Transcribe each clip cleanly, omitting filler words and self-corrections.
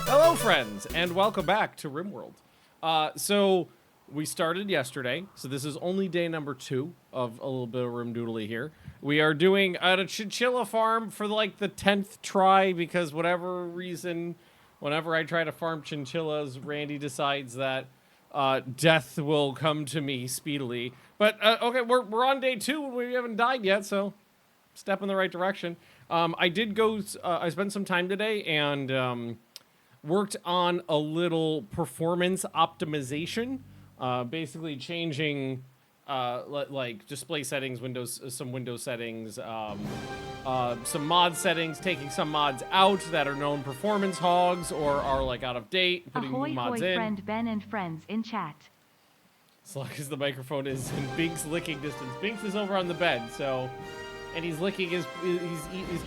Hello, friends, and welcome back to Rimworld. So we started yesterday, so this is only day number 2 of a little bit of Rimdoodly here. We are doing a chinchilla farm for like the 10th try because whatever reason, whenever I try to farm chinchillas, Randy decides that death will come to me speedily. But okay, we're on day 2 and we haven't died yet, so step in the right direction. I did go. I spent some time today and worked on a little performance optimization, basically changing like display settings, some window settings, some mod settings, taking some mods out that are known performance hogs or are like out of date, putting Ahoy, new mods hoy, in. friend Ben and friends in chat. As long as the microphone is in Bink's licking distance. Binks is over on the bed, so, and he's licking he's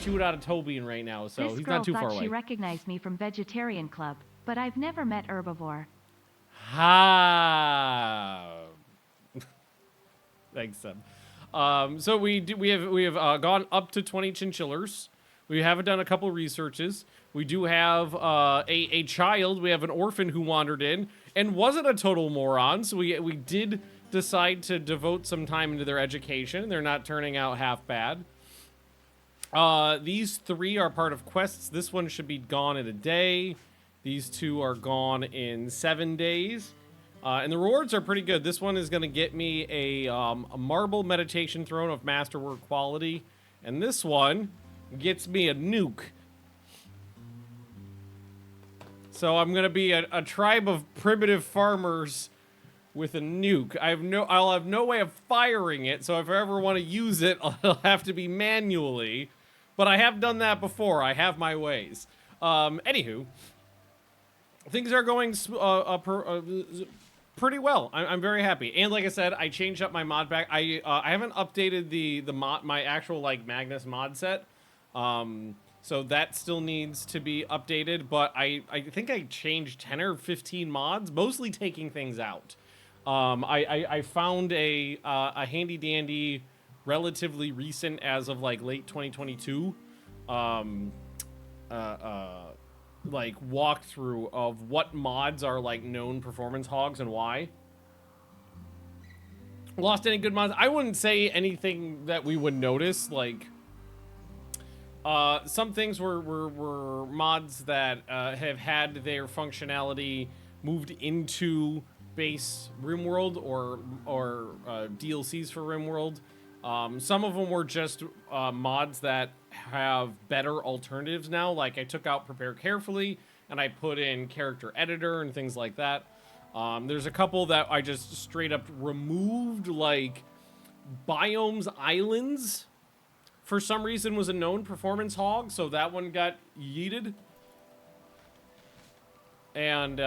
chewing out a toe bean right now, so This he's girl not too far thought away. she recognized me from Vegetarian Club, but I've never met Herbivore. Ha! Thanks, Seb. So we have gone up to 20 chinchillers. We have done a couple researches. We do have a child. We have an orphan who wandered in and wasn't a total moron. So we did decide to devote some time into their education. They're not turning out half bad. These 3 are part of quests. This one should be gone in a day. These 2 are gone in 7 days. And the rewards are pretty good. This one is going to get me a marble meditation throne of masterwork quality. And this one gets me a nuke. So I'm going to be a tribe of primitive farmers with a nuke. I'll have no way of firing it. So if I ever want to use it, I'll have to be manually. But I have done that before. I have my ways. Anywho, things are going pretty well. I'm very happy. And like I said, I changed up my mod pack. I haven't updated the mod, my actual like Magnus mod set. So that still needs to be updated, but I think I changed 10 or 15 mods, mostly taking things out. I found a handy dandy, relatively recent as of like late 2022, like walkthrough of what mods are like known performance hogs and why. Lost any good mods? I wouldn't say anything that we would notice. Like some things were mods that have had their functionality moved into base Rimworld or DLCs for Rimworld. Some of them were just mods that have better alternatives now. Like I took out Prepare Carefully and I put in Character Editor and things like that. There's a couple that I just straight up removed, like Biomes Islands. For some reason was a known performance hog, so that one got yeeted. And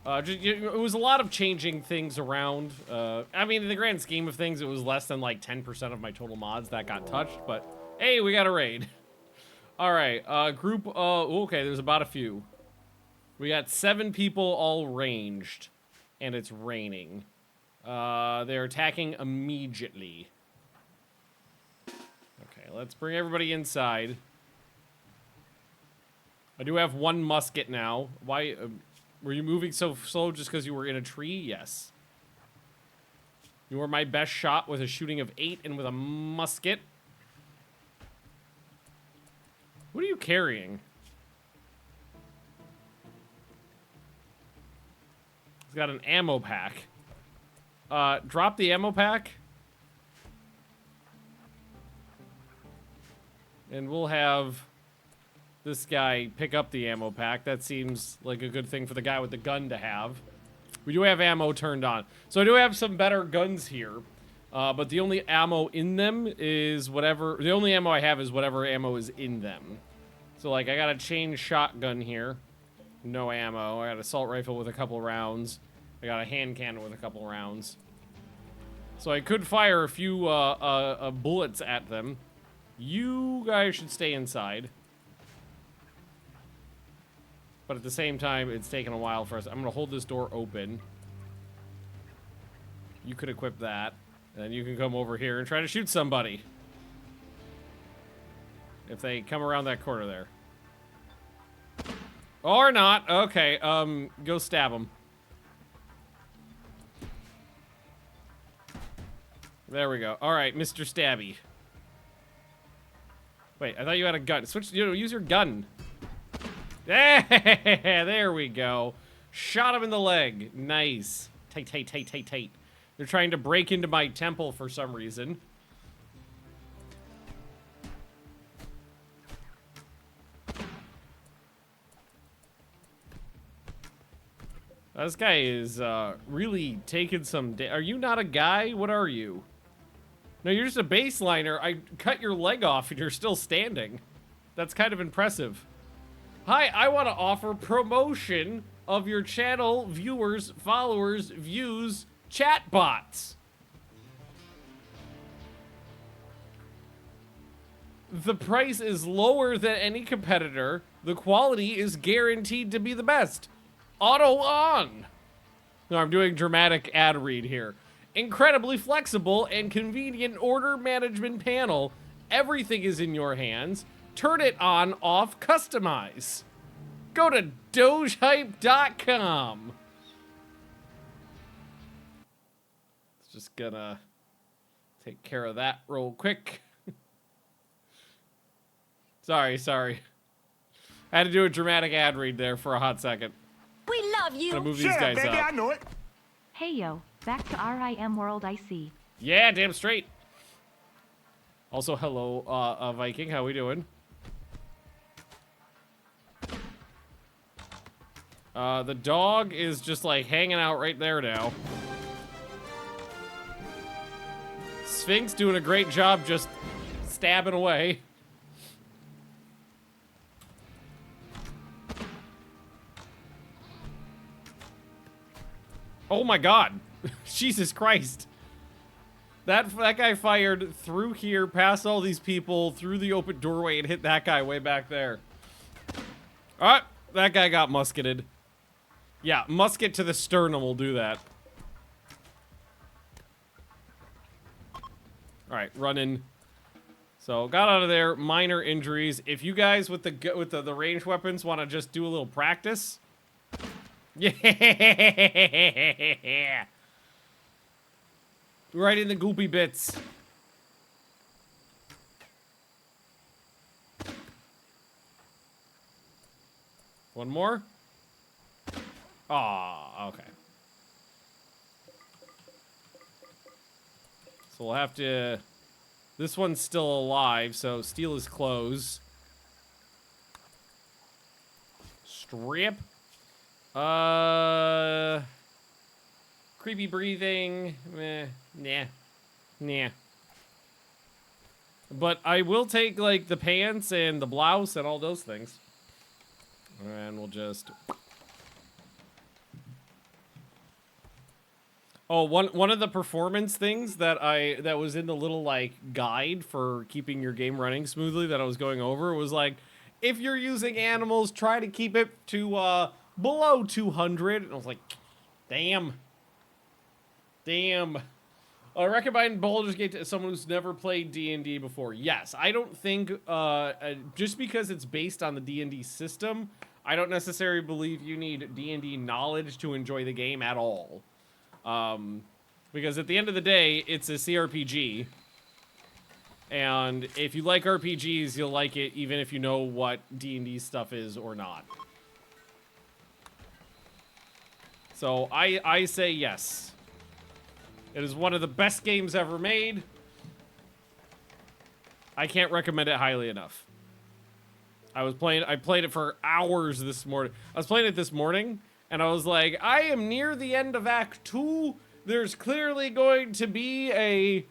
it was a lot of changing things around. I mean, in the grand scheme of things, it was less than like 10% of my total mods that got touched, but hey, we got a raid. All right, group, okay, there's about a few. We got 7 people all ranged, and it's raining. They're attacking immediately. Okay, let's bring everybody inside. I do have 1 musket now. Why, were you moving so slow just because you were in a tree? Yes. You were my best shot with a shooting of 8 and with a musket. What are you carrying? He's got an ammo pack. Drop the ammo pack. And we'll have this guy pick up the ammo pack. That seems like a good thing for the guy with the gun to have. We do have ammo turned on. So I do have some better guns here. But the only ammo in them is whatever... The only ammo I have is whatever ammo is in them. So, like, I got a chain shotgun here. No ammo. I got an assault rifle with a couple rounds. I got a hand cannon with a couple rounds. So I could fire a few bullets at them. You guys should stay inside. But at the same time, it's taken a while for us. I'm going to hold this door open. You could equip that. And then you can come over here and try to shoot somebody. If they come around that corner there. Or not. Okay, go stab them. There we go. All right, Mr. Stabby. Wait, I thought you had a gun. Switch, use your gun. There we go. Shot him in the leg. Nice. Tight, tight, tight, tight, tight. They're trying to break into my temple for some reason. This guy is really taking some... Are you not a guy? What are you? No, you're just a baseliner. I cut your leg off and you're still standing. That's kind of impressive. Hi, I want to offer promotion of your channel, viewers, followers, views, chatbots. The price is lower than any competitor. The quality is guaranteed to be the best. Auto on. No, I'm doing dramatic ad read here. Incredibly flexible and convenient order management panel. Everything is in your hands. Turn it on, off, customize. Go to dogehype.com. Just gonna take care of that real quick. Sorry. I had to do a dramatic ad read there for a hot second. We love you. Gonna move these guys baby, up. I know it. Hey yo, back to Rimworld I see. Yeah, damn straight. Also, hello, Viking. How we doing? The dog is just like hanging out right there now. Sphinx doing a great job just stabbing away. Oh my god. Jesus Christ. That guy fired through here, past all these people, through the open doorway, and hit that guy way back there. Alright, that guy got musketed. Yeah, musket to the sternum will do that. Alright, running. So, got out of there, minor injuries. If you guys with the ranged weapons want to just do a little practice. Yeah! Right in the goopy bits. One more? Aw, okay. So we'll have to... This one's still alive, so steal his clothes. Strip. Creepy breathing. Nah. But I will take, like, the pants and the blouse and all those things. And we'll just... Oh, one of the performance things that was in the little, like, guide for keeping your game running smoothly that I was going over was, like, if you're using animals, try to keep it to, below 200. And I was like, damn. I recommend Baldur's Gate to someone who's never played D&D before. Yes, I don't think, just because it's based on the D&D system, I don't necessarily believe you need D&D knowledge to enjoy the game at all. Because at the end of the day, it's a CRPG. And if you like RPGs, you'll like it even if you know what D&D stuff is or not. So I say yes. It is one of the best games ever made. I can't recommend it highly enough. I played it for hours this morning. I was playing it this morning, and I was like, I am near the end of Act 2. There's clearly going to be a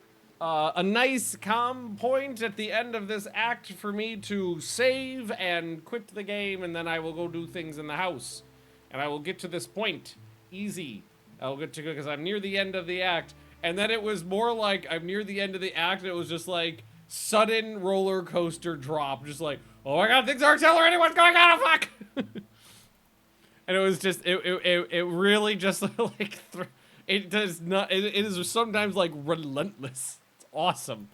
nice calm point at the end of this act for me to save and quit the game, and then I will go do things in the house. And I will get to this point. Easy. I'll get to go because I'm near the end of the act. And then it was more like I'm near the end of the act, and it was just like sudden roller coaster drop. Just like, oh my god, things are accelerating, what's going on? Oh, fuck! And it was just, it really just like It does not. It is sometimes like relentless. It's awesome.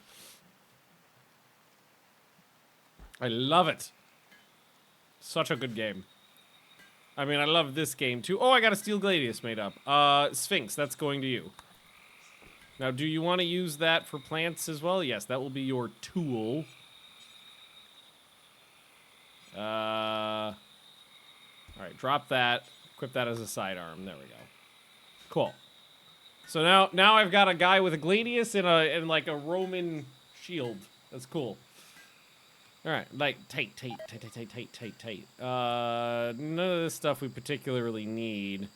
I love it. Such a good game. I mean, I love this game too. Oh, I got a Steel Gladius made up. Sphinx, that's going to you. Now, do you want to use that for plants as well? Yes, that will be your tool. All right, drop that. Equip that as a sidearm. There we go. Cool. So now I've got a guy with a gladius and like a Roman shield. That's cool. All right, like tight. None of this stuff we particularly need,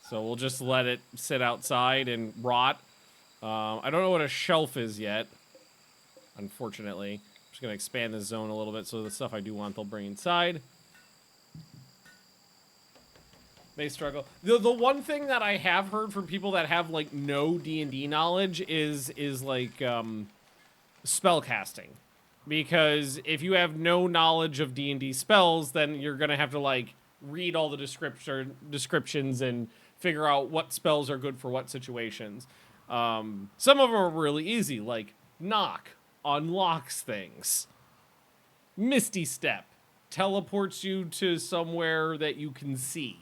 so we'll just let it sit outside and rot. I don't know what a shelf is yet, unfortunately. I'm just gonna expand this zone a little bit so the stuff I do want they'll bring inside. They struggle. The one thing that I have heard from people that have like no D&D knowledge is like spell casting. Because if you have no knowledge of D&D spells, then you're going to have to, like, read all the descriptions and figure out what spells are good for what situations. Some of them are really easy, like knock unlocks things. Misty Step teleports you to somewhere that you can see.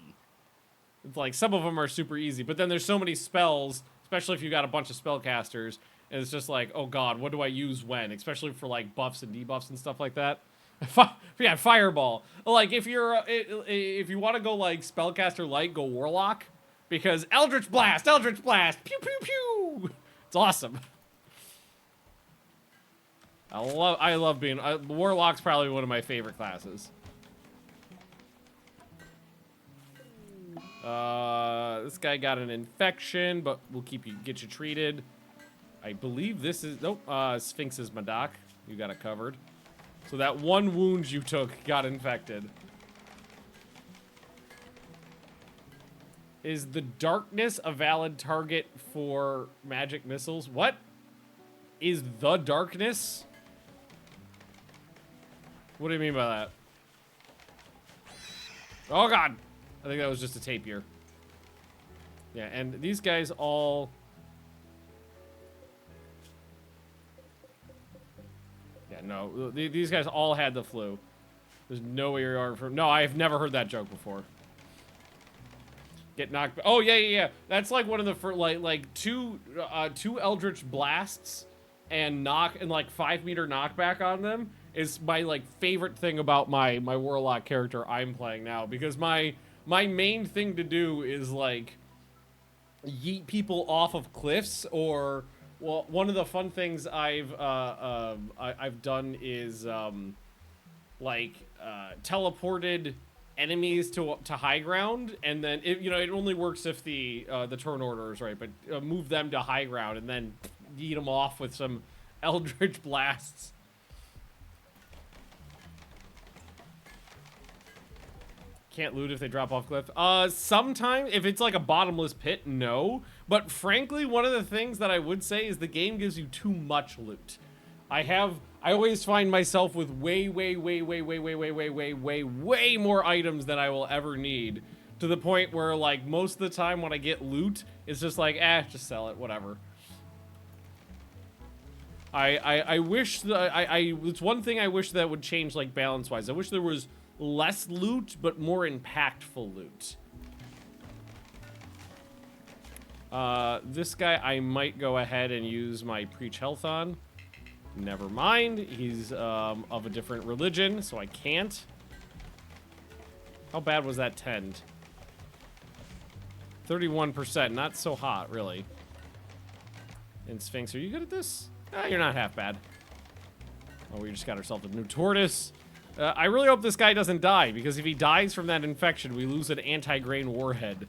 It's like, some of them are super easy, but then there's so many spells, especially if you got a bunch of spellcasters. And it's just like, oh god, what do I use when? Especially for like buffs and debuffs and stuff like that. Yeah, Fireball. Like if you want to go like spellcaster light, go Warlock, because Eldritch Blast, pew pew pew. It's awesome. I love being Warlock's probably one of my favorite classes. This guy got an infection, but we'll get you treated. I believe this is... Nope. Sphinx is my doc. You got it covered. So that one wound you took got infected. Is the darkness a valid target for magic missiles? What? Is the darkness? What do you mean by that? Oh, God. I think that was just a tapir. Yeah, and these guys all... Yeah, no, these guys all had the flu. There's no way you are from. No, I've never heard that joke before. Get knocked. Oh yeah. That's like one of the first, like two Eldritch Blasts and like 5-meter knockback on them is my like favorite thing about my Warlock character I'm playing now, because my main thing to do is like yeet people off of cliffs, or well, one of the fun things I've done is teleported enemies to high ground, and then it only works if the turn order is right, but move them to high ground and then yeet them off with some Eldritch Blasts. Can't loot if they drop off cliff. Sometimes, if it's like a bottomless pit, no. But frankly, one of the things that I would say is the game gives you too much loot. I always find myself with way more items than I will ever need. To the point where, like, most of the time when I get loot, it's just like, just sell it, whatever. I wish that, it's one thing I wish that would change, like, balance-wise. I wish there was less loot, but more impactful loot. This guy I might go ahead and use my Preach Health on. Never mind. He's of a different religion, so I can't. How bad was that tend? 31%. Not so hot, really. And Sphinx, are you good at this? You're not half bad. Oh, we just got ourselves a new tortoise. I really hope this guy doesn't die, because if he dies from that infection, we lose an anti-grain warhead.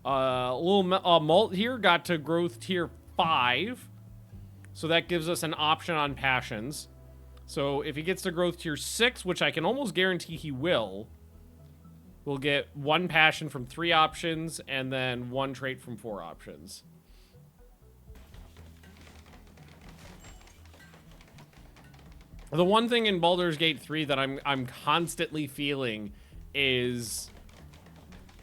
Little Malt here got to growth tier 5. So that gives us an option on passions. So if he gets to growth tier 6, which I can almost guarantee he will, we'll get 1 passion from 3 options, and then 1 trait from 4 options. The one thing in Baldur's Gate 3 that I'm constantly feeling is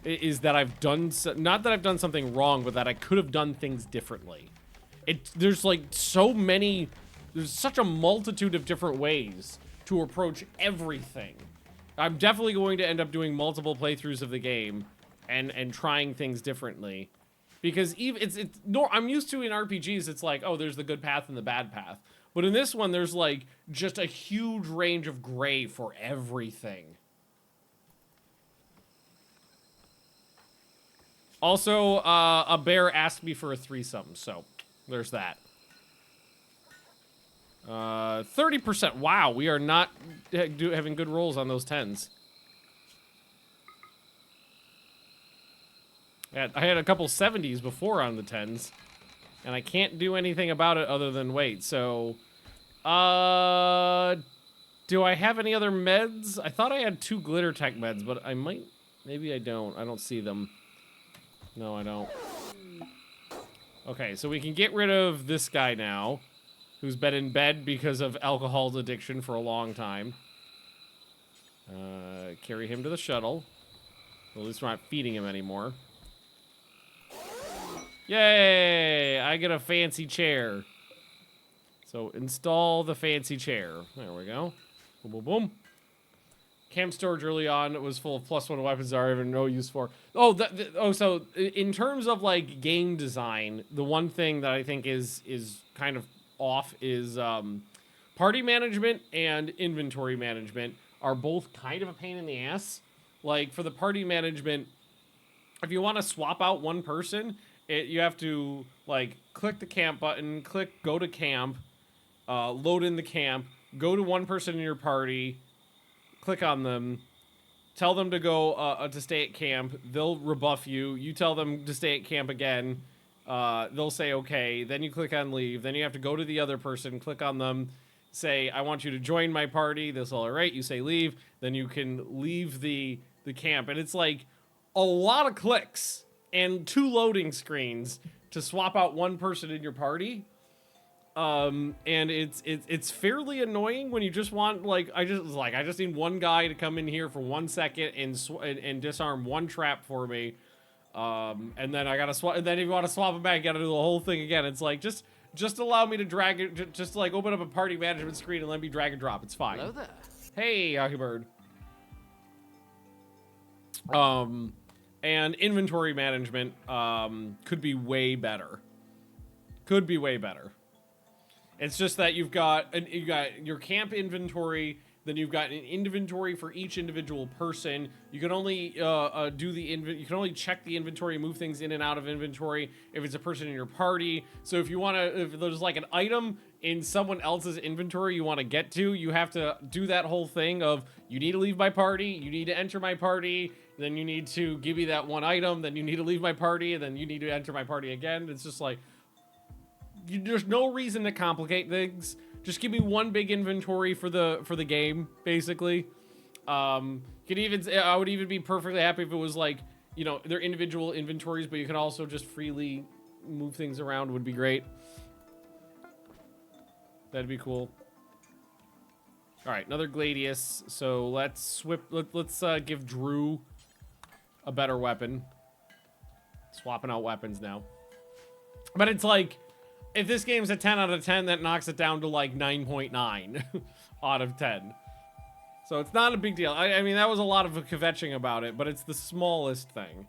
is that I've done not that I've done something wrong, but that I could have done things differently. There's like so many, there's such a multitude of different ways to approach everything. I'm definitely going to end up doing multiple playthroughs of the game and trying things differently, because even I'm used to in RPGs it's like, oh, there's the good path and the bad path, but in this one there's like just a huge range of gray for everything. Also, a bear asked me for a threesome, so there's that. 30%. Wow, we are not having good rolls on those 10s. I had a couple 70s before on the 10s, and I can't do anything about it other than wait. So, do I have any other meds? I thought I had 2 glitter tech meds, but I might, maybe I don't. I don't see them. No, I don't. Okay, so we can get rid of this guy now, who's been in bed because of alcohol's addiction for a long time. Carry him to the shuttle. Well, at least we're not feeding him anymore. Yay! I get a fancy chair. So install the fancy chair. There we go. Boom, boom, boom. Camp storage early on was full of +1 weapons that I have no use for. Oh, so in terms of like game design, the one thing that I think is kind of off is party management and inventory management are both kind of a pain in the ass. Like for the party management, if you want to swap out one person, you have to like click the camp button, click go to camp, load in the camp, go to one person in your party, click on them, tell them to go to stay at camp. They'll rebuff you. You tell them to stay at camp again. They'll say okay. Then you click on leave. Then you have to go to the other person, click on them, say I want you to join my party. That's all right. You say leave. Then you can leave the camp, and it's like a lot of clicks and 2 loading screens to swap out one person in your party. And it's fairly annoying when you just want I just need one guy to come in here for 1 second and disarm one trap for me, and then I gotta swap. And then if you want to swap them back, you gotta do the whole thing again. It's like just allow me to drag it. Just like open up a party management screen and let me drag and drop. It's fine. Hello there. Hey, Yakibird. And inventory management could be way better. Could be way better. It's just that you've got your camp inventory, then you've got an inventory for each individual person. You can only you can only check the inventory and move things in and out of inventory if it's a person in your party. So if there's like an item in someone else's inventory you want to get to, you have to do that whole thing of you need to leave my party, you need to enter my party, then you need to give me that one item, then you need to leave my party, and then you need to enter my party again. It's just like there's no reason to complicate things. Just give me one big inventory for the game, basically. I would even be perfectly happy if it was like, you know, they're individual inventories, but you can also just freely move things around. Would be great. That'd be cool. All right, another Gladius. So let's give Drew a better weapon. Swapping out weapons now. But it's like, if this game's a 10 out of 10, that knocks it down to like 9.9 out of 10. So it's not a big deal. I mean, that was a lot of kvetching about it, but it's the smallest thing.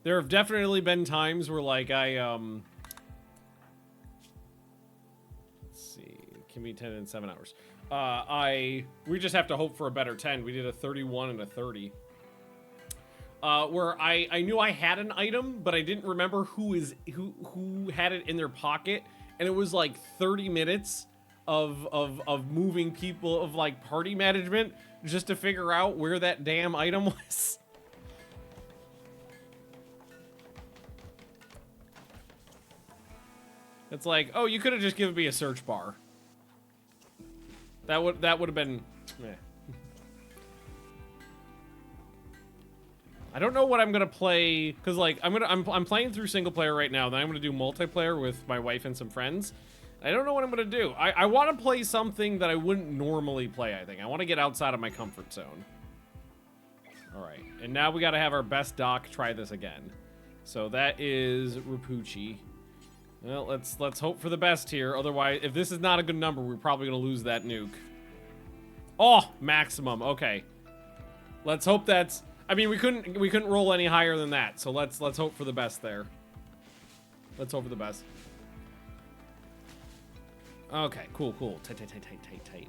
There have definitely been times where like let's see, it can be 10 in 7 hours. We just have to hope for a better 10. We did a 31 and a 30. Where I knew I had an item, but I didn't remember who had it in their pocket, and it was like 30 minutes of moving people, of like party management, just to figure out where that damn item was. It's like, oh, you could have just given me a search bar. That would have been meh. I don't know what I'm gonna play, because like I'm playing through single player right now. Then I'm gonna do multiplayer with my wife and some friends, I don't know what I'm gonna do. I want to play something that I wouldn't normally play, I think. I want to get outside of my comfort zone. Alright, and now we gotta have our best doc try this again. So that is Rapucci. Well, let's hope for the best here. Otherwise, if this is not a good number, we're probably gonna lose that nuke. Oh, maximum. Okay. Let's hope that's... I mean, we couldn't roll any higher than that. So let's hope for the best there. Let's hope for the best. Okay, cool. Tight.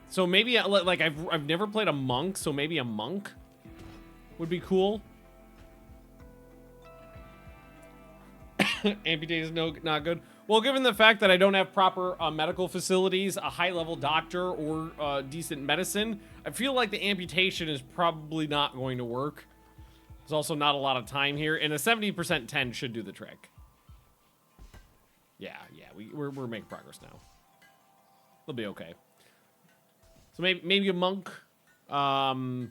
So maybe like I've never played a monk, so maybe a monk would be cool. Amputee is not good. Well, given the fact that I don't have proper medical facilities, a high-level doctor, or decent medicine, I feel like the amputation is probably not going to work. There's also not a lot of time here, and a 70% 10 should do the trick. Yeah, we're making progress now. They'll be okay. So maybe a monk. One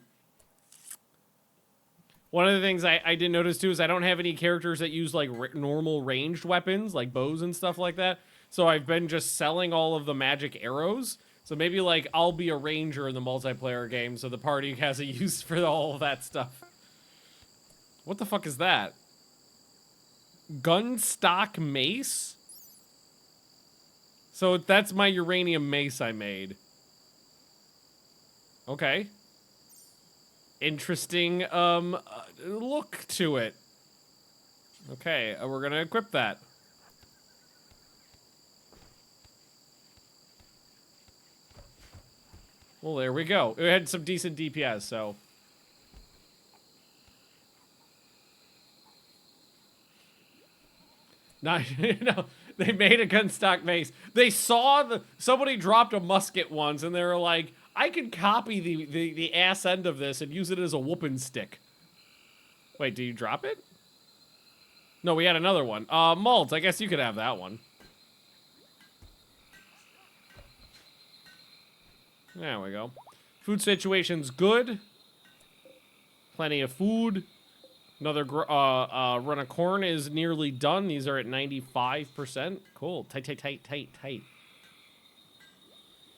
of the things I did notice too is I don't have any characters that use like normal ranged weapons, like bows and stuff like that. So I've been just selling all of the magic arrows. So maybe like I'll be a ranger in the multiplayer game, so the party has a use for all of that stuff. What the fuck is that? Gun stock mace? So that's my uranium mace I made. Okay. Interesting look to it. Okay, we're gonna equip that. Well, there we go. It had some decent DPS, so. Not, no, they made a gun stock mace. They saw somebody dropped a musket once, and they were like, I can copy the ass end of this and use it as a whooping stick. Wait, did you drop it? No, we had another one. Malt, I guess you could have that one. There we go. Food situation's good. Plenty of food. Another run of corn is nearly done. These are at 95%. Cool. Tight.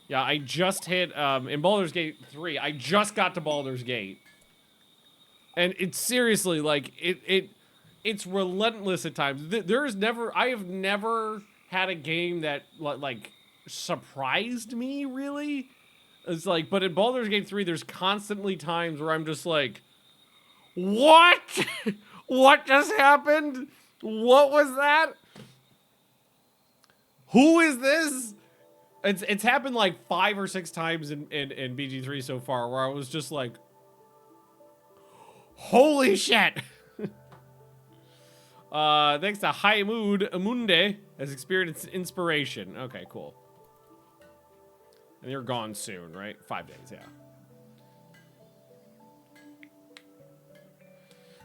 Yeah, I just hit, in Baldur's Gate 3, I just got to Baldur's Gate. And it's seriously, like, it's relentless at times. I have never had a game that, like, surprised me, really. It's like, but in Baldur's Gate 3, there's constantly times where I'm just like, what? What just happened? What was that? Who is this? It's happened like 5 or 6 times in BG3 so far, where I was just like, holy shit. Thanks to High Mood Amunde has experienced inspiration. Okay, cool. And you're gone soon, right? 5 days, yeah.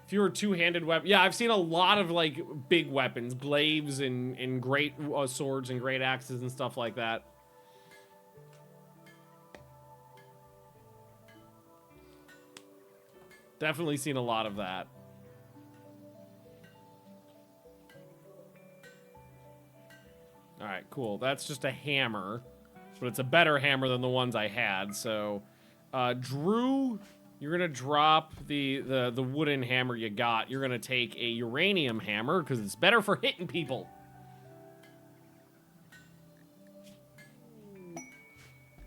Fewer two-handed weapons. Yeah, I've seen a lot of like big weapons, glaives and great swords and great axes and stuff like that. Definitely seen a lot of that. All right, cool. That's just a hammer, but it's a better hammer than the ones I had. So, Drew, you're gonna drop the wooden hammer you got. You're gonna take a uranium hammer because it's better for hitting people.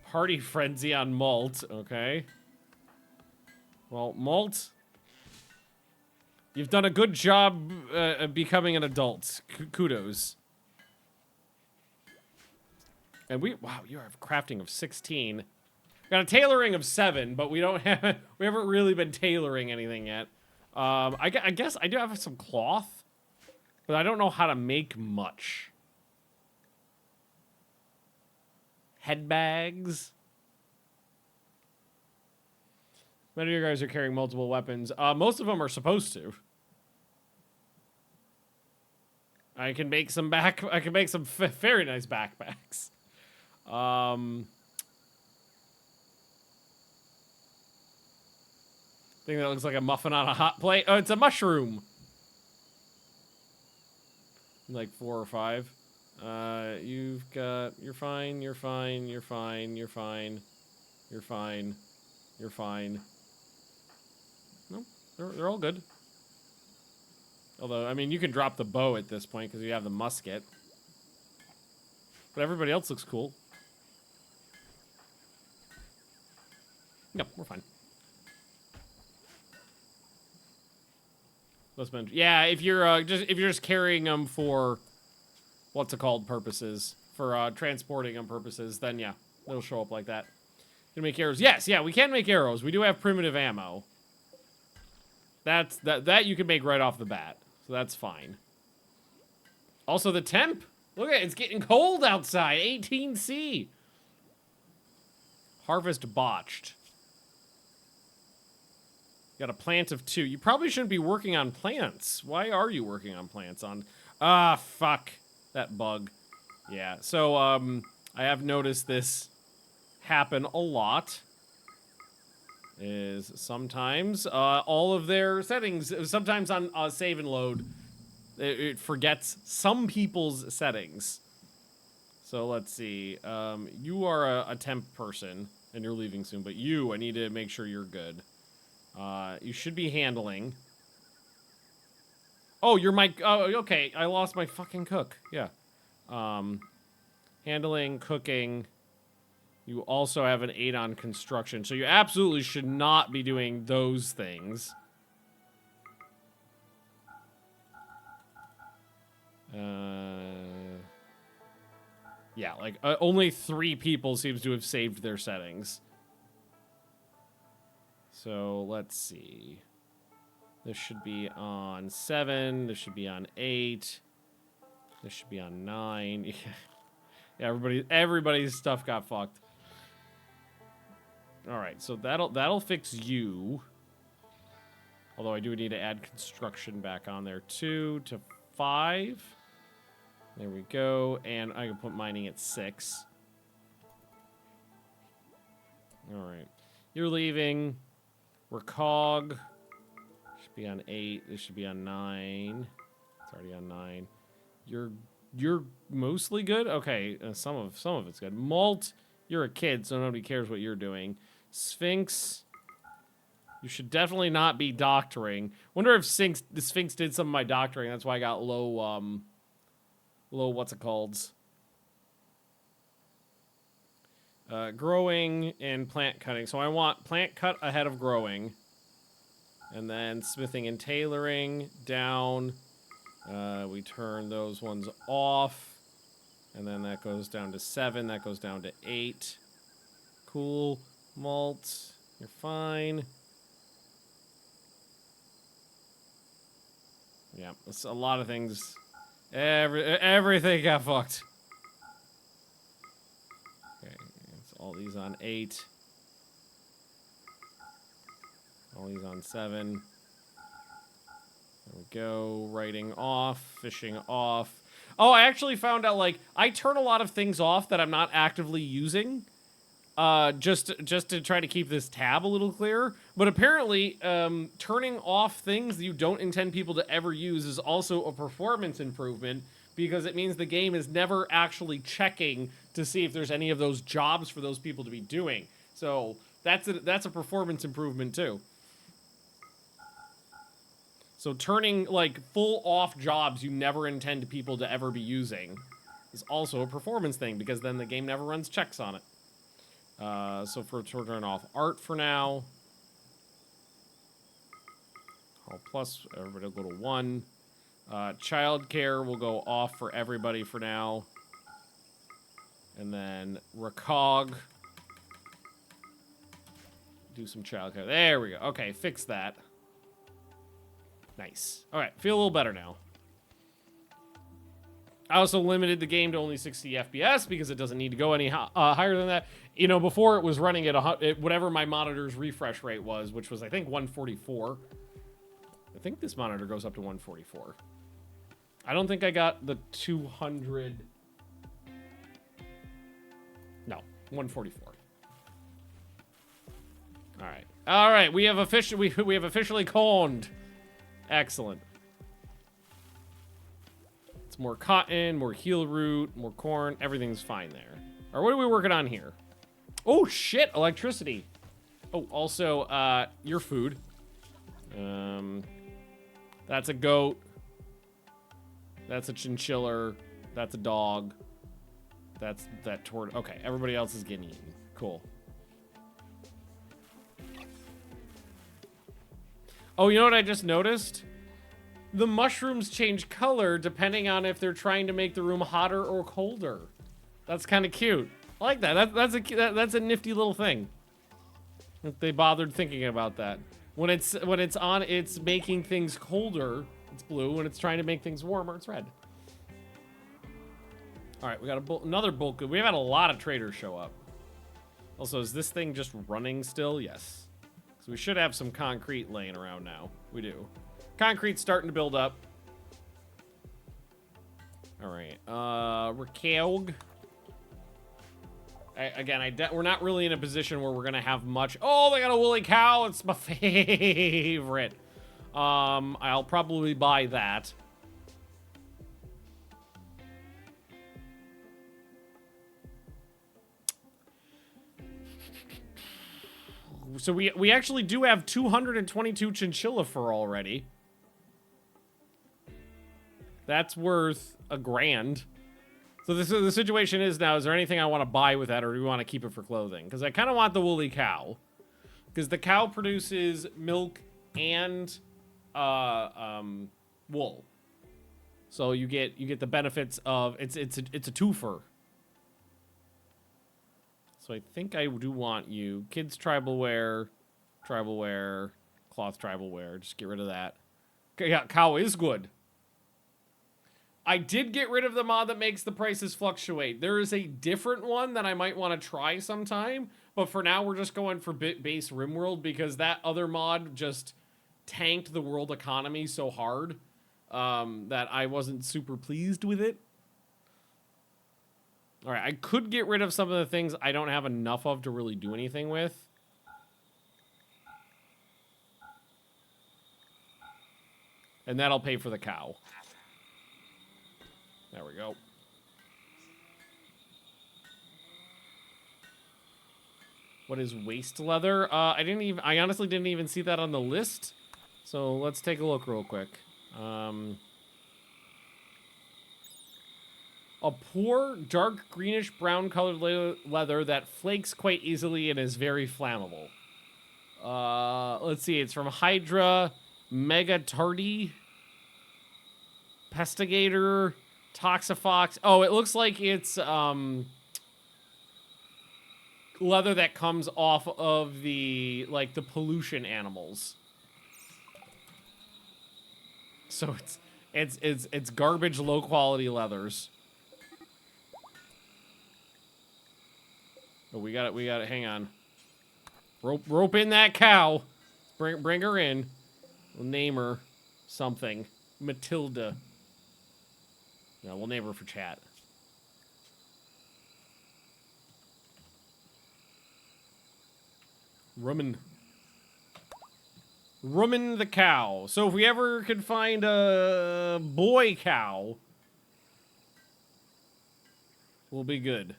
Party frenzy on Malt. Okay. Well, Malt, you've done a good job becoming an adult. Kudos. And wow, you have crafting of 16. Got a tailoring of 7, but we haven't really been tailoring anything yet. I guess I do have some cloth, but I don't know how to make much. Head bags. Many of you guys are carrying multiple weapons. Most of them are supposed to. I can make some very nice backpacks. Thing that looks like a muffin on a hot plate. Oh, it's a mushroom. Like 4 or 5. You've got... You're fine, you're fine, you're fine, you're fine. You're fine. You're fine. Nope, they're all good. Although, I mean, you can drop the bow at this point because you have the musket. But everybody else looks cool. Yep, we're fine. Yeah, if you're just carrying them for what's it called purposes, for transporting them purposes, then yeah, it'll show up like that. Can make arrows? Yes, yeah, we can make arrows. We do have primitive ammo. That you can make right off the bat, so that's fine. Also, the temp. Look at it, it's getting cold outside. 18°C. Harvest botched. Got a plant of 2. You probably shouldn't be working on plants. Why are you working on plants? Fuck. That bug. Yeah, so, I have noticed this happen a lot. Is sometimes, all of their settings, sometimes on save and load, it forgets some people's settings. So let's see. You are a temp person, and you're leaving soon, but I need to make sure you're good. You should be handling. Oh, you're my... Oh, okay. I lost my fucking cook. Yeah. Handling, cooking. You also have an 8 on construction, so you absolutely should not be doing those things. Yeah, like, only 3 people seems to have saved their settings. So, let's see. This should be on 7. This should be on 8. This should be on 9. Yeah, everybody's stuff got fucked. Alright, so that'll fix you. Although I do need to add construction back on there. 2 to 5. There we go. And I can put mining at 6. Alright. You're leaving. Recog. Should be on 8. This should be on 9. It's already on 9. You're mostly good? Okay, some of it's good. Malt, you're a kid, so nobody cares what you're doing. Sphinx, you should definitely not be doctoring. Wonder if the Sphinx did some of my doctoring. That's why I got low what's it called? Growing and plant cutting. So I want plant cut ahead of growing. And then smithing and tailoring down. We turn those ones off. And then that goes down to 7. That goes down to 8. Cool. Malt. You're fine. Yeah, it's a lot of things. Everything got fucked. Okay, it's all these on 8. All these on 7. There we go. Writing off. Fishing off. Oh, I actually found out, like, I turn a lot of things off that I'm not actively using. Just to try to keep this tab a little clearer. But apparently, turning off things that you don't intend people to ever use is also a performance improvement, because it means the game is never actually checking to see if there's any of those jobs for those people to be doing. So that's a performance improvement too. So turning, like, full off jobs you never intend people to ever be using is also a performance thing, because then the game never runs checks on it. So for turn off art for now. All plus, everybody will go to 1. Childcare will go off for everybody for now. And then recog. Do some childcare. There we go. Okay, fix that. Nice. Alright, feel a little better now. I also limited the game to only 60 FPS because it doesn't need to go any higher than that. You know, before it was running at whatever my monitor's refresh rate was, which was, I think, 144. I think this monitor goes up to 144. I don't think I got the 200. No, 144. All right. All right, we have officially coned. Excellent. It's more cotton, more heel root, more corn. Everything's fine there. Or what are we working on here? Oh, shit. Electricity. Oh, also, your food. That's a goat. That's a chinchilla. That's a dog. That's that toward. Okay, everybody else is getting eaten. Cool. Oh, you know what I just noticed? The mushrooms change color depending on if they're trying to make the room hotter or colder. That's kind of cute. I like that. That's a nifty little thing. If they bothered thinking about that. When it's on, it's making things colder. It's blue. When it's trying to make things warmer, it's red. All right, we got another bulk. We have had a lot of traders show up. Also, is this thing just running still? Yes. So we should have some concrete laying around now. We do. Concrete's starting to build up. All right. Rekalg. We're not really in a position where we're gonna have much. Oh, they got a woolly cow. It's my favorite. I'll probably buy that. So we actually do have 222 chinchilla fur already. That's worth $1,000. So the situation is now, is there anything I want to buy with that, or do we want to keep it for clothing? Because I kind of want the woolly cow. Because the cow produces milk and wool. So you get the benefits of it's a twofer. So I think I do want you. Kids tribal wear, cloth tribal wear. Just get rid of that. Yeah, cow is good. I did get rid of the mod that makes the prices fluctuate. There is a different one that I might want to try sometime. But for now, we're just going for base Rimworld because that other mod just tanked the world economy so hard that I wasn't super pleased with it. All right, I could get rid of some of the things I don't have enough of to really do anything with. And that'll pay for the cow. There we go. What is waste leather? I honestly didn't even see that on the list. So let's take a look real quick. A poor, dark greenish brown colored leather that flakes quite easily and is very flammable. Let's see, it's from Hydra, Megatardi, Pestigator, Toxifox. Oh, it looks like it's leather that comes off of the pollution animals. So it's garbage, low quality leathers. Oh, we got it. Hang on. Rope in that cow. Bring her in. We'll name her something. Matilda. Yeah, we'll name her for chat. Rummin the cow. So if we ever could find a boy cow, we'll be good.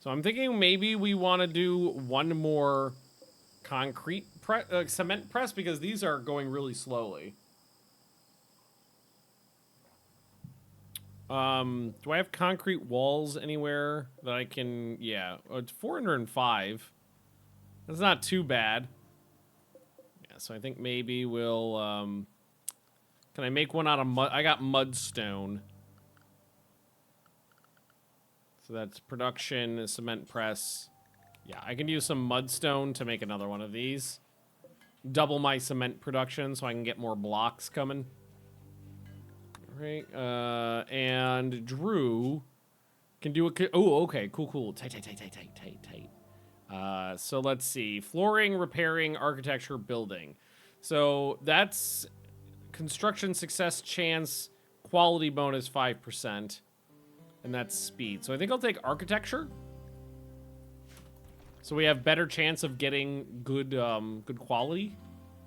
So I'm thinking maybe we want to do one more concrete cement press because these are going really slowly. Do I have concrete walls anywhere that I can? Yeah, it's 405. That's not too bad. Yeah, so I think maybe we'll. Can I make one out of mud? I got mudstone. So that's production, cement press. Yeah, I can use some mudstone to make another one of these. Double my cement production so I can get more blocks coming. All right, and Drew can do a... Oh, okay, cool. Tight. So let's see. Flooring, repairing, architecture, building. So that's construction success chance, quality bonus 5%. And that's speed. So I think I'll take architecture. So we have better chance of getting good quality.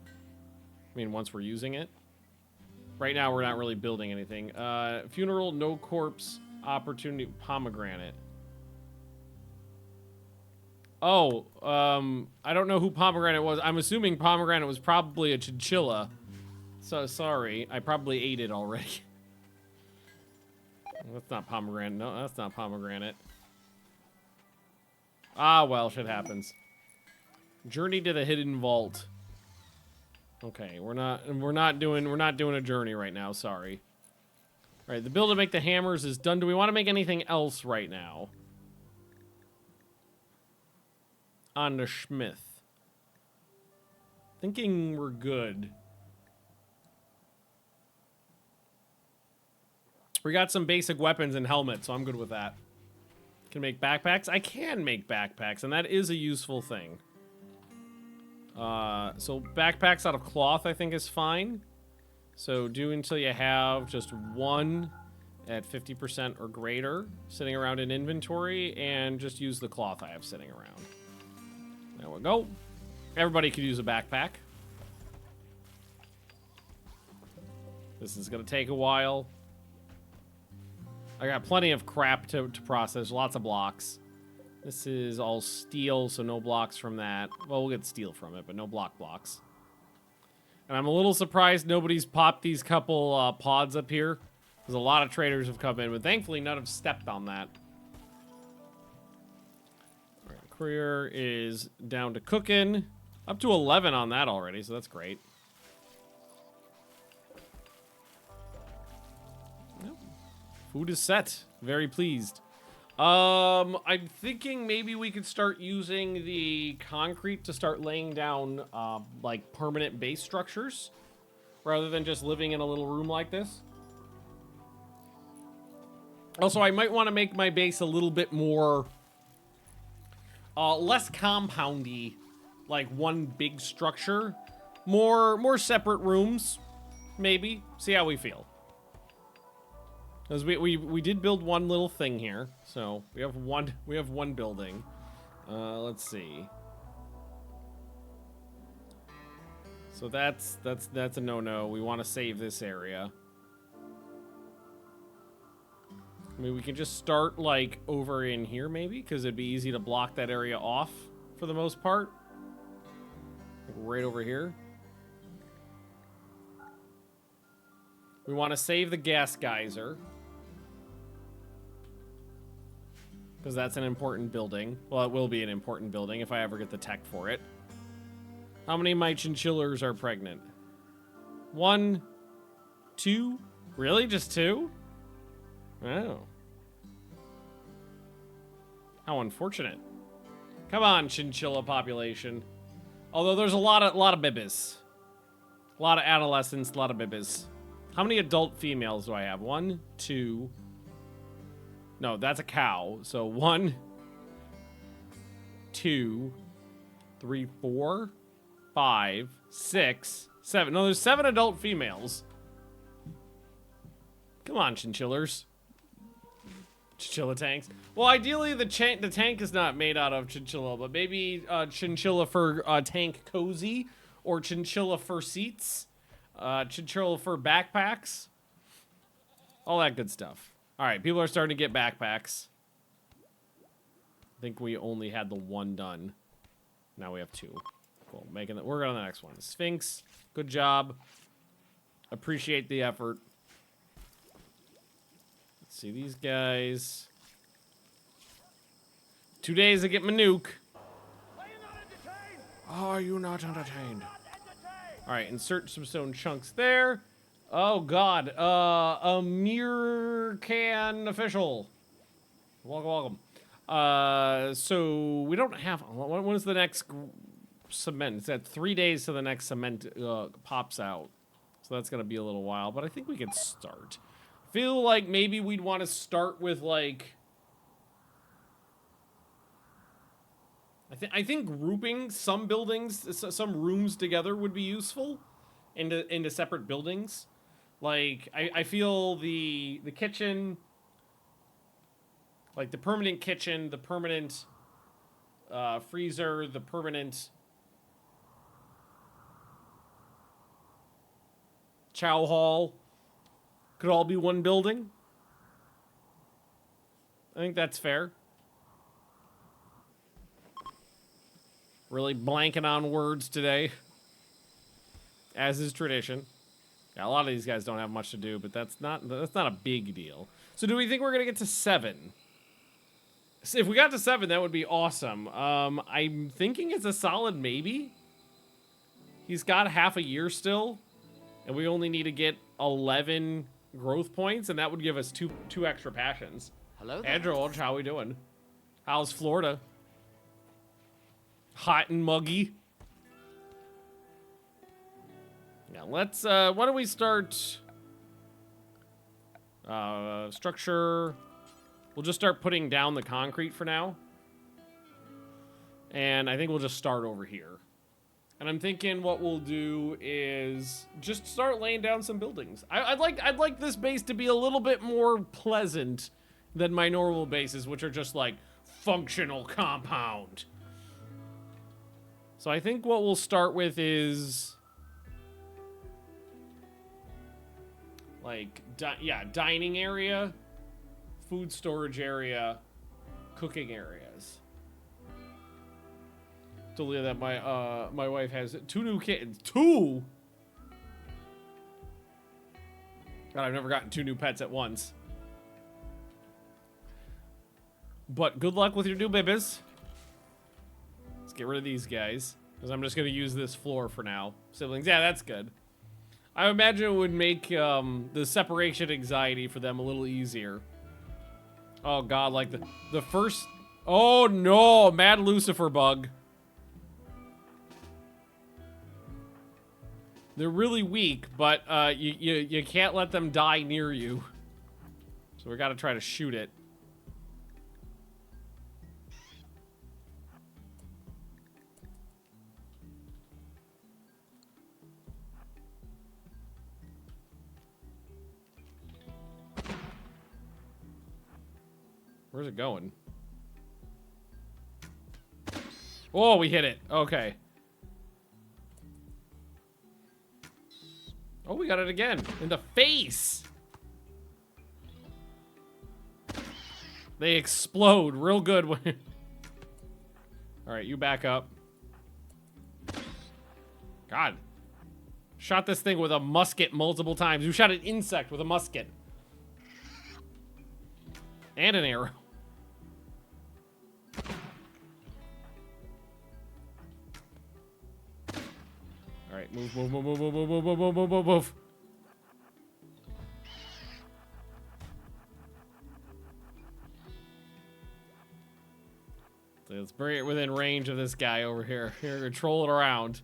I mean, once we're using it. Right now, we're not really building anything. Funeral, no corpse, opportunity, pomegranate. Oh, I don't know who pomegranate was. I'm assuming pomegranate was probably a chinchilla. So, sorry. I probably ate it already. That's not pomegranate. No, that's not pomegranate. Ah, well, shit happens. Journey to the hidden vault. Okay, we're not doing a journey right now, sorry. All right, the build to make the hammers is done. Do we want to make anything else right now? On the Smith. Thinking we're good. We got some basic weapons and helmets, so I'm good with that. Can make backpacks? I can make backpacks, and that is a useful thing. So backpacks out of cloth, I think, is fine. So do until you have just one at 50% or greater sitting around in inventory, and just use the cloth I have sitting around. There we go. Everybody could use a backpack. This is gonna take a while. I got plenty of crap to process, lots of blocks. This is all steel, so no blocks from that. Well, we'll get steel from it, but no blocks. And I'm a little surprised nobody's popped these couple pods up here. Because a lot of traders have come in, but thankfully none have stepped on that. All right, courier is down to cooking. Up to 11 on that already, so that's great. Yep. Food is set. Very pleased. I'm thinking maybe we could start using the concrete to start laying down, like, permanent base structures, rather than just living in a little room like this. Also, I might want to make my base a little bit more, less compoundy, like one big structure. More separate rooms, maybe. See how we feel. Because we did build one little thing here, so we have one building. Let's see. So that's a no-no. We want to save this area. I mean, we can just start like over in here maybe, because it'd be easy to block that area off for the most part. Like right over here. We want to save the gas geyser. Because that's an important building. Well, it will be an important building if I ever get the tech for it. How many of my chinchillas are pregnant? 1, 2? Really? Just 2? Oh. How unfortunate. Come on, chinchilla population. Although there's a lot of bibis. A lot of adolescents, a lot of bibis. How many adult females do I have? 1, 2... No, that's a cow. So 1, 2, 3, 4, 5, 6, 7. No, there's 7 adult females. Come on, chinchillers. Chinchilla tanks. Well, ideally, the tank is not made out of chinchilla, but maybe chinchilla for tank cozy, or chinchilla for seats, chinchilla for backpacks, all that good stuff. All right, people are starting to get backpacks. I think we only had the 1 done. Now we have 2. Cool. Making that. We're on the next one. Sphinx. Good job. Appreciate the effort. Let's see these guys. 2 days to get my nuke. Are you not entertained? All right, insert some stone chunks there. Oh God, a mere can official. Welcome. So we don't have. When is the next cement? It's at 3 days to the next cement pops out. So that's gonna be a little while, but I think we could start. Feel like maybe we'd want to start with like. I think grouping some buildings, some rooms together would be useful into separate buildings. Like, I feel the kitchen, like the permanent kitchen, the permanent freezer, the permanent chow hall, could all be one building. I think that's fair. Really blanking on words today, as is tradition. Yeah, a lot of these guys don't have much to do, but that's not a big deal. So do we think we're gonna get to 7? So if we got to 7, that would be awesome. I'm thinking it's a solid maybe. He's got half a year still, and we only need to get 11 growth points, and that would give us two extra passions. Hello there. Andrew, how we doing? How's Florida? Hot and muggy. Yeah, let's, why don't we start, structure. We'll just start putting down the concrete for now. And I think we'll just start over here. And I'm thinking what we'll do is just start laying down some buildings. I'd like this base to be a little bit more pleasant than my normal bases, which are just like functional compound. So I think what we'll start with is like, dining area, food storage area, cooking areas. Totally that my wife has 2 new kittens. 2? God, I've never gotten 2 new pets at once. But good luck with your new babies. Let's get rid of these guys, because I'm just going to use this floor for now. Siblings, yeah, that's good. I imagine it would make the separation anxiety for them a little easier. Oh god, like the first... Oh no, Mad Lucifer bug. They're really weak, but you can't let them die near you. So we gotta try to shoot it. Where's it going? Oh, we hit it. Okay. Oh, we got it again. In the face! They explode real good when... Alright, you back up. God. Shot this thing with a musket multiple times. You shot an insect with a musket. And an arrow. Alright, move. So let's bring it within range of this guy over here. Here, control it around.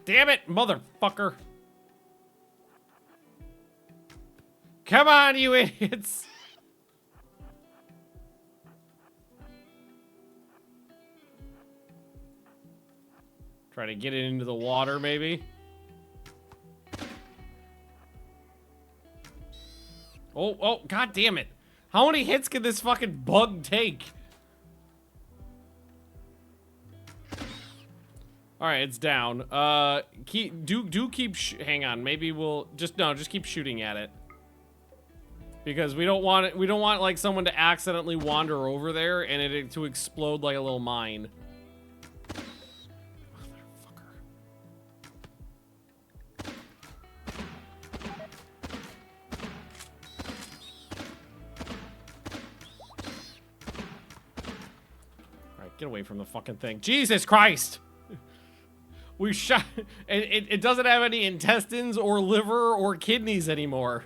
Damn it, motherfucker. Come on, you idiots. Try to get it into the water, maybe. Oh, god damn it. How many hits can this fucking bug take? Alright, it's down. Hang on, maybe we'll just keep shooting at it. Because we don't want it, like someone to accidentally wander over there and it to explode like a little mine. Motherfucker. Alright, get away from the fucking thing. Jesus Christ! We shot... It doesn't have any intestines or liver or kidneys anymore.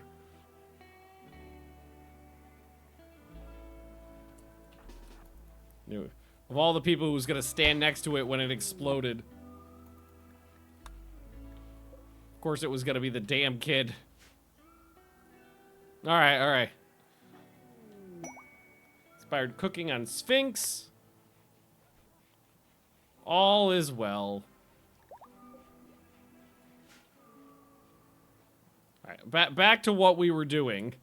Of all the people who was gonna stand next to it when it exploded. Of course it was gonna be the damn kid. Alright. Inspired cooking on Sphinx. All is well. Alright, back to what we were doing.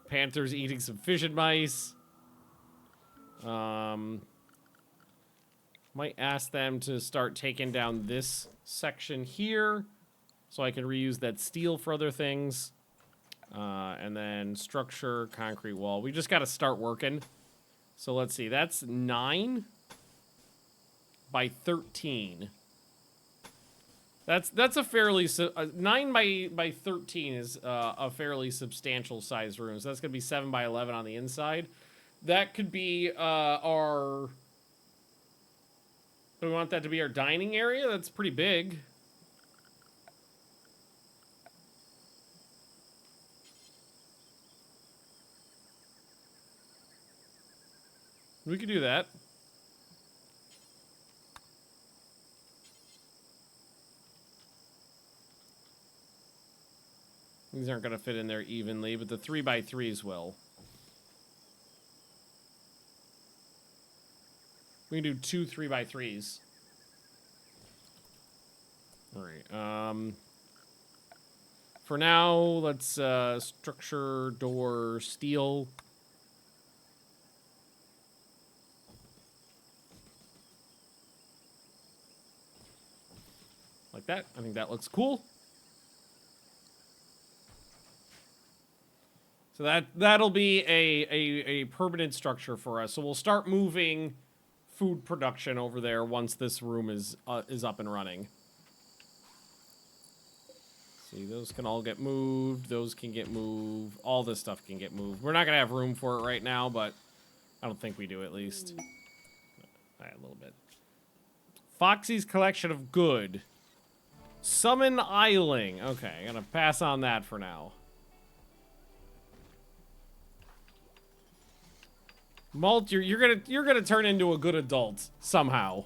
Panther's eating some fish and mice. Might ask them to start taking down this section here so I can reuse that steel for other things. And then structure, concrete wall. We just got to start working. So let's see. That's 9 by 13. That's a fairly 9 by 13 is a fairly substantial size room. So that's gonna be 7 by 11 on the inside. That could be our. Do we want that to be our dining area? That's pretty big. We could do that. These aren't going to fit in there evenly, but the 3 by 3s will. We can do 2 3 by 3s. All right. For now, let's structure, door, steel. Like that. I think that looks cool. So that'll be a permanent structure for us. So we'll start moving food production over there once this room is up and running. See, those can all get moved. Those can get moved. All this stuff can get moved. We're not gonna have room for it right now, but I don't think we do at least. All right, a little bit. Foxy's collection of good. Summon Isling. Okay, I'm gonna pass on that for now. Malt, you're gonna turn into a good adult somehow.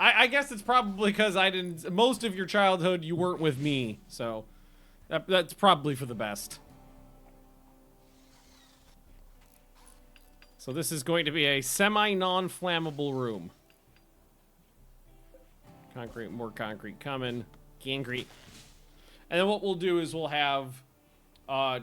I guess it's probably because most of your childhood you weren't with me, so that's probably for the best. So this is going to be a semi-non-flammable room. Concrete, more concrete coming. Concrete. And then what we'll do is we'll have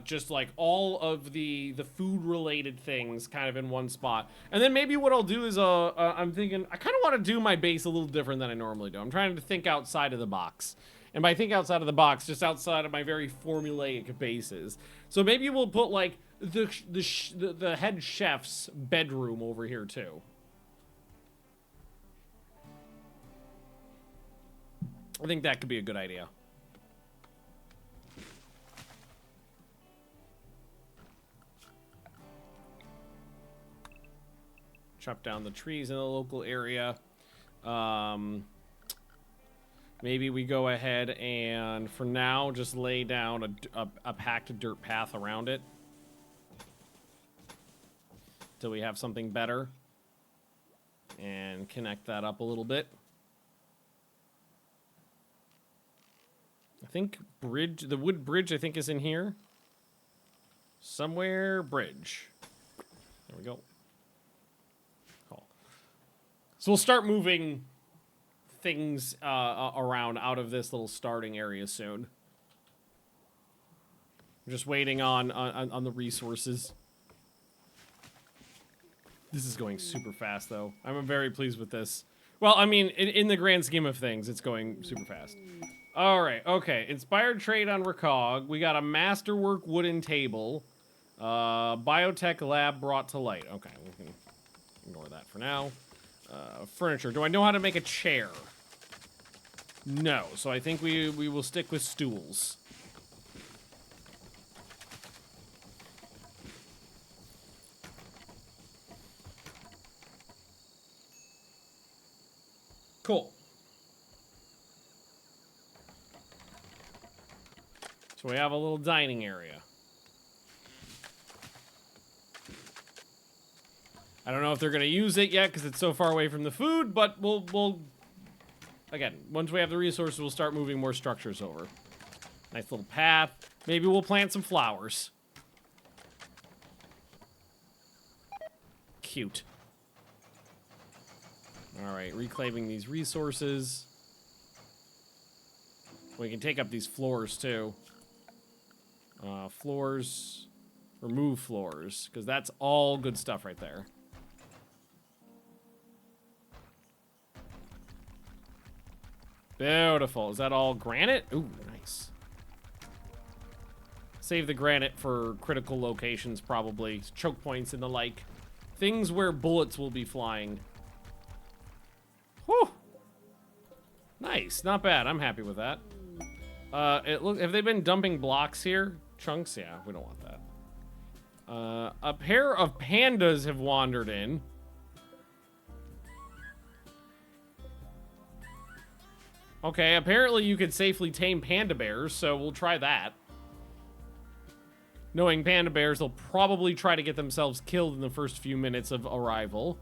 just like all of the food related things kind of in one spot. And then maybe what I'll do is I'm thinking I kind of want to do my base a little different than I normally do. I'm trying to think outside of the box. And by think outside of the box, just outside of my very formulaic bases. So maybe we'll put like the head chef's bedroom over here too. I think that could be a good idea. Chop down the trees in the local area. Maybe we go ahead and, for now, just lay down a packed dirt path around it. Till we have something better. And connect that up a little bit. I think the wood bridge, I think, is in here. Somewhere, bridge. There we go. So we'll start moving things around out of this little starting area soon. I'm just waiting on the resources. This is going super fast, though. I'm very pleased with this. Well, I mean, in the grand scheme of things, it's going super fast. All right, okay. Inspired trade on Recog. We got a masterwork wooden table. Biotech lab brought to light. Okay, we can ignore that for now. Furniture. Do I know how to make a chair? No, so I think we will stick with stools. Cool. So we have a little dining area. I don't know if they're going to use it yet because it's so far away from the food, but we'll again, once we have the resources, we'll start moving more structures over. Nice little path. Maybe we'll plant some flowers. Cute. All right, reclaiming these resources. We can take up these floors too. Floors, remove floors, because that's all good stuff right there. Beautiful. Is that all granite? Ooh, nice. Save the granite for critical locations, probably. Choke points and the like. Things where bullets will be flying. Whew. Nice. Not bad. I'm happy with that. Have they been dumping blocks here? Chunks? Yeah, we don't want that. A pair of pandas have wandered in. Okay, apparently you could safely tame panda bears, so we'll try that. Knowing panda bears, they'll probably try to get themselves killed in the first few minutes of arrival.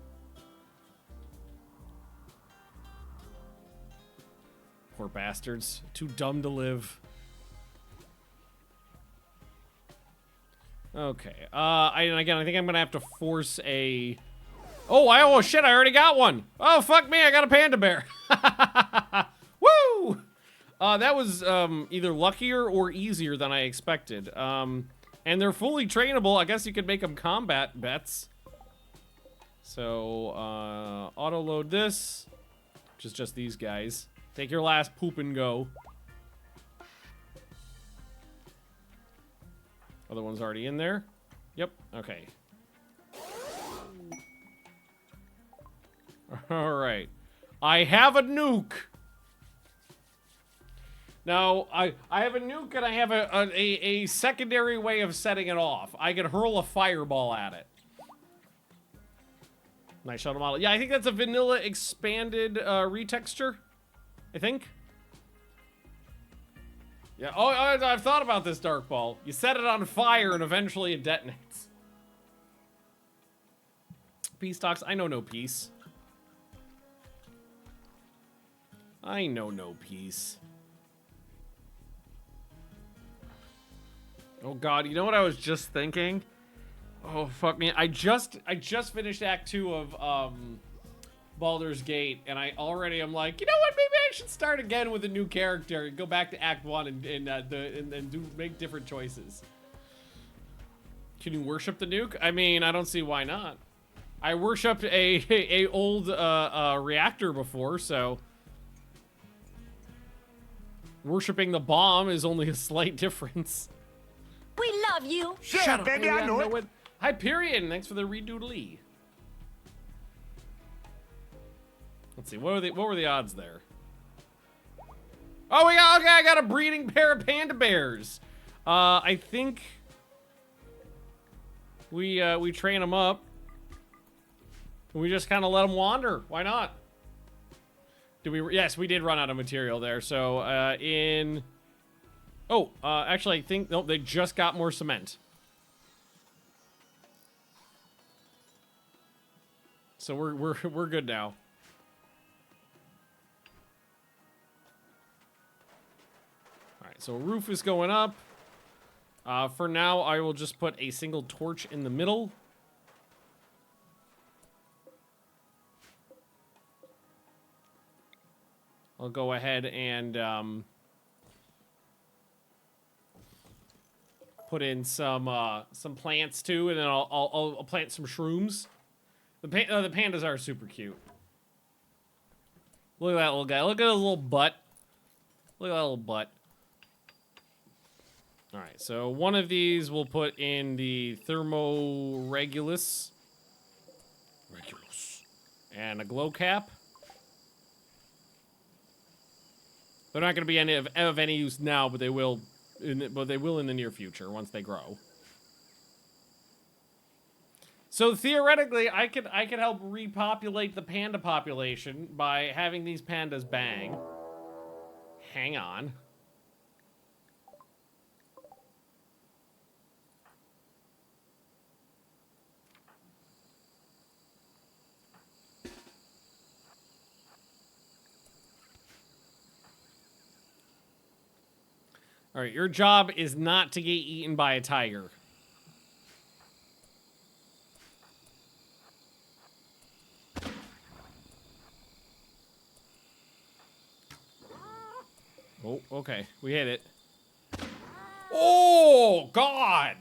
Poor bastards. Too dumb to live. Okay. And again, I think I'm gonna have to force a... Oh shit, I already got one! Oh, fuck me, I got a panda bear! Woo! That was either luckier or easier than I expected. And they're fully trainable. I guess you could make them combat bets. So, auto-load this. Which is just these guys. Take your last poop and go. Other one's already in there. Yep, okay. Alright. I have a nuke! Now, I have a nuke and I have a secondary way of setting it off. I can hurl a fireball at it. Nice shuttle model. Yeah, I think that's a vanilla expanded retexture. I think. Yeah, oh, I've thought about this, Dark Ball. You set it on fire and eventually it detonates. Peace talks. I know no peace. I know no peace. Oh god, you know what I was just thinking? Oh fuck me. I just finished Act 2 of Baldur's Gate, and I already am like, you know what, maybe I should start again with a new character and go back to Act 1 and make different choices. Can you worship the nuke? I mean, I don't see why not. I worshipped a old reactor before, so worshipping the bomb is only a slight difference. We love you. Shut up, baby, I know it. Hyperion, thanks for the redoodly. Let's see, what were the odds there? Oh, I got a breeding pair of panda bears. I think we train them up. And we just kind of let them wander. Why not? Yes, we did run out of material there. So actually, I think nope, they just got more cement. So we're good now. All right, so roof is going up. For now, I will just put a single torch in the middle. I'll go ahead and put in some plants too, and then I'll plant some shrooms. The pandas are super cute. Look at that little guy. Look at his little butt. Look at that little butt. All right, so one of these we'll put in the thermoregulus. And a glow cap. They're not going to be of any use now, but they will in the near future once they grow. So theoretically, I could help repopulate the panda population by having these pandas bang. Hang on. All right, your job is not to get eaten by a tiger. Oh, okay. We hit it. Oh, God!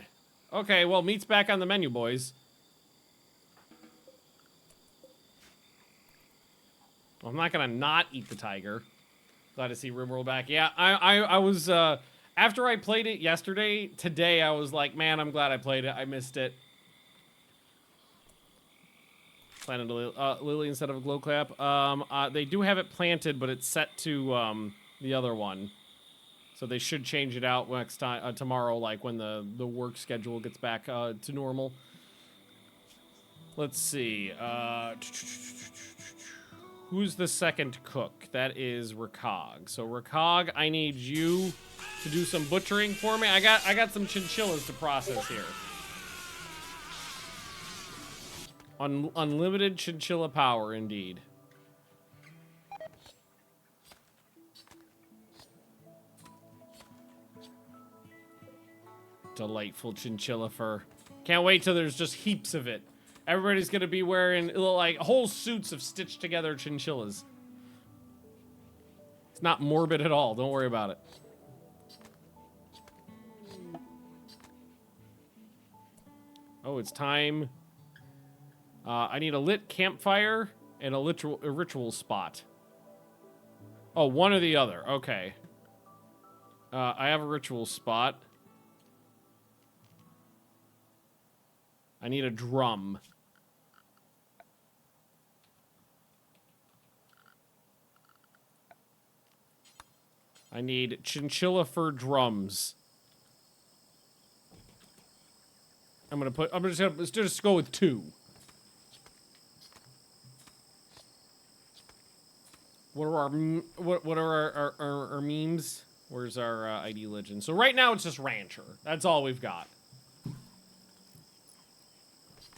Okay, well, meat's back on the menu, boys. I'm not gonna not eat the tiger. Glad to see Rimworld back. Yeah, I was, after I played it yesterday, today I was like, man, I'm glad I played it. I missed it. Planted a lily instead of a glow clap. They do have it planted, but it's set to, the other one. So they should change it out next time, tomorrow, like when the work schedule gets back, to normal. Let's see, who's the second cook? That is Rakog. So Rakog, I need you to do some butchering for me. I got some chinchillas to process here. Unlimited chinchilla power, indeed. Delightful chinchilla fur. Can't wait till there's just heaps of it. Everybody's gonna be wearing like whole suits of stitched together chinchillas. It's not morbid at all. Don't worry about it. Oh, it's time. I need a lit campfire and a ritual spot. Oh, one or the other. Okay. I have a ritual spot. I need a drum. I need chinchilla fur drums. Let's just go with 2. What are our memes? Where's our ID legend? So right now it's just rancher. That's all we've got.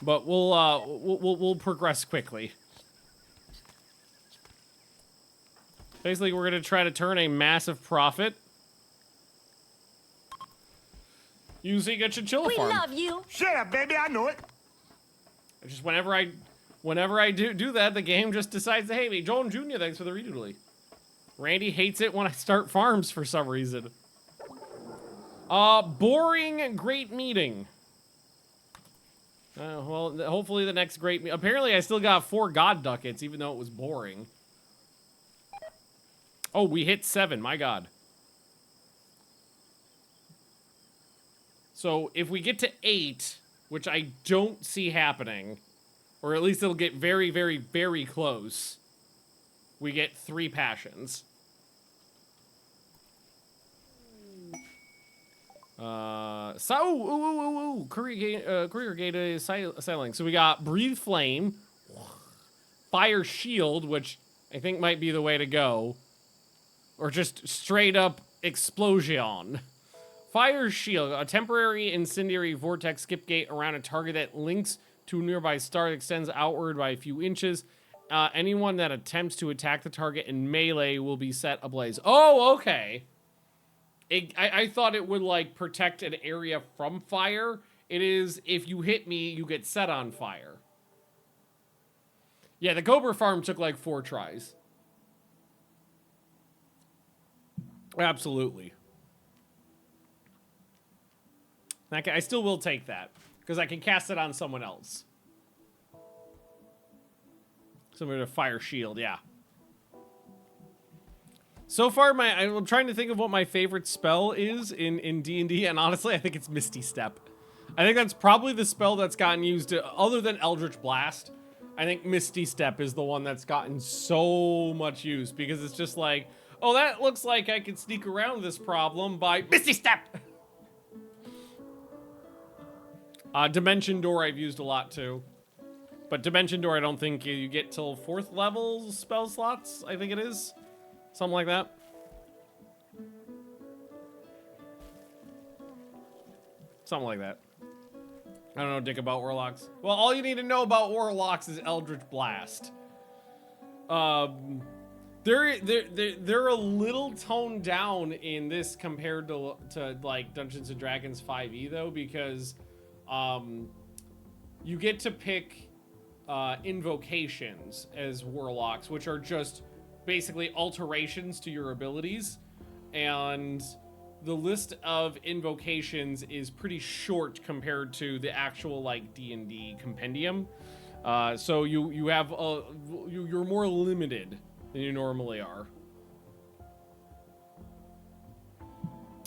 But we'll progress quickly. Basically, we're gonna try to turn a massive profit using a chinchilla farm. We love you. Shut up, baby. I know it. Just whenever I do that, the game just decides to hate me. Joan Jr., thanks for the redoodly. Randy hates it when I start farms for some reason. Boring great meeting. Well, hopefully the next great apparently I still got 4 god ducats, even though it was boring. Oh, we hit 7, my god. So if we get to 8, which I don't see happening, or at least it'll get very, very, very close, we get 3 passions. Courier gate is sailing. So we got breathe flame, fire shield, which I think might be the way to go, or just straight up explosion. Fire shield, a temporary incendiary vortex skip gate around a target that links to a nearby star that extends outward by a few inches. Anyone that attempts to attack the target in melee will be set ablaze. Oh, okay. I thought it would, like, protect an area from fire. It is, if you hit me, you get set on fire. Yeah, the Cobra farm took, like, 4 tries. Absolutely. I still will take that, because I can cast it on someone else. Somebody with a fire shield, yeah. So far, I'm trying to think of what my favorite spell is in D&D, and honestly, I think it's Misty Step. I think that's probably the spell that's gotten used, other than Eldritch Blast. I think Misty Step is the one that's gotten so much use, because it's just like, oh, that looks like I could sneak around this problem by Misty Step! Dimension Door I've used a lot, too. But Dimension Door, I don't think you get till 4th level spell slots, I think it is. Something like that. Something like that. I don't know dick about warlocks. Well, all you need to know about warlocks is Eldritch Blast. They're a little toned down in this compared to like Dungeons and Dragons 5e though, because you get to pick invocations as warlocks, which are just basically alterations to your abilities, and the list of invocations is pretty short compared to the actual like D&D compendium. So you're more limited than you normally are.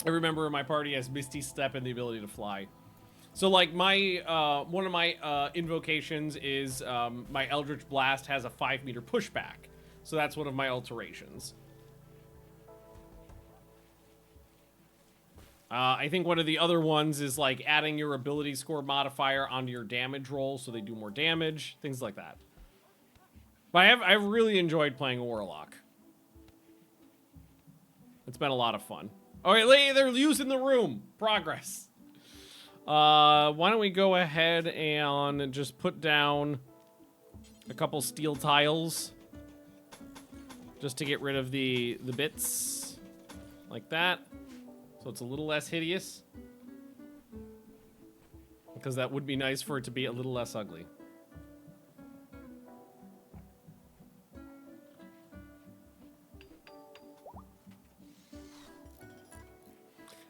Every member of my party has Misty Step and the ability to fly. So, like, my, one of my, invocations is, my Eldritch Blast has a 5-meter pushback. So that's one of my alterations. I think one of the other ones is, like, adding your ability score modifier onto your damage roll so they do more damage. Things like that. But I've really enjoyed playing a Warlock. It's been a lot of fun. Okay, they're using the room. Progress. Why don't we go ahead and just put down a couple steel tiles. Just to get rid of the bits. Like that. So it's a little less hideous. Because that would be nice for it to be a little less ugly.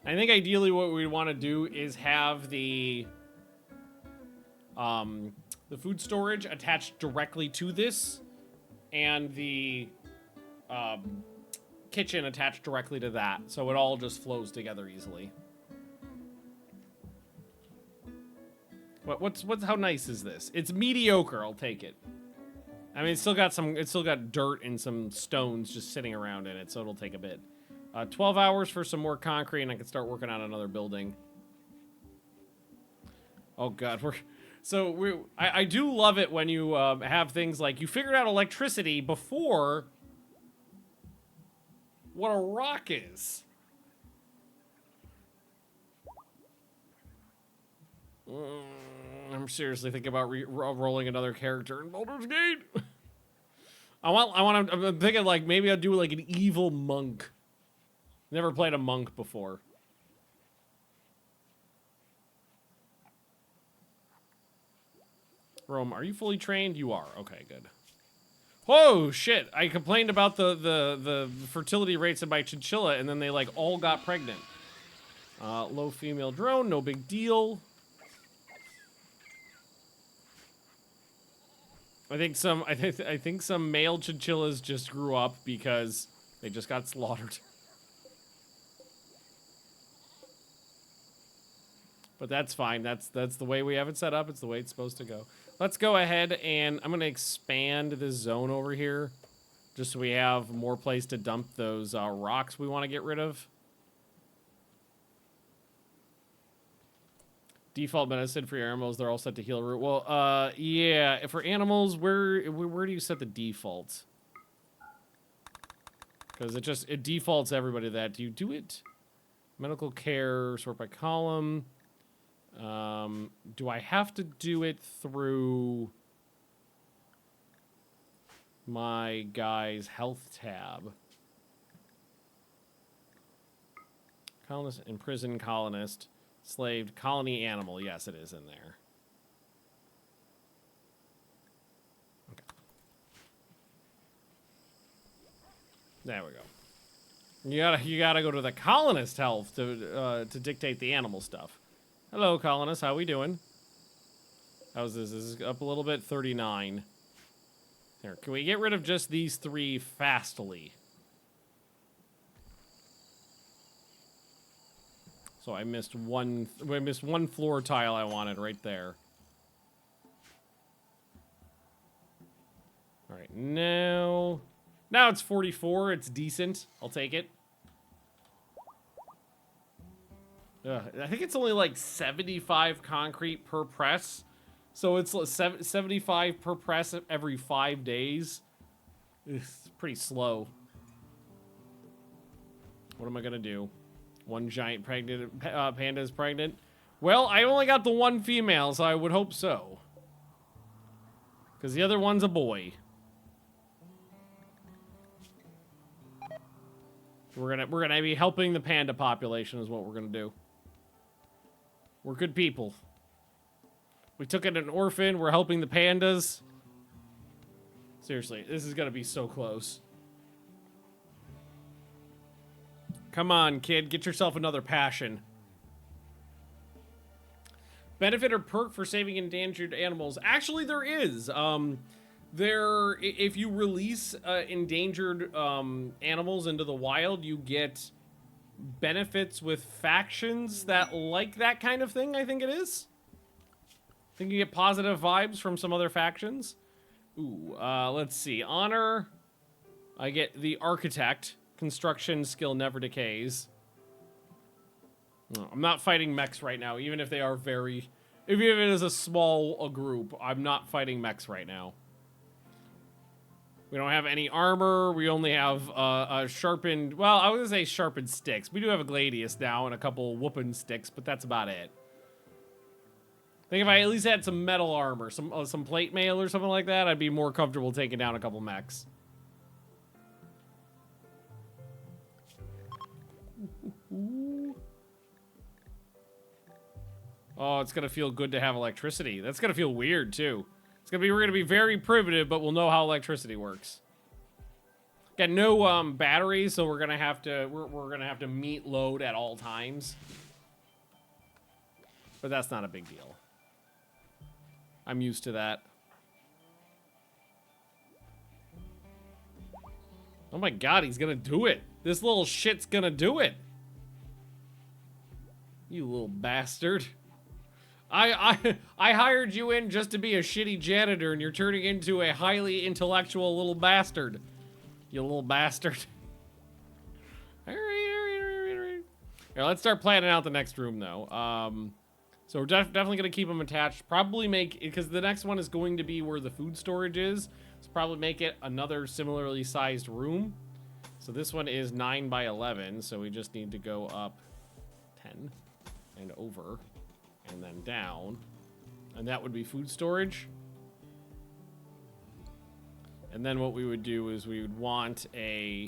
I think ideally what we want to do is have the food storage attached directly to this, and the kitchen attached directly to that, so it all just flows together easily. What's how nice is this? It's mediocre. I'll take it. I mean, it's still got dirt and some stones just sitting around in it, so it'll take a bit. 12 hours for some more concrete, and I can start working on another building. Oh god, I do love it when you have things like you figured out electricity before what a rock is. I'm seriously thinking about rolling another character in Baldur's Gate. I'm thinking like maybe I'd do like an evil monk. Never played a monk before. Rome, are you fully trained? You are. Okay, good. Whoa, shit. I complained about the fertility rates in my chinchilla, and then they, like, all got pregnant. Low female drone, no big deal. I think some male chinchillas just grew up because they just got slaughtered. But that's fine. That's the way we have it set up. It's the way it's supposed to go. Let's go ahead and I'm going to expand this zone over here. Just so we have more place to dump those rocks we want to get rid of. Default medicine for your animals. They're all set to heal root. Well, yeah. For animals, where do you set the default? Because it defaults everybody to that. Do you do it? Medical care, sort by column. Do I have to do it through my guy's health tab? Colonist, imprisoned colonist, slaved, colony animal. Yes, it is in there. Okay. There we go. You gotta go to the colonist health to dictate the animal stuff. Hello, colonists. How we doing? How's this? This is up a little bit. 39. There. Can we get rid of just these 3 fastly? So I missed one floor tile I wanted right there. All right. Now it's 44. It's decent. I'll take it. I think it's only like 75 concrete per press. So it's 75 per press every 5 days. It's pretty slow. What am I going to do? One giant pregnant panda is pregnant. Well, I only got the one female, so I would hope so. Because the other one's a boy. We're gonna be helping the panda population is what we're gonna do. We're good people. We took in an orphan. We're helping the pandas. Seriously, this is gonna be so close. Come on, kid. Get yourself another passion. Benefit or perk for saving endangered animals. Actually, there is. If you release endangered animals into the wild, you get benefits with factions that like that kind of thing, I think it is. I think you get positive vibes from some other factions. Ooh, let's see. Honor. I get the architect. Construction skill never decays. No, I'm not fighting mechs right now, even if they are very... Even if it is a small group, I'm not fighting mechs right now. We don't have any armor. We only have a sharpened... Well, I was going to say sharpened sticks. We do have a gladius now and a couple whooping sticks, but that's about it. I think if I at least had some metal armor, some plate mail or something like that, I'd be more comfortable taking down a couple mechs. Oh, it's gonna feel good to have electricity. That's gonna feel weird too. We're gonna be very primitive, but we'll know how electricity works. Got no batteries, so we're gonna have to meet load at all times. But that's not a big deal. I'm used to that. Oh my god, he's gonna do it. This little shit's gonna do it. You little bastard. I hired you in just to be a shitty janitor, and you're turning into a highly intellectual little bastard. You little bastard. Alright. Here, let's start planning out the next room, though. So we're definitely going to keep them attached. Probably make... Because the next one is going to be where the food storage is. So probably make it another similarly sized room. So this one is 9 by 11. So we just need to go up 10 and over. And then down. And that would be food storage. And then what we would do is we would want a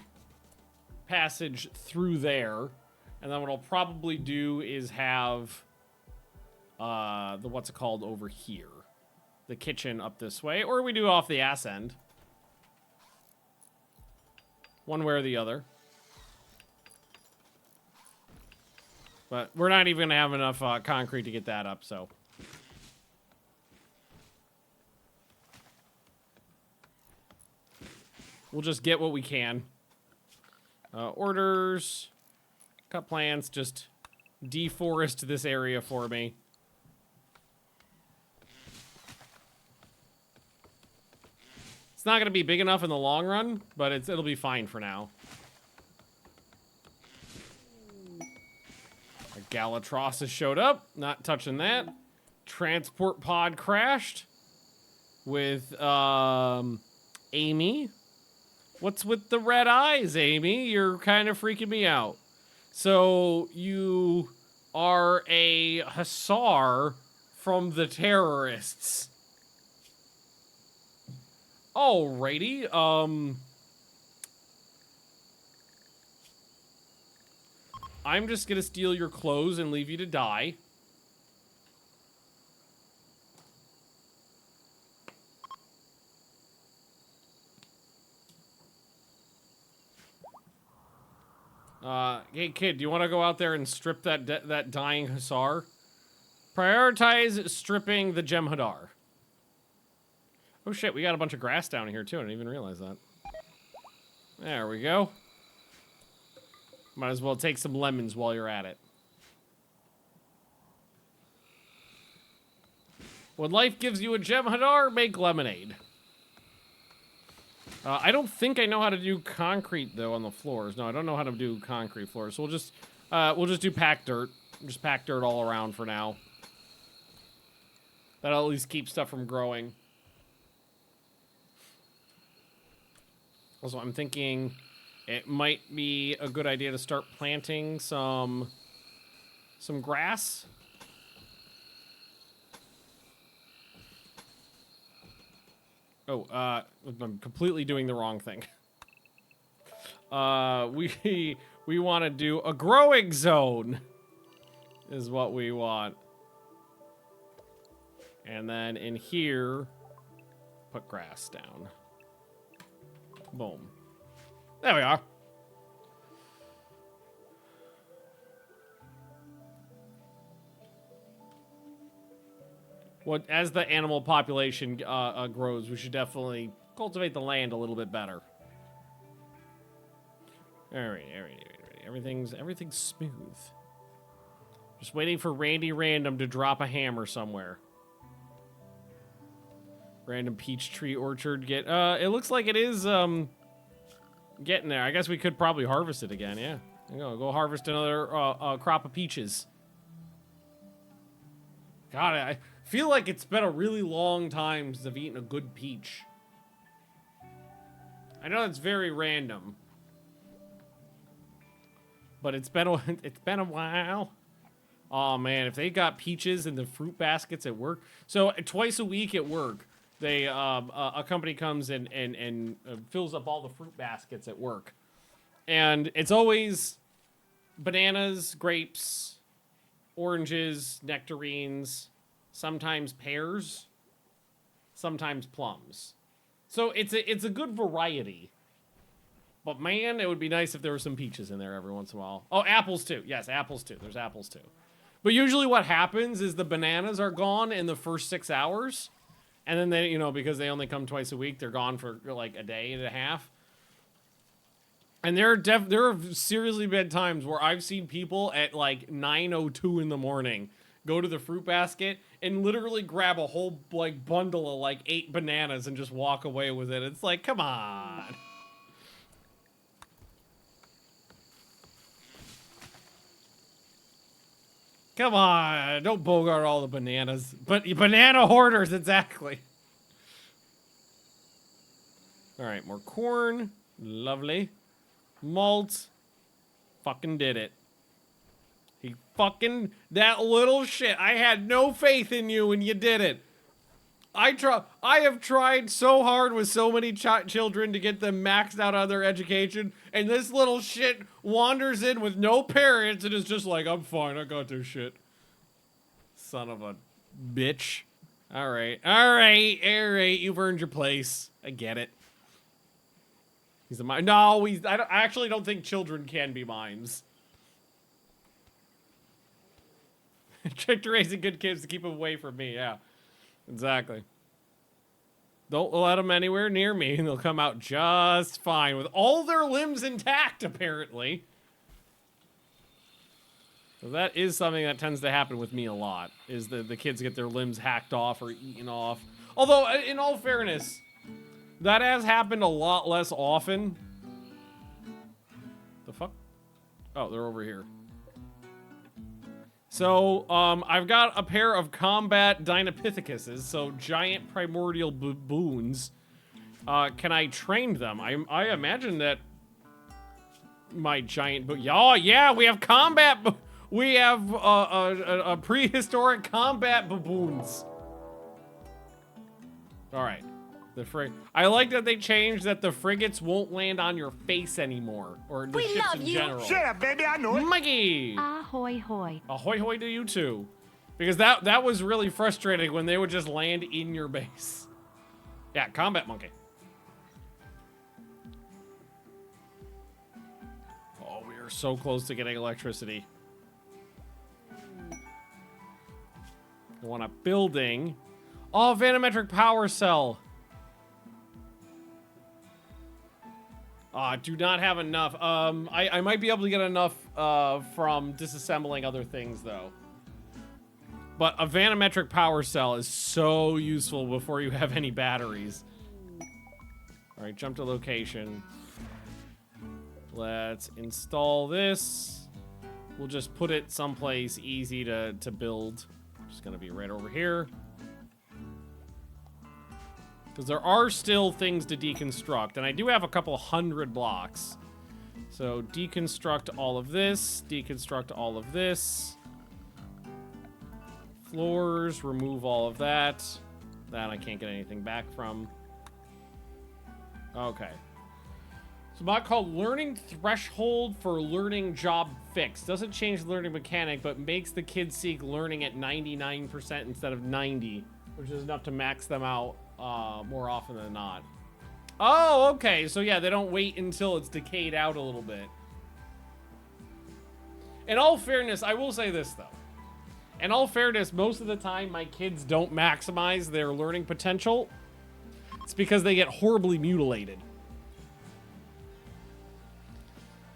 passage through there. And then what I'll probably do is have the what's it called over here. The kitchen up this way. Or we do off the ass end. One way or the other. But we're not even going to have enough concrete to get that up, so. We'll just get what we can. Orders. Cut plants. Just deforest this area for me. It's not going to be big enough in the long run, but it'll be fine for now. Galatros has showed up. Not touching that. Transport pod crashed. With, Amy. What's with the red eyes, Amy? You're kind of freaking me out. So, you are a hussar from the terrorists. Alrighty, I'm just gonna steal your clothes and leave you to die. Hey kid, do you want to go out there and strip that dying hussar? Prioritize stripping the Jem'Hadar. Oh shit, we got a bunch of grass down here too. I didn't even realize that. There we go. Might as well take some lemons while you're at it. When life gives you a Jem'Hadar, make lemonade. I don't think I know how to do concrete though on the floors. No, I don't know how to do concrete floors. So we'll just do packed dirt. Just pack dirt all around for now. That'll at least keep stuff from growing. Also, I'm thinking it might be a good idea to start planting some grass. Oh, I'm completely doing the wrong thing. We want to do a growing zone is what we want. And then in here, put grass down. Boom. There we are. Well, as the animal population grows, we should definitely cultivate the land a little bit better. All right. everything's smooth. Just waiting for Randy Random to drop a hammer somewhere. Random peach tree orchard it looks like it is getting there. I guess we could probably harvest it again, yeah. Go harvest another crop of peaches. God, I feel like it's been a really long time since I've eaten a good peach. I know it's very random. But it's been a while. Oh man, if they got peaches in the fruit baskets at work. So twice a week at work, they a company comes and fills up all the fruit baskets at work. And it's always bananas, grapes, oranges, nectarines, sometimes pears, sometimes plums. So it's a good variety. But man, it would be nice if there were some peaches in there every once in a while. Oh, apples too. Yes, apples too. There's apples too. But usually what happens is the bananas are gone in the first 6 hours. And then they, because they only come twice a week, they're gone for like a day and a half. And there have seriously been times where I've seen people at like 9:02 in the morning go to the fruit basket and literally grab a whole like bundle of like 8 bananas and just walk away with it. It's like, come on. Come on, don't bogart all the bananas. But banana hoarders, exactly. All right, more corn. Lovely. Malt. Fucking did it. That little shit. I had no faith in you and you did it. I have tried so hard with so many children to get them maxed out on their education, and this little shit wanders in with no parents and is just like, I'm fine, I got this shit. Son of a bitch. All right, you've earned your place. I get it. He's a mime. No, I actually don't think children can be mimes. Trick to raising good kids to keep them away from me, yeah. Exactly. Don't let them anywhere near me, and they'll come out just fine with all their limbs intact, apparently. So that is something that tends to happen with me a lot, is the kids get their limbs hacked off or eaten off. Although, in all fairness, that has happened a lot less often. The fuck? Oh, they're over here. So, I've got a pair of combat Dinopithekuses, so giant primordial baboons. Can I train them? I imagine that my giant oh yeah, we have combat. We have a prehistoric combat baboons. All right. I like that they changed that the frigates won't land on your face anymore, or the ships in general. Shut up, baby, I know it. Mikey! Ahoy hoy. Ahoy hoy to you too. Because that was really frustrating when they would just land in your base. Yeah, combat monkey. Oh, we are so close to getting electricity. I want a building. Oh, vanometric power cell. Do not have enough. I might be able to get enough from disassembling other things, though. But a vanometric power cell is so useful before you have any batteries. All right, jump to location. Let's install this. We'll just put it someplace easy to build. Just gonna be right over here. Because there are still things to deconstruct, and I do have a couple 100 blocks. So deconstruct all of this, deconstruct all of this. Floors, remove all of that. That I can't get anything back from. Okay. So mod called Learning Threshold for Learning Job Fix. Doesn't change the learning mechanic, but makes the kids seek learning at 99% instead of 90, which is enough to max them out more often than not. Oh, okay. So yeah, they don't wait until it's decayed out a little bit. In all fairness, I will say this though. In all fairness, most of the time my kids don't maximize their learning potential. It's because they get horribly mutilated.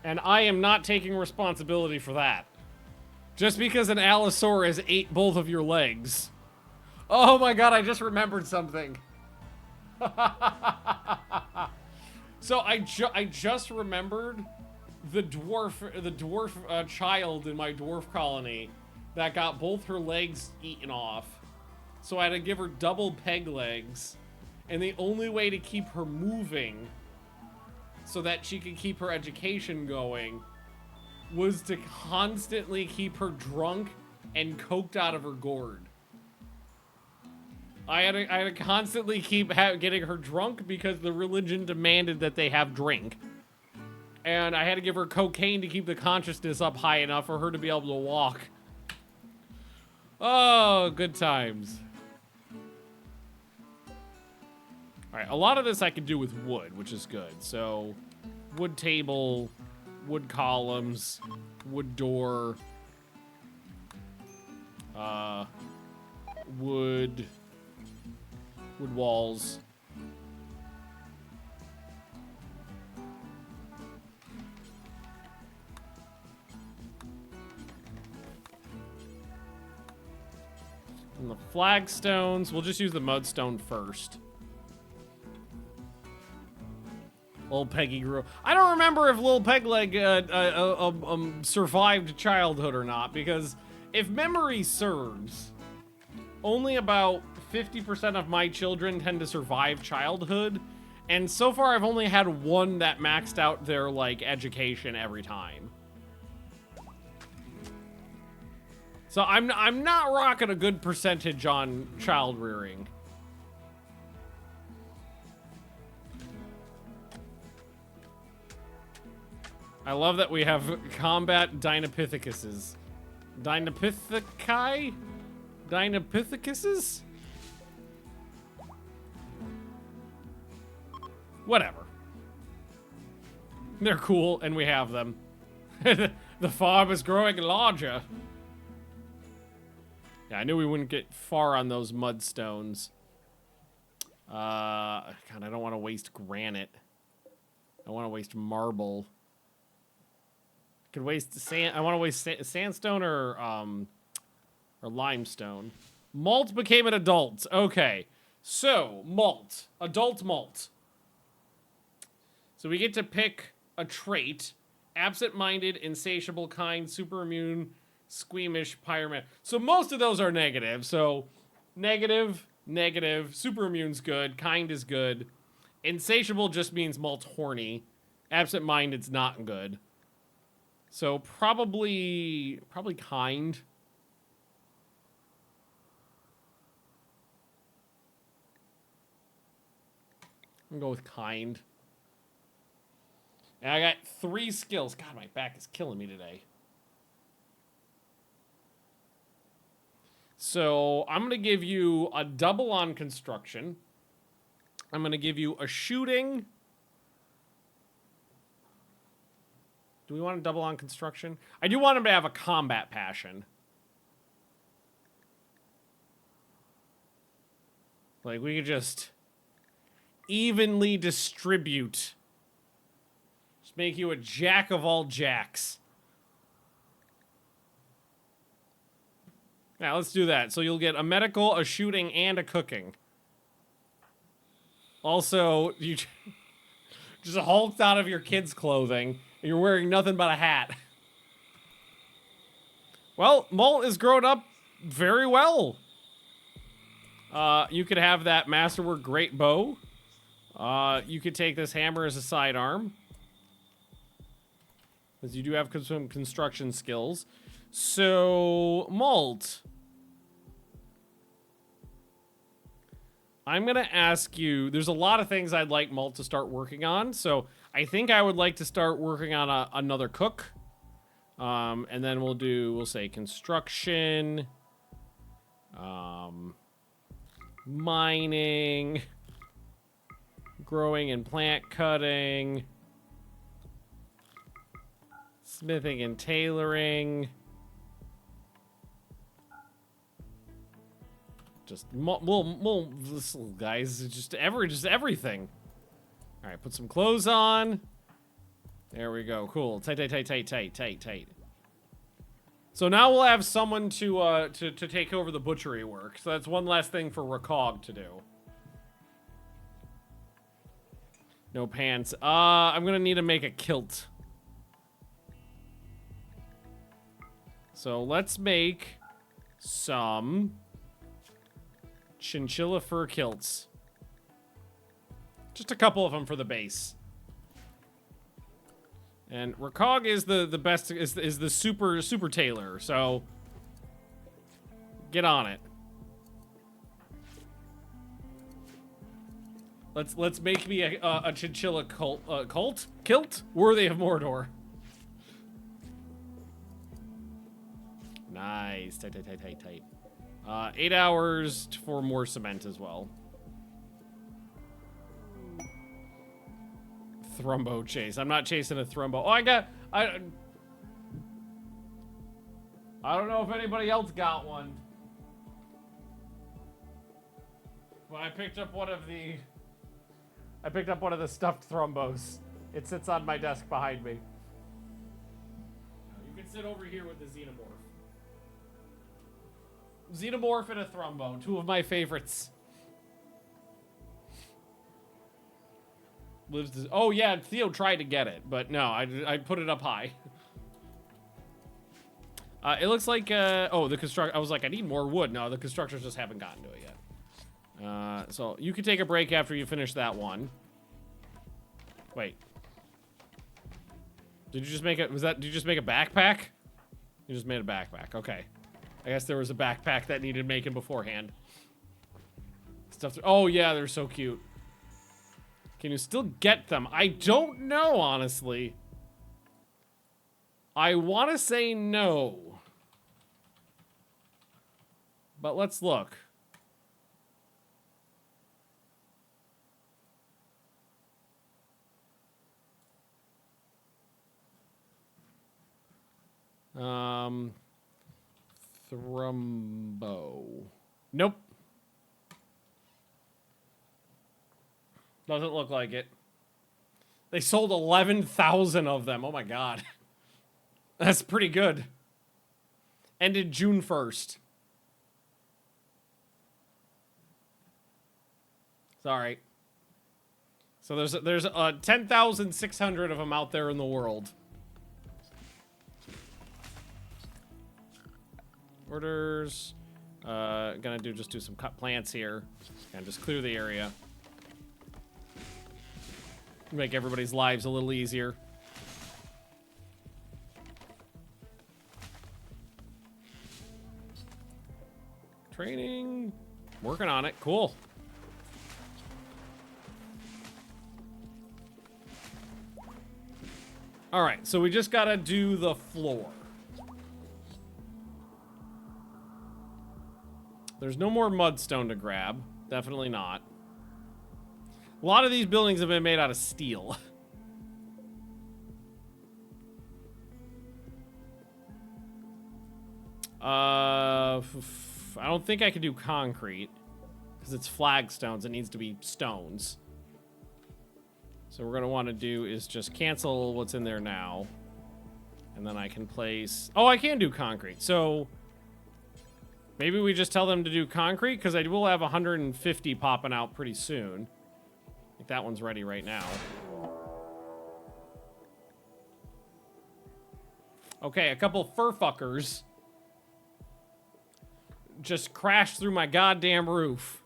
And I am not taking responsibility for that. Just because an Allosaurus ate both of your legs. Oh my god, I just remembered something. So I just remembered the dwarf child in my dwarf colony that got both her legs eaten off. So I had to give her double peg legs. And the only way to keep her moving so that she could keep her education going was to constantly keep her drunk and coked out of her gourd. I had to constantly keep getting her drunk because the religion demanded that they have drink. And I had to give her cocaine to keep the consciousness up high enough for her to be able to walk. Oh, good times. Alright, a lot of this I could do with wood, which is good. So, wood table, wood columns, wood door, wood walls. And the flagstones, we'll just use the mudstone first. Little Peggy grew. I don't remember if Little Pegleg survived childhood or not, because if memory serves, only about 50% of my children tend to survive childhood, and so far I've only had one that maxed out their, like, education every time. So I'm not rocking a good percentage on child rearing. I love that we have combat Dinopithekuses. Dinopitheci? Dinopithekuses? Whatever. They're cool, and we have them. The farm is growing larger. Yeah, I knew we wouldn't get far on those mudstones. God, I don't want to waste granite. I want to waste marble. Could waste sand. I want to waste sandstone or limestone. Malt became an adult. Okay, so malt, adult malt. So we get to pick a trait: absent-minded, insatiable, kind, super immune, squeamish, pyroman. So most of those are negative. So negative, negative. Super immune's good. Kind is good. Insatiable just means malt's horny. Absent-minded's not good. So probably kind. I'm gonna go with kind. And I got 3 skills. God, my back is killing me today. So I'm gonna give you a double on construction. I'm gonna give you a shooting. Do we want to double on construction? I do want him to have a combat passion. Like, we could just evenly distribute. Just make you a jack of all jacks. Now, let's do that. So you'll get a medical, a shooting, and a cooking. Also, you just hulked out of your kids' clothing. You're wearing nothing but a hat. Well, Malt is grown up very well. You could have that Masterwork Great Bow. You could take this hammer as a sidearm. Because you do have some construction skills. So, Malt. I'm going to ask you, there's a lot of things I'd like Malt to start working on. So, I think I would like to start working on another cook. And then we'll say construction, mining, growing and plant cutting, smithing and tailoring. Just guys, just everything. All right, put some clothes on. There we go. Cool. Tight, tight, tight, tight, tight, tight, tight. So now we'll have someone to take over the butchery work. So that's one last thing for Recog to do. No pants. I'm gonna need to make a kilt. So let's make some chinchilla fur kilts. Just a couple of them for the base. And Recog is the best, is the super tailor, so get on it. Let's make me a chinchilla kilt worthy of Mordor. Nice, tight, tight, tight, tight, tight. 8 hours for more cement as well. Thrumbo chase. I'm not chasing a thrumbo. Oh, I don't know if anybody else got one. But I picked up one of the stuffed thrumbos. It sits on my desk behind me. You can sit over here with the xenomorph. Xenomorph and a thrumbo, two of my favorites. Oh yeah, Theo tried to get it, but no, I put it up high. It looks like oh, the construct. I was like, I need more wood. No, the constructors just haven't gotten to it yet. So you can take a break after you finish that one. Wait, did you just make it? Did you just make a backpack? You just made a backpack. Okay, I guess there was a backpack that needed making beforehand. Oh yeah, they're so cute. Can you still get them? I don't know, honestly. I want to say no. But let's look. Thrumbo. Nope. Doesn't look like it. They sold 11,000 of them. Oh my god. That's pretty good. Ended June 1st. Sorry. So there's 10,600 of them out there in the world. Orders. Gonna just do some cut plants here. And just clear the area. Make everybody's lives a little easier. Training. Working on it. Cool. Alright, so we just gotta do the floor. There's no more mudstone to grab. Definitely not. A lot of these buildings have been made out of steel. I don't think I can do concrete because it's flagstones. It needs to be stones. So what we're gonna want to do is just cancel what's in there now, and then I can place. Oh, I can do concrete. So maybe we just tell them to do concrete because I will have 150 popping out pretty soon. I think that one's ready right now. Okay, a couple fur fuckers just crashed through my goddamn roof.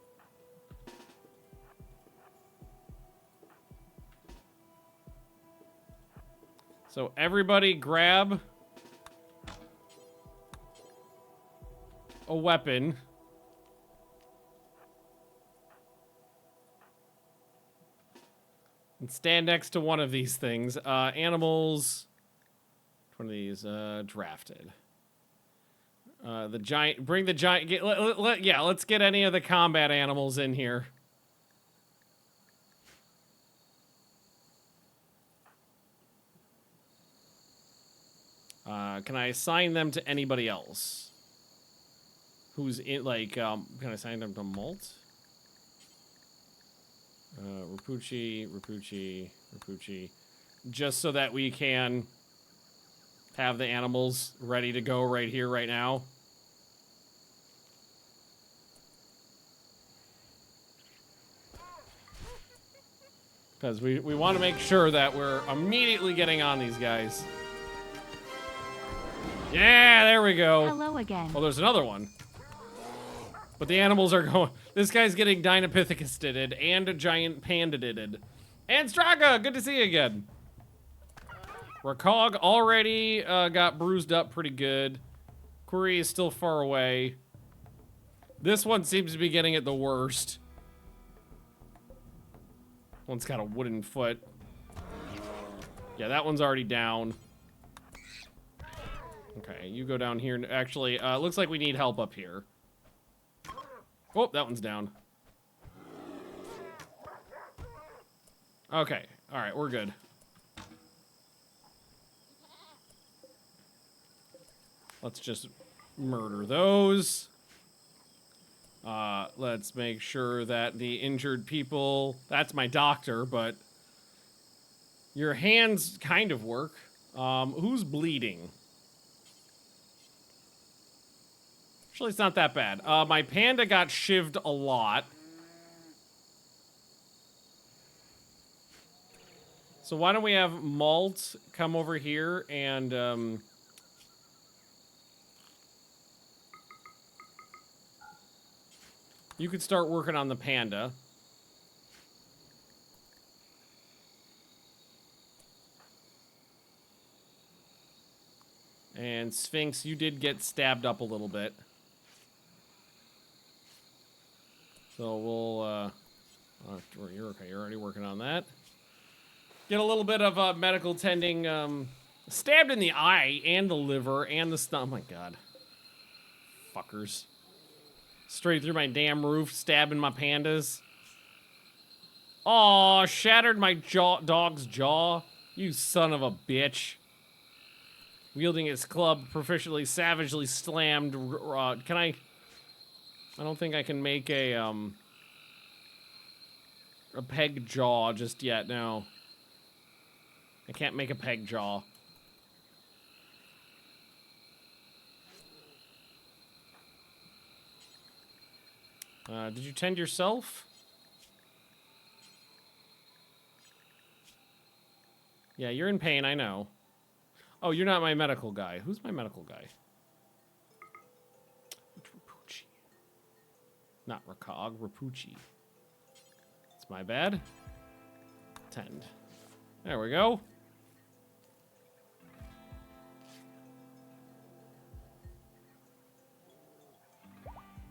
So everybody grab a weapon. And stand next to one of these things. Animals. One of these, drafted. The giant, bring the giant, yeah, let's get any of the combat animals in here. Can I assign them to anybody else? Who's in, like, can I assign them to Malt? Rapucci. just so that we can have the animals ready to go right here, right now. Because we want to make sure that we're immediately getting on these guys. Yeah, there we go. Hello again. Oh, there's another one. But the animals are going... This guy's getting Dinopithecus-did and a giant panda-did. And Straga, good to see you again. Rakog already got bruised up pretty good. Query is still far away. This one seems to be getting it the worst. One's got a wooden foot. Yeah, that one's already down. Okay, you go down here. Actually, looks like we need help up here. Oh, that one's down. Okay, all right, we're good. Let's just murder those. Let's make sure that the injured people... That's my doctor, but... Your hands kind of work. Who's bleeding? Actually, it's not that bad. My panda got shivved a lot. So why don't we have Malt come over here and... You could start working on the panda. And Sphinx, you did get stabbed up a little bit. So we'll, you're okay, you're already working on that. Get a little bit of medical tending, stabbed in the eye and the liver and the stomach. Oh my god. Fuckers. Straight through my damn roof, stabbing my pandas. Aw, shattered my dog's jaw. You son of a bitch. Wielding his club, proficiently, savagely slammed. Can I don't think I can make a peg jaw just yet, no. I can't make a peg jaw. Did you tend yourself? Yeah, you're in pain, I know. Oh, you're not my medical guy. Who's my medical guy? It's Rapucci. Not Rakog, Rapucci. It's my bad. Tend. There we go.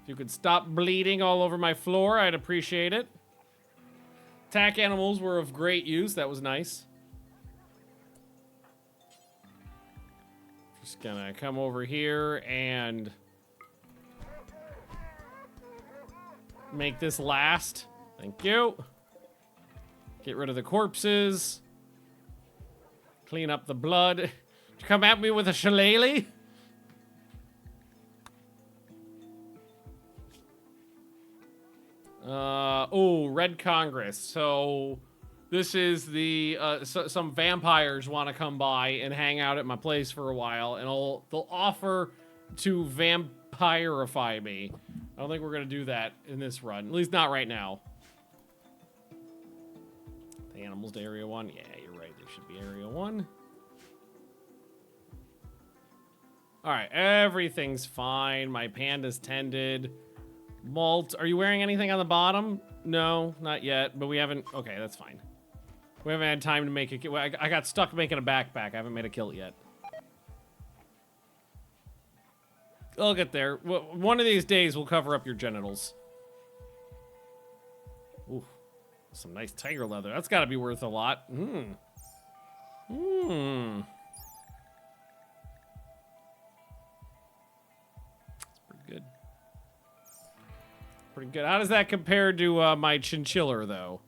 If you could stop bleeding all over my floor, I'd appreciate it. Attack animals were of great use. That was nice. Just gonna come over here and make this last. Thank you. Get rid of the corpses. Clean up the blood. Did you come at me with a shillelagh? Oh, Red Congress. So this is the some vampires want to come by and hang out at my place for a while, and they'll offer to vampirify me. I don't think we're gonna do that in this run, at least not right now. The animals to Area 1. Yeah, you're right. They should be Area 1. All right, everything's fine. My panda's tended. Malt, are you wearing anything on the bottom? No, not yet, but we haven't... Okay, that's fine. We haven't had time to make a... I got stuck making a backpack. I haven't made a kilt yet. I'll get there. One of these days, we'll cover up your genitals. Ooh, some nice tiger leather. That's got to be worth a lot. Mmm. Mmm. That's pretty good. Pretty good. How does that compare to my chinchilla, though?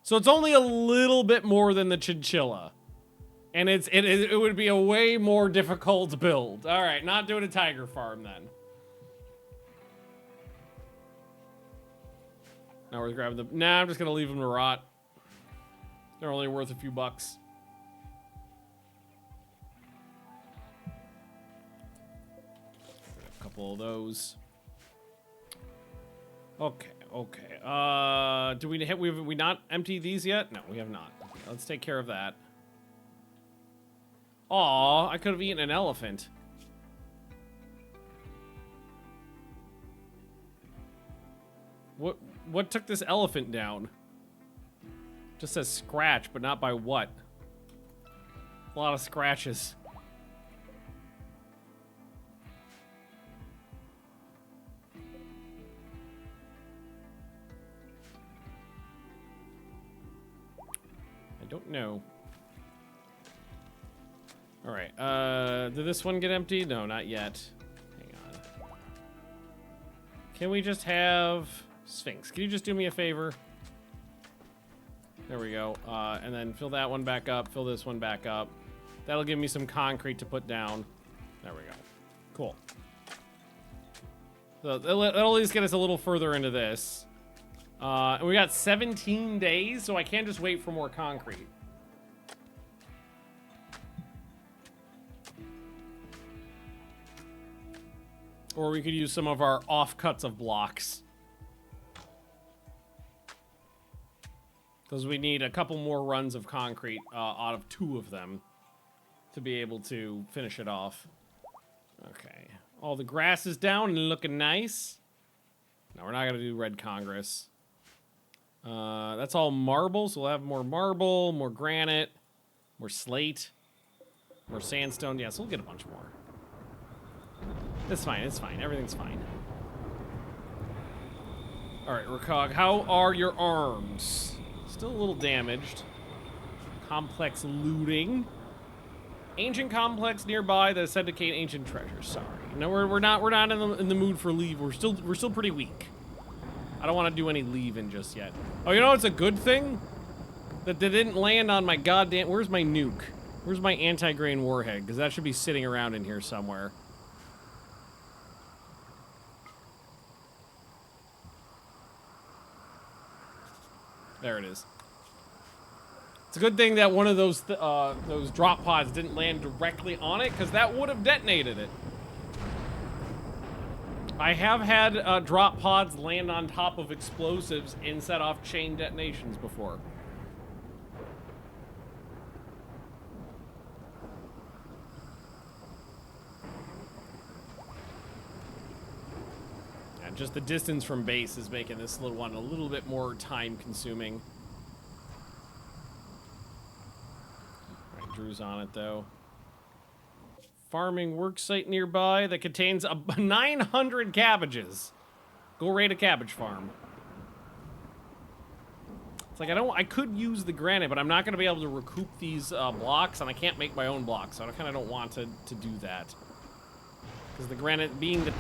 So it's only a little bit more than the chinchilla. And it would be a way more difficult build. All right, not doing a tiger farm then. Now we're grabbing the... Nah, I'm just going to leave them to rot. They're only worth a few bucks. couple of those. Okay. Do we not empty these yet? No, we have not. Okay, let's take care of that. Aw, I could have eaten an elephant. What took this elephant down? Just says scratch, but not by what? A lot of scratches. I don't know. All right. Did this one get empty? No, not yet. Hang on. Can we just have Sphinx? Can you just do me a favor? There we go. And then fill that one back up. Fill this one back up. That'll give me some concrete to put down. There we go. Cool. So that'll at least get us a little further into this. And we got 17 days, so I can't just wait for more concrete. Or we could use some of our offcuts of blocks. Because we need a couple more runs of concrete out of 2 of them to be able to finish it off. Okay. All the grass is down and looking nice. No, we're not going to do Red Congress. That's all marble, so we'll have more marble, more granite, more slate, more sandstone. Yeah, so we'll get a bunch more. It's fine, it's fine. Everything's fine. Alright, Rakog, how are your arms? Still a little damaged. Complex looting. Ancient complex nearby that is said to contain ancient treasures. Sorry. No, we're not in the mood for leave. We're still pretty weak. I don't want to do any leaving just yet. Oh, you know what's a good thing? That they didn't land on my goddamn... Where's my nuke? Where's my anti-grain warhead? Because that should be sitting around in here somewhere. There it is. It's a good thing that one of those drop pods didn't land directly on it, because that would have detonated it. I have had drop pods land on top of explosives and set off chain detonations before. Yeah, just the distance from base is making this little one a little bit more time consuming. Right, Drew's on it though. Farming worksite nearby that contains 900 cabbages. Go raid a cabbage farm. It's like I could use the granite, but I'm not going to be able to recoup these blocks, and I can't make my own blocks, so I kind of don't want to do that. Because the granite being the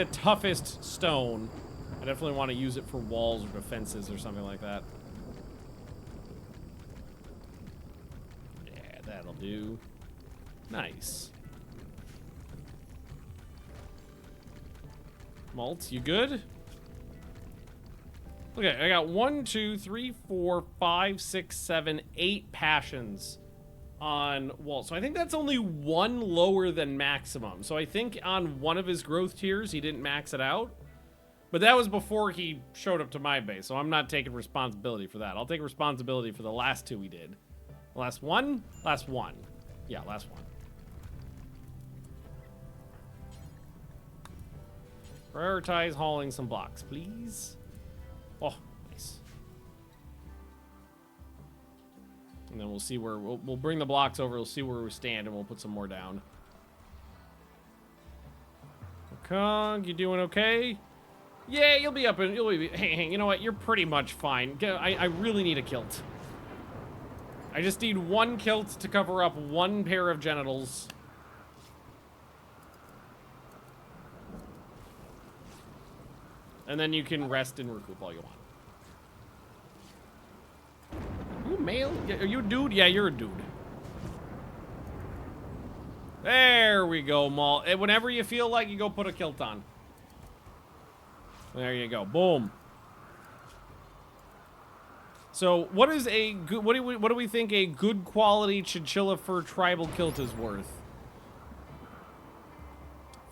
toughest stone, I definitely want to use it for walls or defenses or something like that. Yeah, that'll do. Nice. Malt, you good? Okay, I got 1, 2, 3, 4, 5, 6, 7, 8 passions on Walt. So I think that's only 1 lower than maximum. So I think on one of his growth tiers, he didn't max it out. But that was before he showed up to my base, so I'm not taking responsibility for that. I'll take responsibility for the last 2 we did. Last one? Last one. Yeah, last one. Prioritize hauling some blocks, please. Oh, nice. And then we'll see where we'll bring the blocks over. We'll see where we stand, and we'll put some more down. Kong, you doing okay? Yeah, you'll be up and you'll be. Hey, you know what? You're pretty much fine. I really need a kilt. I just need 1 kilt to cover up 1 pair of genitals. And then you can rest and recoup all you want. Are you male? Are you a dude? Yeah, you're a dude. There we go, Maul. And whenever you feel like, you go put a kilt on. There you go. Boom. So, what is a good? What do we think a good quality chinchilla fur tribal kilt is worth?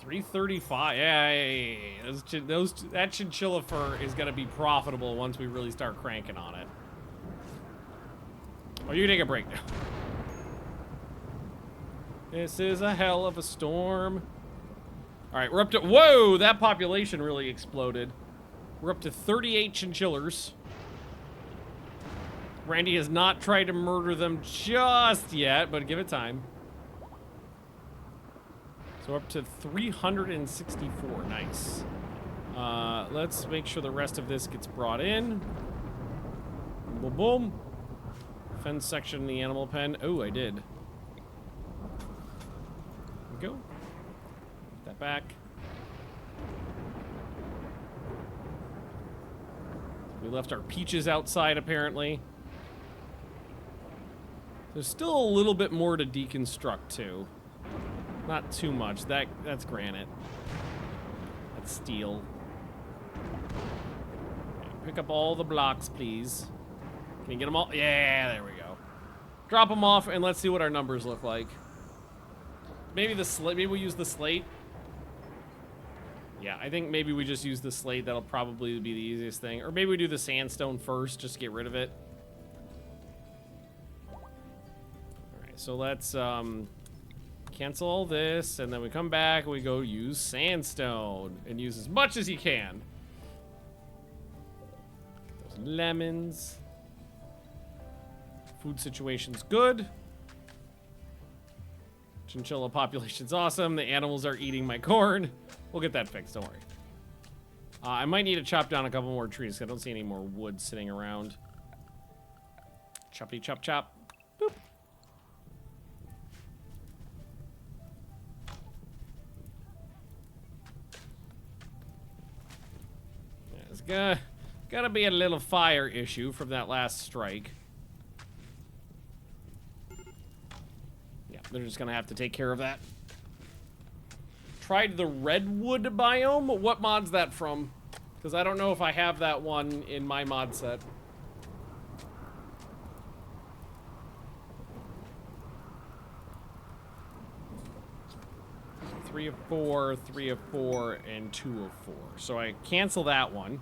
335. Yeah. That chinchilla fur is gonna be profitable once we really start cranking on it. Oh, you take a break now. This is a hell of a storm. All right, we're up to, whoa, that population really exploded. We're up to 38 chinchillers. Randy has not tried to murder them just yet, but give it time. So up to 364, nice. Let's make sure the rest of this gets brought in. Boom, boom. Fence section in the animal pen. Oh, I did. There we go. Put that back. We left our peaches outside, apparently. There's still a little bit more to deconstruct, too. Not too much. That's granite. That's steel. Okay, pick up all the blocks, please. Can you get them all? Yeah, there we go. Drop them off, and let's see what our numbers look like. Maybe the slate. Maybe we use the slate. Yeah, I think maybe we just use the slate. That'll probably be the easiest thing. Or maybe we do the sandstone first, just to get rid of it. Alright, so let's cancel all this, and then we come back and we go use sandstone. And use as much as you can. Those lemons. Food situation's good. Chinchilla population's awesome. The animals are eating my corn. We'll get that fixed, don't worry. I might need to chop down a couple more trees, 'cause I don't see any more wood sitting around. Choppity chop chop. Boop. Yeah, it's gotta be a little fire issue from that last strike. Yeah, they're just gonna have to take care of that. Tried the redwood biome. What mod's that from? Because I don't know if I have that one in my mod set. So 3 of 4, 3 of 4, and 2 of 4. So I cancel that one.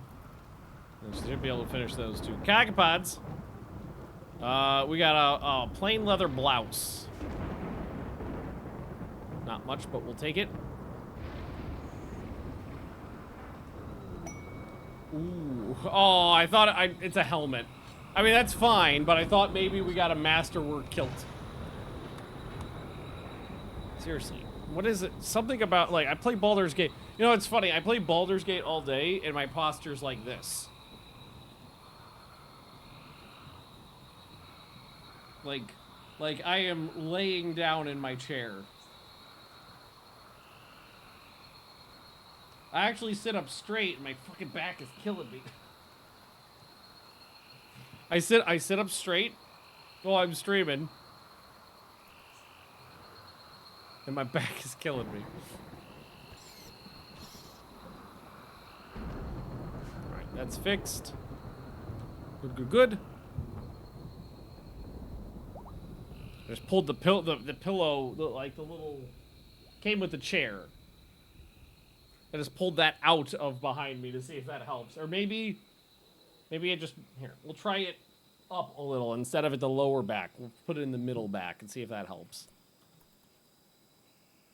I should be able to finish those two. Cogopods. We got a plain leather blouse. Not much, but we'll take it. Ooh. Oh, I thought it's a helmet. I mean, that's fine, but I thought maybe we got a masterwork kilt. Seriously. What is it? Something about, like, I play Baldur's Gate. You know, it's funny. I play Baldur's Gate all day, and my posture's like this. Like I am laying down in my chair. I actually sit up straight, and my fucking back is killing me. I sit up straight while I'm streaming, and my back is killing me. All right, that's fixed. Good, good, good. I just pulled the pillow, like the little came with the chair. I just pulled that out of behind me to see if that helps. Or maybe I just, here, we'll try it up a little instead of at the lower back. We'll put it in the middle back and see if that helps.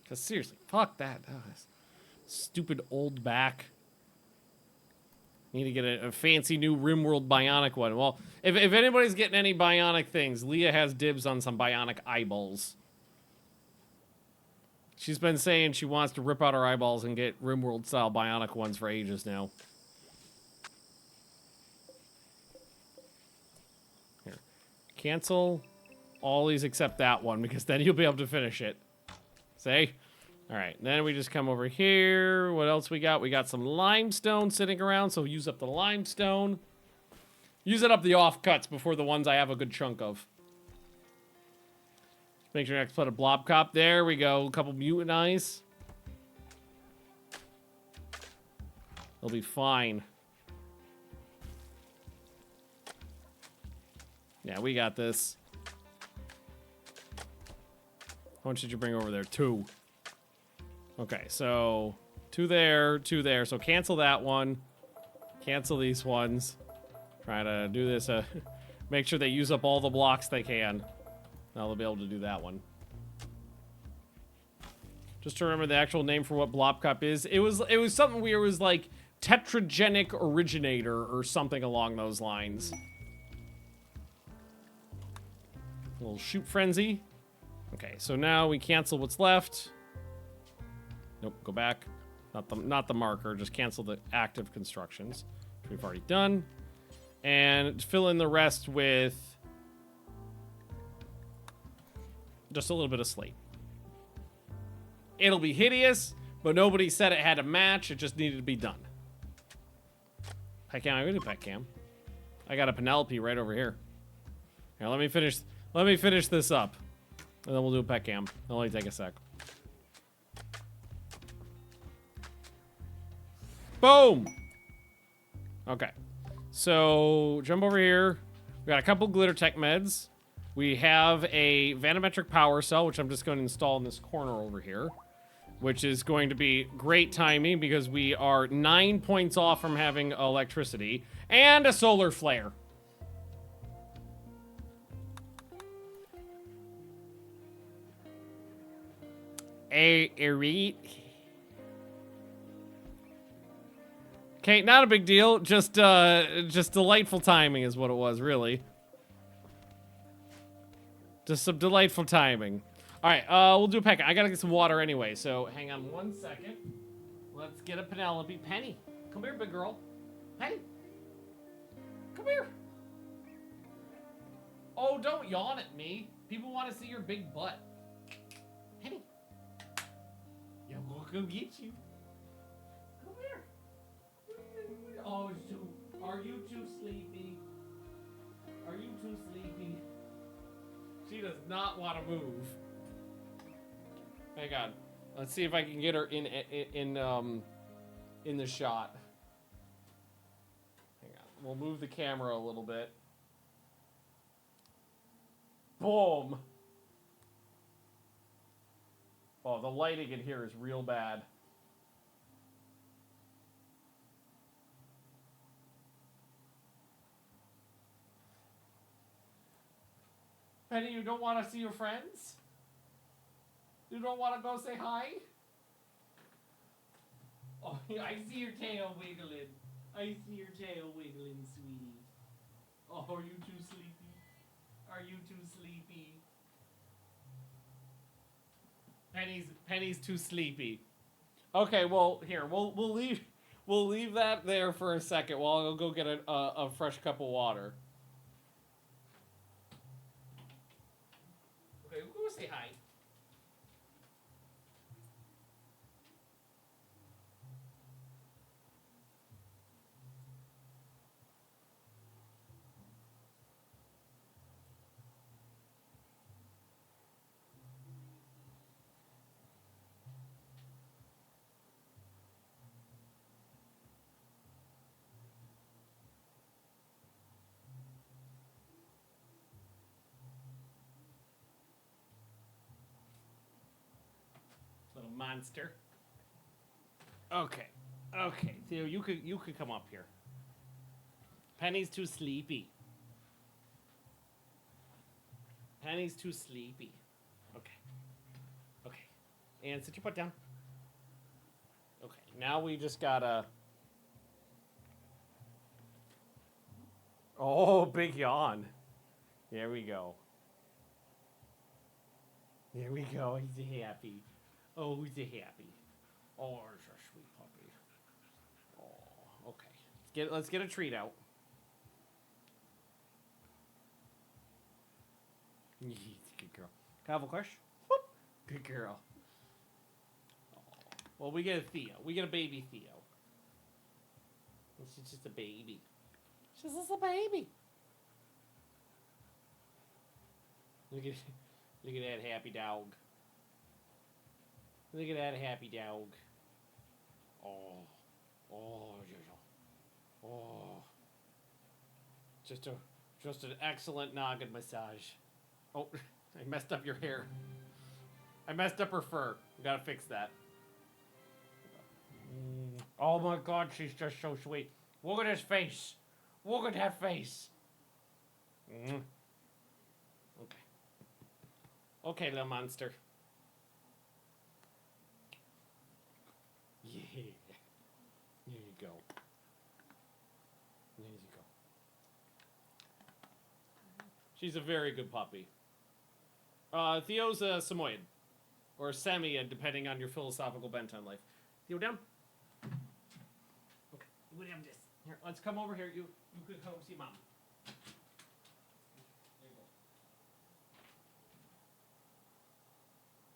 Because seriously, fuck that. Oh, stupid old back. Need to get a fancy new Rimworld bionic one. Well, if anybody's getting any bionic things, Leah has dibs on some bionic eyeballs. She's been saying she wants to rip out her eyeballs and get Rimworld-style bionic ones for ages now. Here. Cancel all these except that one, because then you'll be able to finish it. See? Alright, then we just come over here. What else we got? We got some limestone sitting around, so use up the limestone. Use it up the offcuts before the ones I have a good chunk of. Make sure I put a blob cop. There we go. A couple mutant eyes. They'll be fine. Yeah, we got this. How much did you bring over there? 2. Okay, so 2 there, 2 there. So cancel that one. Cancel these ones. Try to do this. Make sure they use up all the blocks they can. Now they'll be able to do that one. Just to remember the actual name for what Blob Cup is. It was something weird. It was like tetragenic originator or something along those lines. A little shoot frenzy. Okay, so now we cancel what's left. Nope, go back. Not the marker, just cancel the active constructions, which we've already done. And fill in the rest with just a little bit of slate. It'll be hideous, but nobody said it had a match. It just needed to be done. Pet cam, I'm gonna do pet cam. I got a Penelope right over here. Here, let me finish this up, and then we'll do a pet cam. It'll only take a sec. Boom. Okay, so jump over here. We got a couple glitter tech meds. We have a vanometric power cell, which I'm just going to install in this corner over here, which is going to be great timing because we are 9 points off from having electricity, and a solar flare. Okay, not a big deal. Just delightful timing is what it was, really. Just some delightful timing. All right, we'll do a pack. I gotta get some water anyway, so hang on 1 second. Let's get a Penelope. Penny, come here, big girl. Penny, come here. Oh, don't yawn at me. People want to see your big butt. Penny, yeah, we'll go get you. Come here. Oh, are you too sleepy? Are you too sleepy? She does not want to move. Hang on. Let's see if I can get her in the shot. Hang on. We'll move the camera a little bit. Boom. Oh, the lighting in here is real bad. Penny, you don't want to see your friends? You don't want to go say hi? Oh, I see your tail wiggling. I see your tail wiggling, sweetie. Oh, are you too sleepy? Are you too sleepy? Penny's too sleepy. Okay, well, here, we'll leave that there for a second while I'll go get a fresh cup of water. Okay, we'll go say hi. Little monster. Okay. Okay. So you could come up here. Penny's too sleepy. Penny's too sleepy. Okay. Okay. And sit your butt down. Okay. Now we just gotta. Oh, big yawn. There we go. There we go. He's happy. Oh, who's a happy? Oh, it's a sweet puppy. Oh, okay. Let's get a treat out. Good girl. Can I have a question? Whoop. Good girl. Oh. Well, we get a Theo. We get a baby Theo. She's just a baby. She's just a baby. Look at that happy dog. Look at that happy dog. Oh. Oh, yeah. Oh. Just an excellent noggin massage. Oh, I messed up your hair. I messed up her fur. We gotta fix that. Oh my god, she's just so sweet. Look at his face. Look at that face. Okay. Okay, little monster. Yeah. There you go. There you go. She's a very good puppy. Theo's a Samoyed. Or a Samian, depending on your philosophical bent on life. Theo, down. Okay, you go down this. Here, let's come over here. You could come see Mom.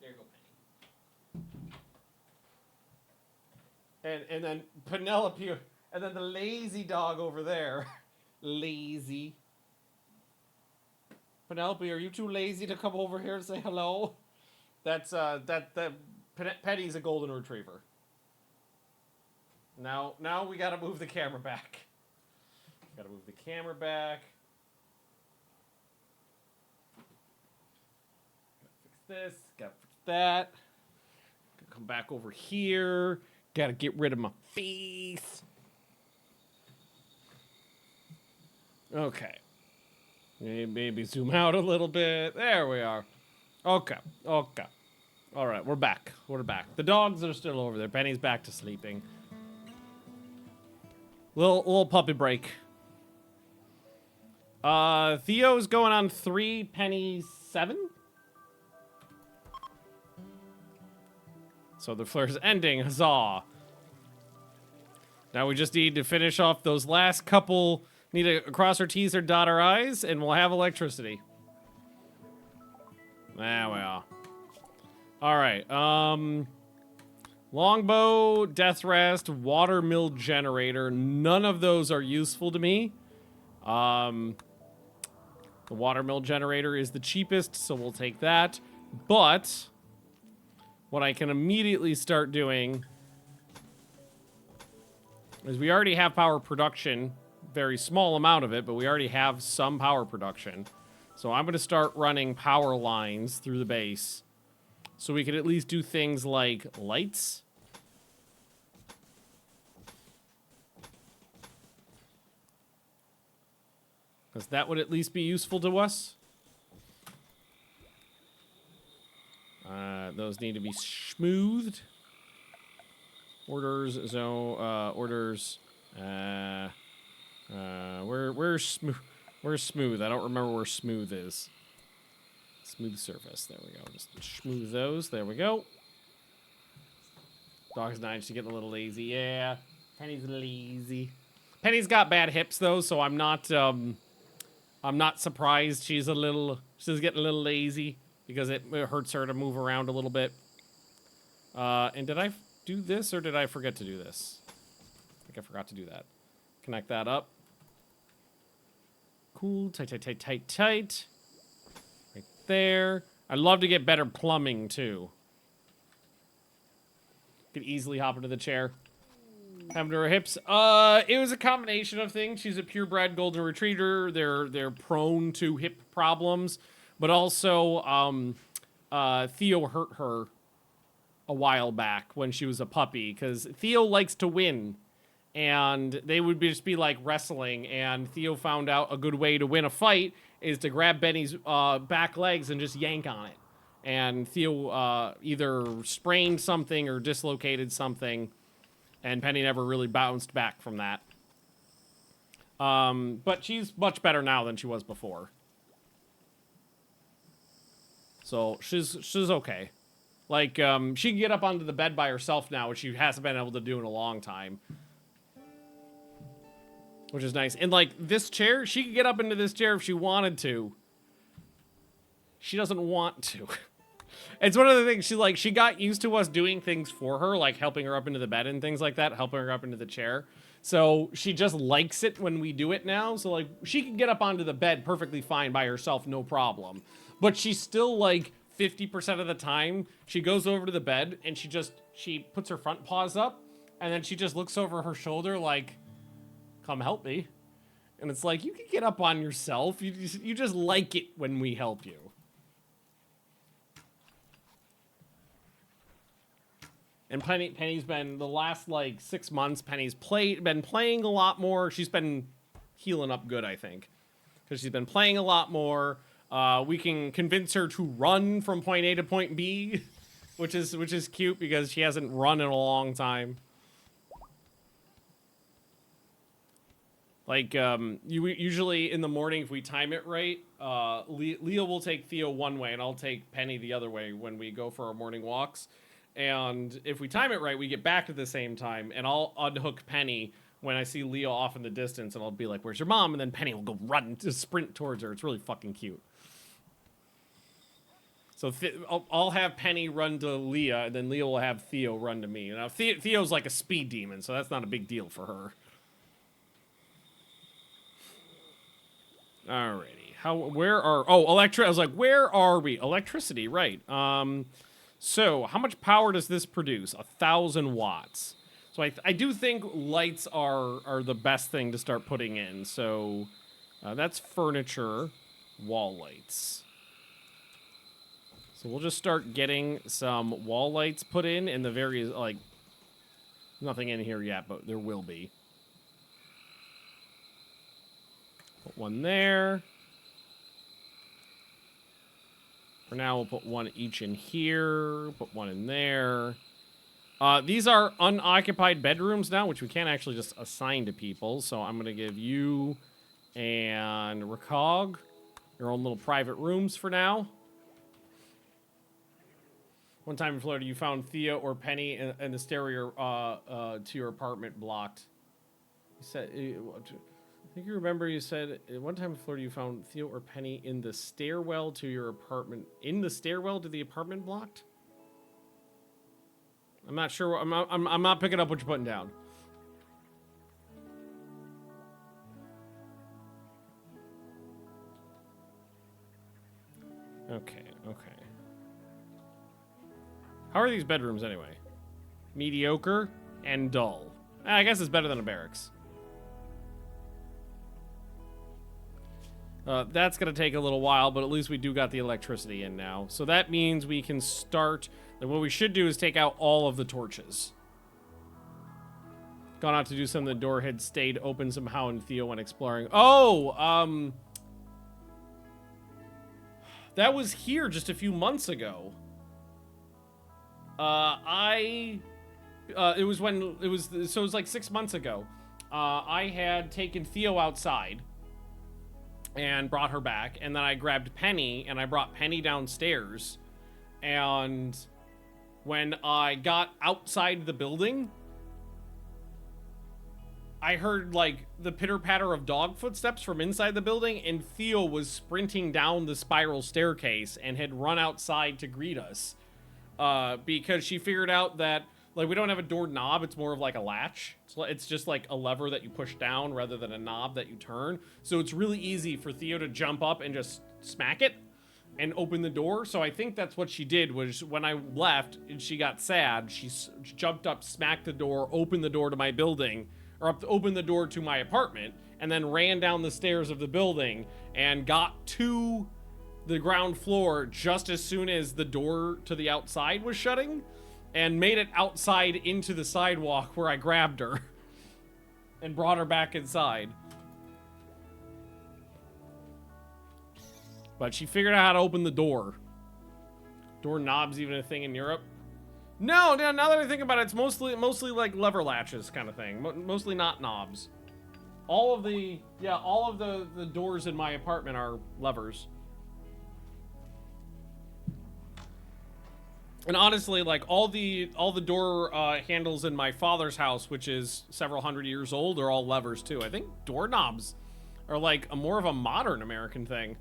There you go, Penny. And then Penelope, and then the lazy dog over there. Lazy. Penelope, are you too lazy to come over here and say hello? That's Penny's a golden retriever. Now we gotta move the camera back. Gotta move the camera back. Gotta fix this. Gotta fix that. Gotta come back over here. Gotta get rid of my face. Okay. Maybe zoom out a little bit. There we are. Okay. Okay. All right, we're back. We're back. The dogs are still over there. Penny's back to sleeping. Little puppy break. Theo's going on 3, Penny 7. So the flare's ending. Huzzah. Now we just need to finish off those last couple. Need to cross our T's or dot our I's, and we'll have electricity. There we are. Alright, longbow, death rest, water mill generator. None of those are useful to me. The water mill generator is the cheapest, so we'll take that. But what I can immediately start doing is we already have power production. Very small amount of it, but we already have some power production. So I'm going to start running power lines through the base so we can at least do things like lights. Because that would at least be useful to us. Those need to be smoothed. Orders, orders. Where's smooth? I don't remember where smooth is. Smooth surface. There we go. Just smooth those. There we go. Dog's 9. She's getting a little lazy. Yeah. Penny's lazy. Penny's got bad hips though, so I'm not surprised she's getting a little lazy because it hurts her to move around a little bit. And did I do this or did I forget to do this? I think I forgot to do that. Connect that up. Cool. Tight, tight, tight, tight, tight. Right there. I'd love to get better plumbing, too. Could easily hop into the chair. Have to her hips. It was a combination of things. She's a purebred golden retriever. They're prone to hip problems. But also, Theo hurt her a while back when she was a puppy. Because Theo likes to win. And they would just be like wrestling, and Theo found out a good way to win a fight is to grab Benny's back legs and just yank on it. And Theo either sprained something or dislocated something, and Penny never really bounced back from that. But she's much better now than she was before. So she's okay. Like, she can get up onto the bed by herself now, which she hasn't been able to do in a long time. Which is nice. And, like, this chair, she could get up into this chair if she wanted to. She doesn't want to. It's one of the things, she got used to us doing things for her, like helping her up into the bed and things like that, helping her up into the chair. So she just likes it when we do it now. So, like, she can get up onto the bed perfectly fine by herself, no problem. But she's still, like, 50% of the time, she goes over to the bed and she puts her front paws up, and then she just looks over her shoulder like, come help me. And it's like, you can get up on yourself. You just like it when we help you. And Penny's been, the last, like, 6 months, Penny's been playing a lot more. She's been healing up good, I think. Because she's been playing a lot more. We can convince her to run from point A to point B, which is cute because she hasn't run in a long time. Like, usually in the morning, if we time it right, Leo will take Theo one way and I'll take Penny the other way when we go for our morning walks. And if we time it right, we get back at the same time, and I'll unhook Penny when I see Leo off in the distance, and I'll be like, "Where's your mom?" And then Penny will go run to sprint towards her. It's really fucking cute. So I'll have Penny run to Leah, and then Leah will have Theo run to me. Now Theo's like a speed demon, so that's not a big deal for her. Alrighty, where are? Oh, I was like, where are we? Electricity, right? So, how much power does this produce? 1,000 watts. So I do think lights are the best thing to start putting in. So, that's furniture, wall lights. So we'll just start getting some wall lights put in the various, like, nothing in here yet, but there will be. Put one there. For now, we'll put one each in here. Put one in there. These are unoccupied bedrooms now, which we can't actually just assign to people. So I'm going to give you and Recog your own little private rooms for now. One time in Florida, you found Theo or Penny in the stairway to your apartment blocked. You said... I think you remember you said one time in Florida you found Theo or Penny in the stairwell to your apartment. In the stairwell to the apartment blocked? I'm not sure. I'm not picking up what you're putting down. Okay. How are these bedrooms anyway? Mediocre and dull. I guess it's better than a barracks. That's going to take a little while, but at least we do got the electricity in now. So that means we can start... Like, what we should do is take out all of the torches. Gone out to do something. The door had stayed open somehow, and Theo went exploring. Oh, that was here just a few months ago. It was like 6 months ago. I had taken Theo outside and brought her back, and then I grabbed Penny, and I brought Penny downstairs, and when I got outside the building, I heard, like, the pitter-patter of dog footsteps from inside the building, and Theo was sprinting down the spiral staircase and had run outside to greet us, because she figured out that, like, we don't have a door knob, it's more of like a latch. It's just like a lever that you push down rather than a knob that you turn. So it's really easy for Theo to jump up and just smack it and open the door. So I think that's what she did, was when I left and she got sad, she jumped up, smacked the door, opened the door to my building, or opened the door to my apartment, and then ran down the stairs of the building and got to the ground floor just as soon as the door to the outside was shutting, and made it outside into the sidewalk where I grabbed her and brought her back inside. But she figured out how to open the door. Door knob's even a thing in Europe. No, now that I think about it, it's mostly like lever latches kind of thing. Mostly not knobs. All of the doors in my apartment are levers. And honestly, like, all the door handles in my father's house, which is several hundred years old, are all levers too. I think doorknobs are like more of a modern American thing.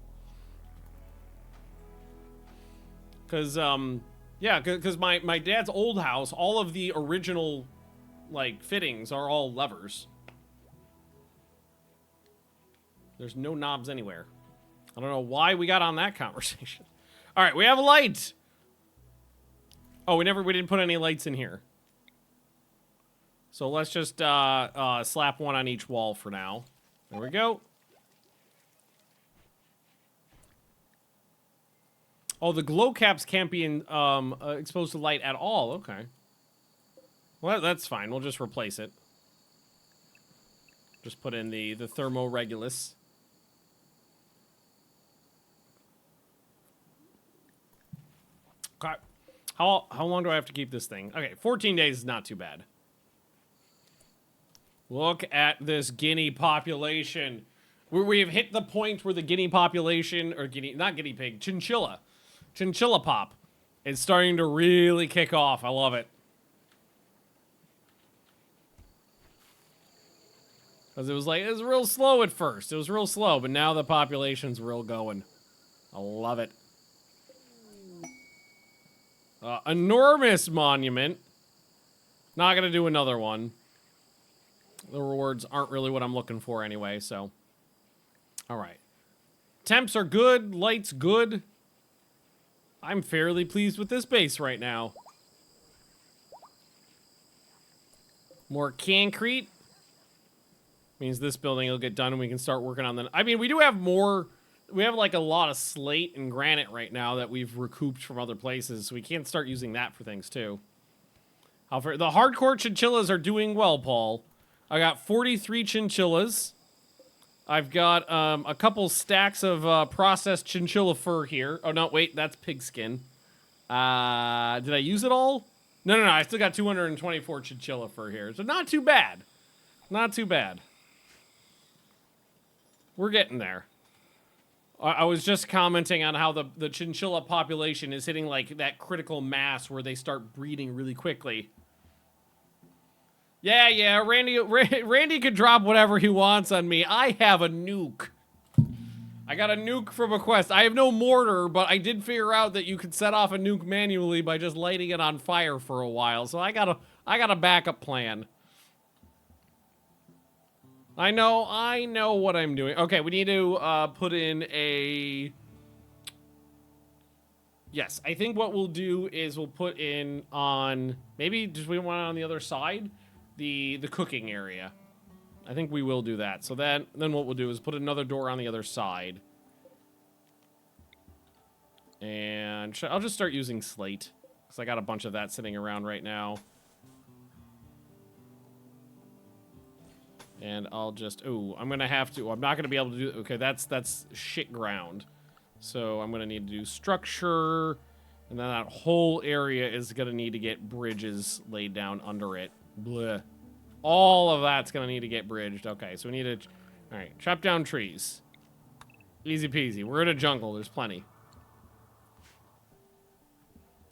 Cause my dad's old house, all of the original, like, fittings are all levers. There's no knobs anywhere. I don't know why we got on that conversation. All right, we have a light. Oh, we didn't put any lights in here. So let's just slap one on each wall for now. There we go. Oh, the glow caps can't be exposed to light at all. Okay. Well, that's fine. We'll just replace it. Just put in the thermoregulus. Okay. How long do I have to keep this thing? Okay, 14 days is not too bad. Look at this guinea population. We have hit the point where the guinea population, or not guinea pig, chinchilla pop is starting to really kick off. I love it. Because it was real slow at first. It was real slow, but now the population's real going. I love it. Enormous monument. Not gonna do another one. The rewards aren't really what I'm looking for anyway, so. Alright. Temps are good, lights good. I'm fairly pleased with this base right now. More concrete. Means this building will get done and we can start working on the... I mean, we do have more... We have like a lot of slate and granite right now that we've recouped from other places, so we can't start using that for things too. However, the hardcore chinchillas are doing well, Paul. I got 43 chinchillas. I've got a couple stacks of processed chinchilla fur here. Oh, no, wait, that's pigskin. Did I use it all? No, I still got 224 chinchilla fur here, so not too bad. Not too bad. We're getting there. I was just commenting on how the chinchilla population is hitting like that critical mass where they start breeding really quickly. Yeah, Randy could drop whatever he wants on me. I have a nuke. I got a nuke from a quest. I have no mortar, but I did figure out that you could set off a nuke manually by just lighting it on fire for a while. So I got a backup plan. I know what I'm doing. Okay, we need to put in a... Yes, I think what we'll do is we'll put in on... Maybe just we want it on the other side? The cooking area. I think we will do that. So then what we'll do is put another door on the other side. And I'll just start using slate. Because I got a bunch of that sitting around right now. And I'll just, I'm gonna have to, I'm not gonna be able to do, okay, that's shit ground. So I'm gonna need to do structure, and then that whole area is gonna need to get bridges laid down under it. Bleh. All of that's gonna need to get bridged. Okay, so we need to, all right, chop down trees. Easy peasy. We're in a jungle, there's plenty.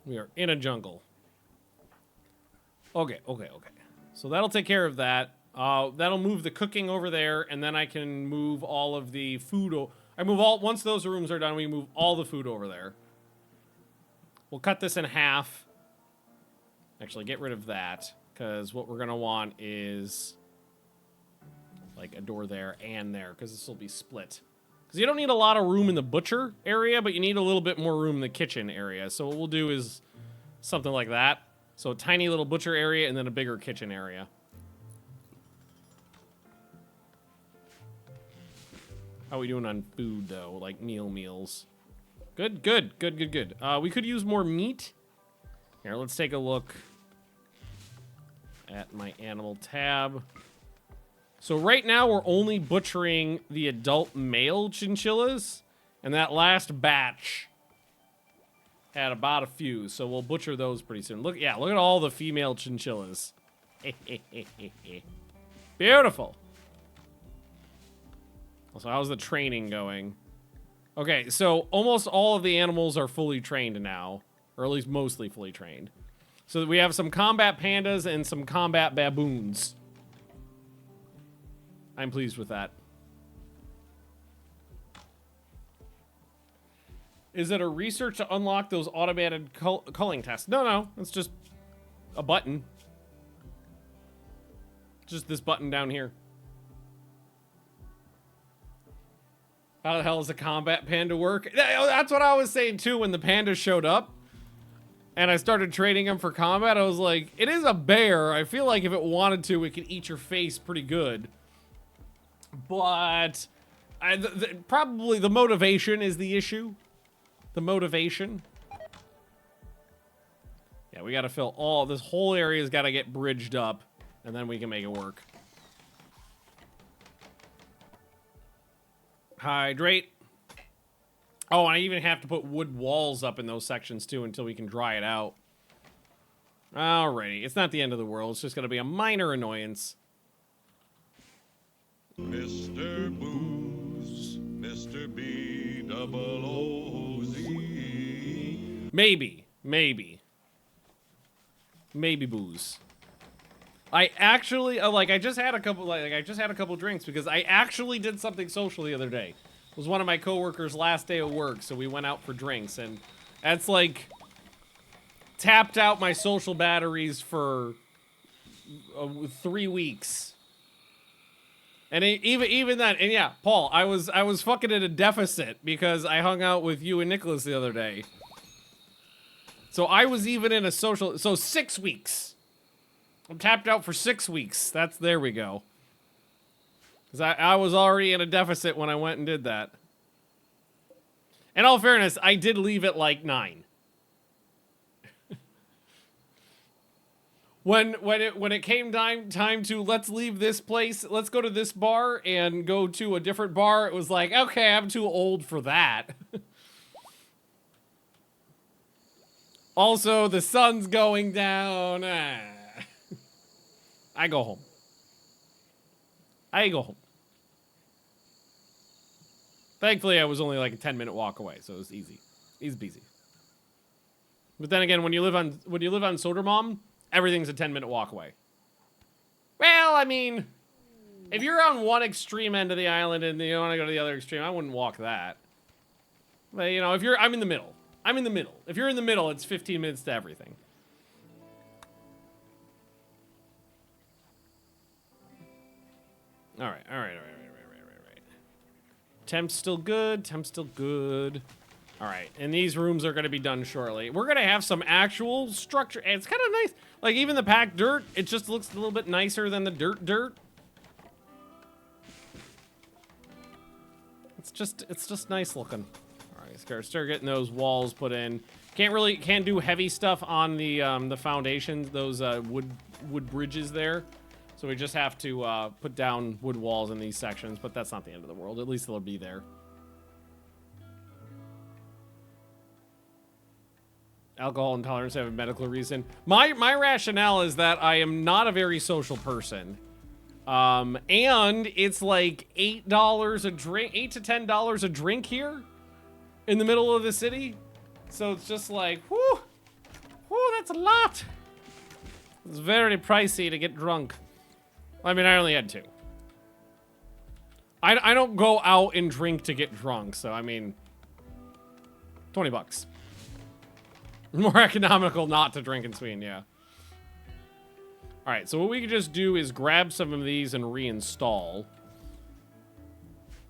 We are in a jungle. Okay. So that'll take care of that. That'll move the cooking over there, and then I can move all of the food. Once those rooms are done, we move all the food over there. We'll cut this in half. Actually, get rid of that, because what we're gonna want is like a door there and there, because this will be split. Because you don't need a lot of room in the butcher area, but you need a little bit more room in the kitchen area. So what we'll do is something like that. So a tiny little butcher area and then a bigger kitchen area. How are we doing on food, though? Like meals. Good. We could use more meat. Here, let's take a look at my animal tab. So right now, we're only butchering the adult male chinchillas. And that last batch had about a few. So we'll butcher those pretty soon. Look at all the female chinchillas. Beautiful. So how's the training going? Okay, so almost all of the animals are fully trained now. Or at least mostly fully trained. So we have some combat pandas and some combat baboons. I'm pleased with that. Is it a research to unlock those automated culling tests? No. It's just a button. Just this button down here. How the hell does a combat panda work? That's what I was saying too when the pandas showed up. And I started training them for combat. I was like, it is a bear. I feel like if it wanted to, it could eat your face pretty good. But probably the motivation is the issue. The motivation. Yeah, we gotta fill all... This whole area's gotta get bridged up, and then we can make it work. Hydrate. Oh, and I even have to put wood walls up in those sections, too, until we can dry it out. Alrighty. It's not the end of the world. It's just gonna be a minor annoyance. Mr. Booze, Mr. B-double-O-Z. Maybe. Maybe booze. I actually, I just had a couple drinks because I actually did something social the other day. It was one of my coworkers' last day of work, so we went out for drinks, and that's like tapped out my social batteries for 3 weeks. And even then, and yeah, Paul, I was fucking at a deficit because I hung out with you and Nicholas the other day. So I was even in a social, so 6 weeks. I'm tapped out for 6 weeks. There we go. Because I was already in a deficit when I went and did that. In all fairness, I did leave at like 9. When it came time to let's leave this place, let's go to this bar and go to a different bar, it was like, okay, I'm too old for that. Also, the sun's going down. I go home. Thankfully, I was only like a 10-minute walk away, so it was easy. Easy peasy. But then again, when you live on Sodermalm, everything's a 10-minute walk away. Well, I mean, if you're on one extreme end of the island and you want to go to the other extreme, I wouldn't walk that. But, you know, I'm in the middle. If you're in the middle, it's 15 minutes to everything. All right. Temp's still good. All right, and these rooms are going to be done shortly. We're going to have some actual structure. And it's kind of nice. Like, even the packed dirt, it just looks a little bit nicer than the dirt. It's just nice looking. All right, start getting those walls put in. Can't do heavy stuff on the foundations, those wood bridges there. So we just have to put down wood walls in these sections, but that's not the end of the world. At least they'll be there. Alcohol intolerance have a medical reason. My rationale is that I am not a very social person. And it's like $8 a drink, $8 to $10 a drink here in the middle of the city. So it's just like, whoo, that's a lot. It's very pricey to get drunk. I mean, I only had 2. I don't go out and drink to get drunk, so I mean, $20. More economical not to drink in Sweden, yeah. All right, so what we can just do is grab some of these and reinstall.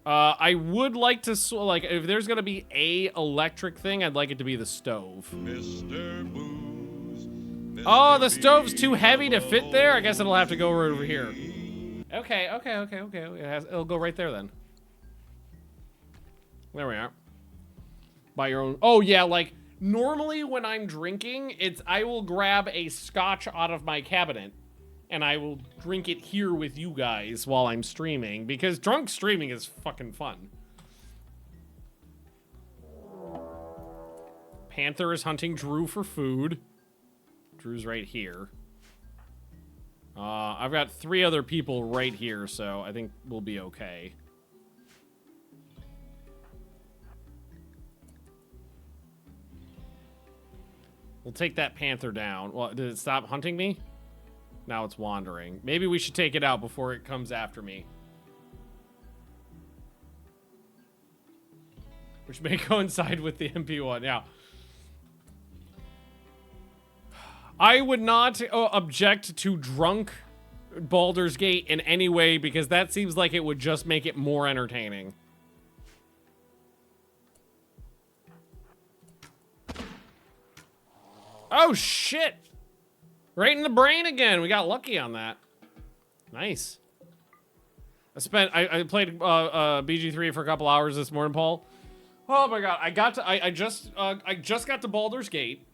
I would like to, like, if there's gonna be a electric thing, I'd like it to be the stove. Mr. Booze, Mr. Oh, the stove's too heavy to fit there? I guess it'll have to go right over here. Okay. It'll go right there then. There we are. By your own. Oh, yeah, like, normally when I'm drinking, I will grab a scotch out of my cabinet and I will drink it here with you guys while I'm streaming, because drunk streaming is fucking fun. Panther is hunting Drew for food. Drew's right here. I've got 3 other people right here, so I think we'll be okay. We'll take that panther down. Well, did it stop hunting me? Now it's wandering. Maybe we should take it out before it comes after me. Which may coincide with the MP1. Yeah. I would not object to drunk Baldur's Gate in any way, because that seems like it would just make it more entertaining. Oh, shit. Right in the brain again. We got lucky on that. Nice. I played BG3 for a couple hours this morning, Paul. Oh my god, I just got to Baldur's Gate.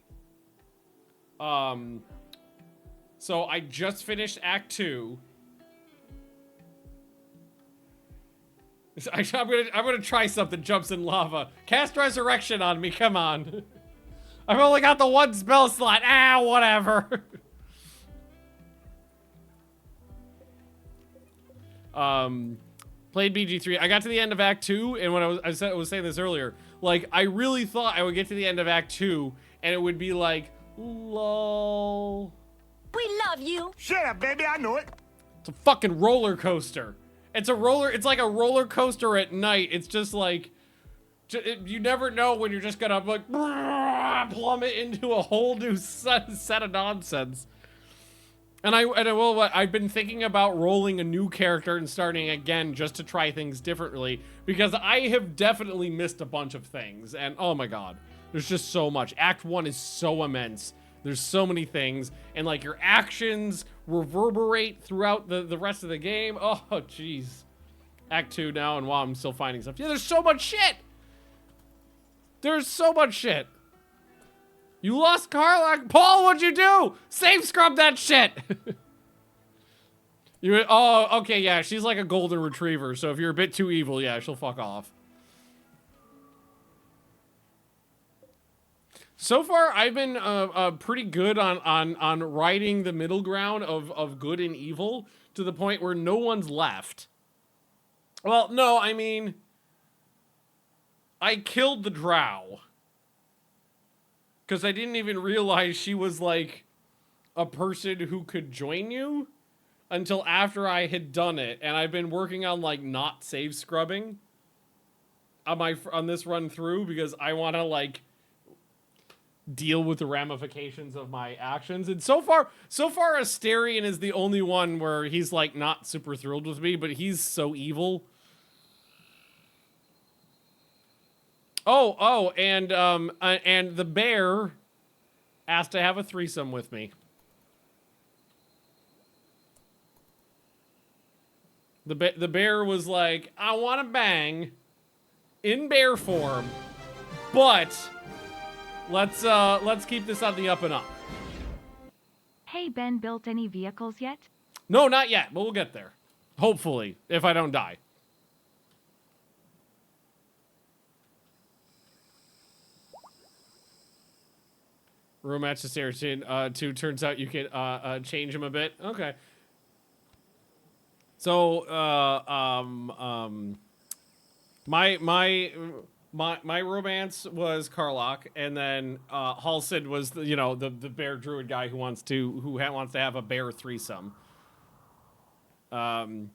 So I just finished Act 2. I'm gonna try something. Jumps in lava. Cast Resurrection on me. Come on. I've only got the one spell slot. Ah, whatever. Played BG3. I got to the end of Act 2, and when I was saying this earlier, like, I really thought I would get to the end of Act 2, and it would be like, lol. We love you. Shut up, baby, I know it. It's a fucking roller coaster. It's like a roller coaster at night. It's just like, you never know when you're just gonna, like, plummet into a whole new set of nonsense. And I've been thinking about rolling a new character and starting again just to try things differently, because I have definitely missed a bunch of things, and oh my god, there's just so much. Act 1 is so immense. There's so many things, and like your actions reverberate throughout the rest of the game. Oh, jeez. Act 2 now, and wow, I'm still finding stuff. Yeah, there's so much shit! There's so much shit. You lost Carla. Paul, what'd you do? Save scrub that shit. Oh, okay, yeah, she's like a golden retriever, so if you're a bit too evil, yeah, she'll fuck off. So far, I've been pretty good on riding the middle ground of good and evil to the point where no one's left. Well, no, I mean, I killed the drow. Because I didn't even realize she was, like, a person who could join you until after I had done it. And I've been working on, like, not save scrubbing on this run through because I want to, like, deal with the ramifications of my actions. And so far, Asterion is the only one where he's, like, not super thrilled with me, but he's so evil. And the bear asked to have a threesome with me. The bear was like, I want to bang in bear form, but let's keep this on the up and up. Hey, Ben, built any vehicles yet? No, not yet, but we'll get there. Hopefully, if I don't die. Room match to Saratin 2. Turns out you can change him a bit. Okay. So my romance was Karlach, and then Halsid was the bear druid guy who wants to have a bear threesome. And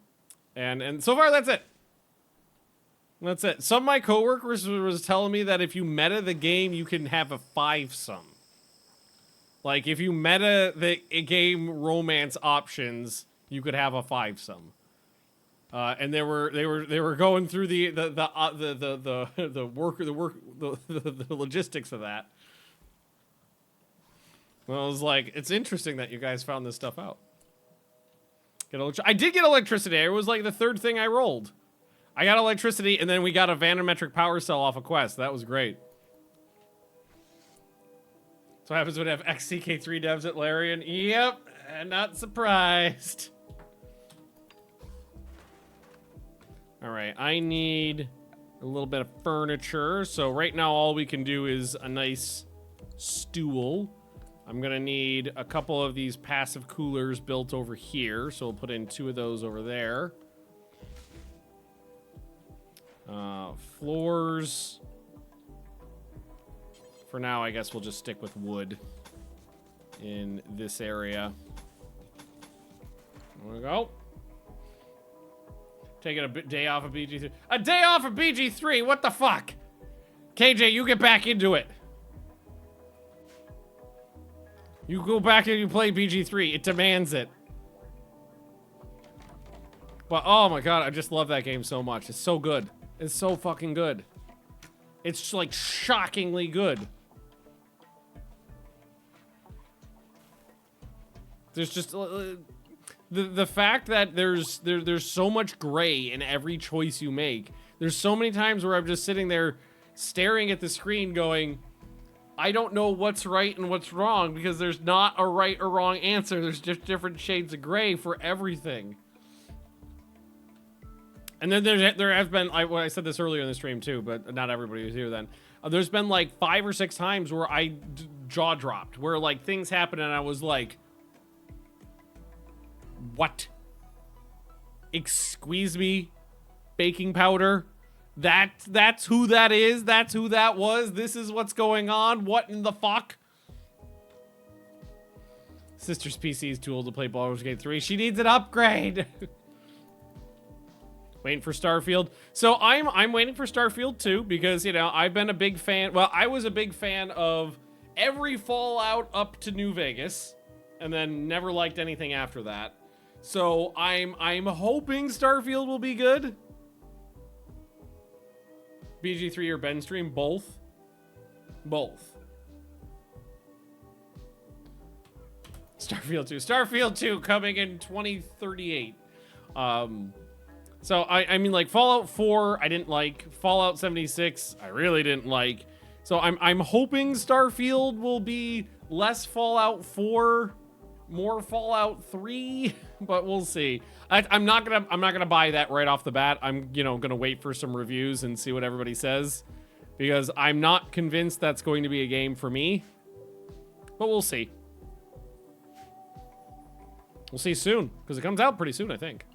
so far that's it. That's it. Some of my coworkers was telling me that if you meta the game, you can have a 5-some. Like, if you meta the game romance options, you could have a 5-some. And they were going through the logistics of that. Well, I was like, it's interesting that you guys found this stuff out. I did get electricity. It was like the third thing I rolled. I got electricity, and then we got a vanometric power cell off a quest. That was great. So what happens when I have XCK3 devs at Larian? Yep, not surprised. All right, I need a little bit of furniture. So right now all we can do is a nice stool. I'm gonna need a couple of these passive coolers built over here. So we'll put in 2 of those over there. Floors. For now, I guess we'll just stick with wood in this area. There we go. Taking a day off of BG3. A day off of BG3? What the fuck? KJ, you get back into it. You go back and you play BG3. It demands it. But, oh my god, I just love that game so much. It's so good. It's so fucking good. It's, like, shockingly good. There's just the fact that there's so much gray in every choice you make. There's so many times where I'm just sitting there staring at the screen going, I don't know what's right and what's wrong because there's not a right or wrong answer. There's just different shades of gray for everything. And then there has been, I said this earlier in the stream too, but not everybody was here then. There's been like 5 or 6 times where I jaw dropped, where like things happened and I was like, what? Excuse me? Baking powder? That's who that is? That's who that was? This is what's going on? What in the fuck? Sister's PC is too old to play Baldur's Gate 3. She needs an upgrade. Waiting for Starfield. So I'm waiting for Starfield too because, you know, I've been a big fan. Well, I was a big fan of every Fallout up to New Vegas and then never liked anything after that. So I'm hoping Starfield will be good. BG3 or Ben stream, both. Both. Starfield 2. Starfield 2 coming in 2038. So I mean, like, Fallout 4 I didn't like. Fallout 76 I really didn't like. So I'm hoping Starfield will be less Fallout 4, more Fallout 3, but we'll see. I'm not gonna buy that right off the bat. I'm, you know, gonna wait for some reviews and see what everybody says, because I'm not convinced that's going to be a game for me. But we'll see. We'll see soon, because it comes out pretty soon, I think.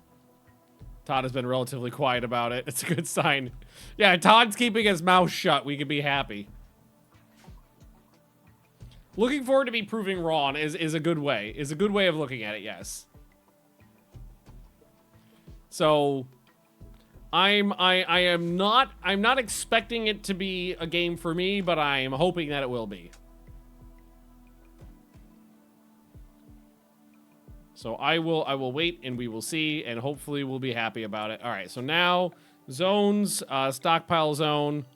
Todd has been relatively quiet about it. It's a good sign. Yeah, Todd's keeping his mouth shut. We can be happy. Looking forward to be proving wrong is a good way. Is a good way of looking at it, yes. So I'm not expecting it to be a game for me, but I am hoping that it will be. So I will wait and we will see, and hopefully we'll be happy about it. All right, so now zones, stockpile zone.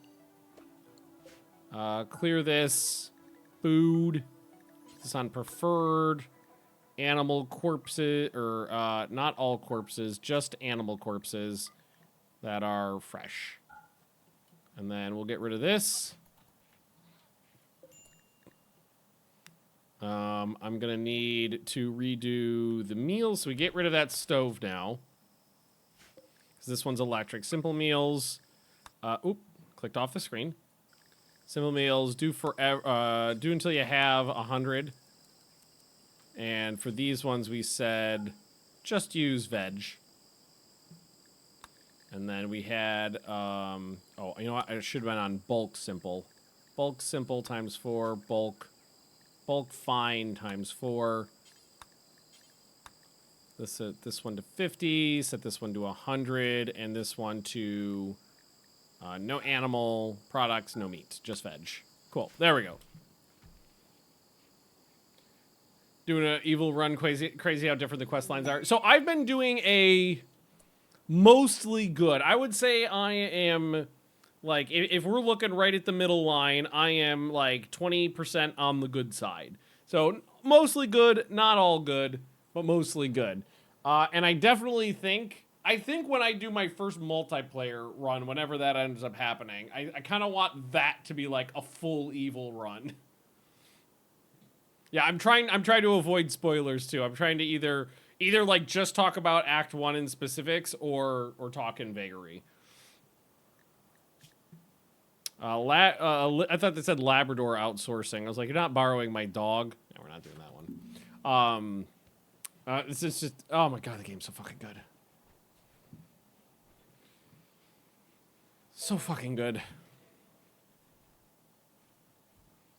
Clear this. Food. This on preferred. Animal corpses, or not all corpses, just animal corpses that are fresh. And then we'll get rid of this. I'm gonna need to redo the meals, so we get rid of that stove now. Because this one's electric. Simple meals. Oop, clicked off the screen. Simple meals, do forever, do until you have 100. And for these ones, we said just use veg. And then we had, oh, you know what? I should have been on bulk simple. Bulk simple times 4, bulk fine times 4. Set this one to 50, set this one to 100, and this one to no animal products, no meat, just veg. Cool, there we go. Doing an evil run, crazy how different the quest lines are. So I've been doing a mostly good. I would say I am, like, if we're looking right at the middle line, I am like 20% on the good side. So mostly good, not all good, but mostly good. And I definitely think when I do my first multiplayer run, whenever that ends up happening, I kind of want that to be like a full evil run. Yeah, I'm trying to avoid spoilers too. I'm trying to either like just talk about Act 1 in specifics or talk in vagary. I thought they said Labrador outsourcing. I was like, you're not borrowing my dog. No, we're not doing that one. It's just, oh my god, the game's so fucking good. So fucking good.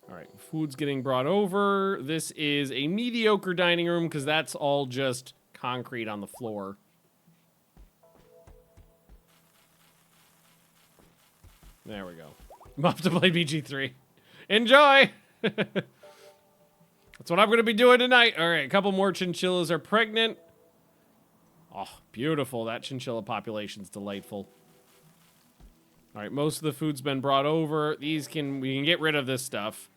All right, food's getting brought over. This is a mediocre dining room because that's all just concrete on the floor. There we go. I'm off to play BG3. Enjoy! That's what I'm going to be doing tonight. All right, a couple more chinchillas are pregnant. Oh, beautiful. That chinchilla population's delightful. All right, most of the food's been brought over. We can get rid of this stuff.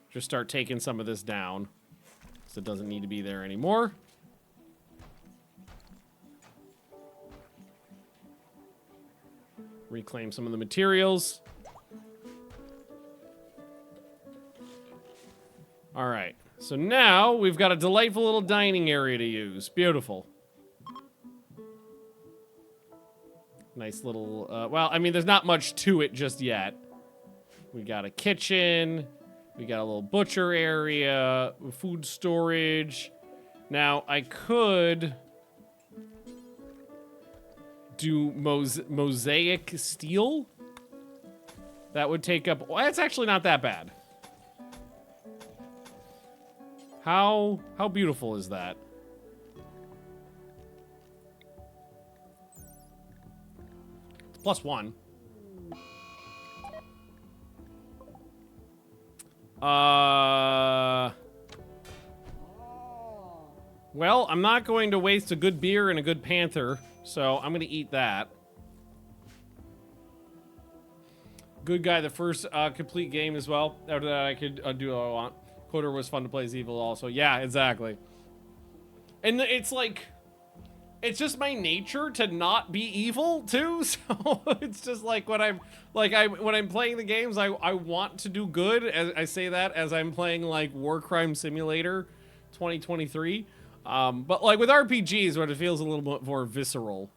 Just start taking some of this down, so it doesn't need to be there anymore. Reclaim some of the materials. All right. So now we've got a delightful little dining area to use. Beautiful. Nice little, well, I mean, there's not much to it just yet. We got a kitchen. We got a little butcher area, food storage. Now, I could do mosaic steel. That would take up, well, that's actually not that bad. How beautiful is that? It's +1. Well, I'm not going to waste a good beer and a good panther, so I'm going to eat that. Good guy, the first complete game as well. After that, I could do what I want. Coder was fun to play as evil also. Yeah, exactly. And it's like, it's just my nature to not be evil too. So it's just like when I'm playing the games, I want to do good. As I say that as I'm playing like War Crime Simulator 2023. But like with RPGs, when it feels a little bit more visceral.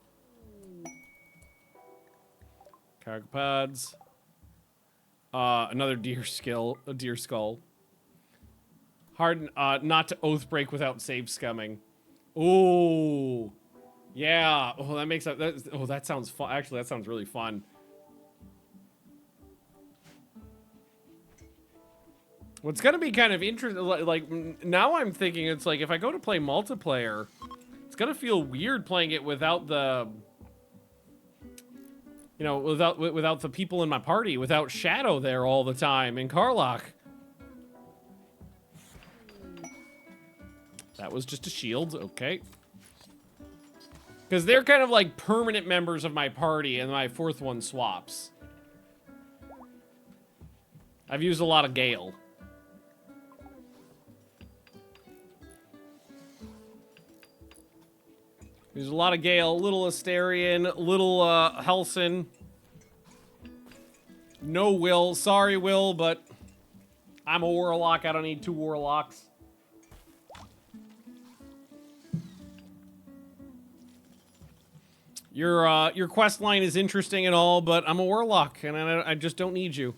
Cargo pods. Another deer skull. Hard not to oath break without save scumming. Ooh. Yeah. Oh, that makes that. Oh, that sounds fun. Actually, that sounds really fun. What's gonna be kind of interesting, like now I'm thinking it's like if I go to play multiplayer, it's gonna feel weird playing it without the, you know, without the people in my party, without Shadow there all the time in Karlach. That was just a shield, okay. Because they're kind of like permanent members of my party, and my fourth one swaps. I've used a lot of Gale. There's a lot of Gale, little Asterion, little Helson. No Will. Sorry, Will, but I'm a Warlock. I don't need 2 Warlocks. Your quest line is interesting and all, but I'm a Warlock, and I just don't need you.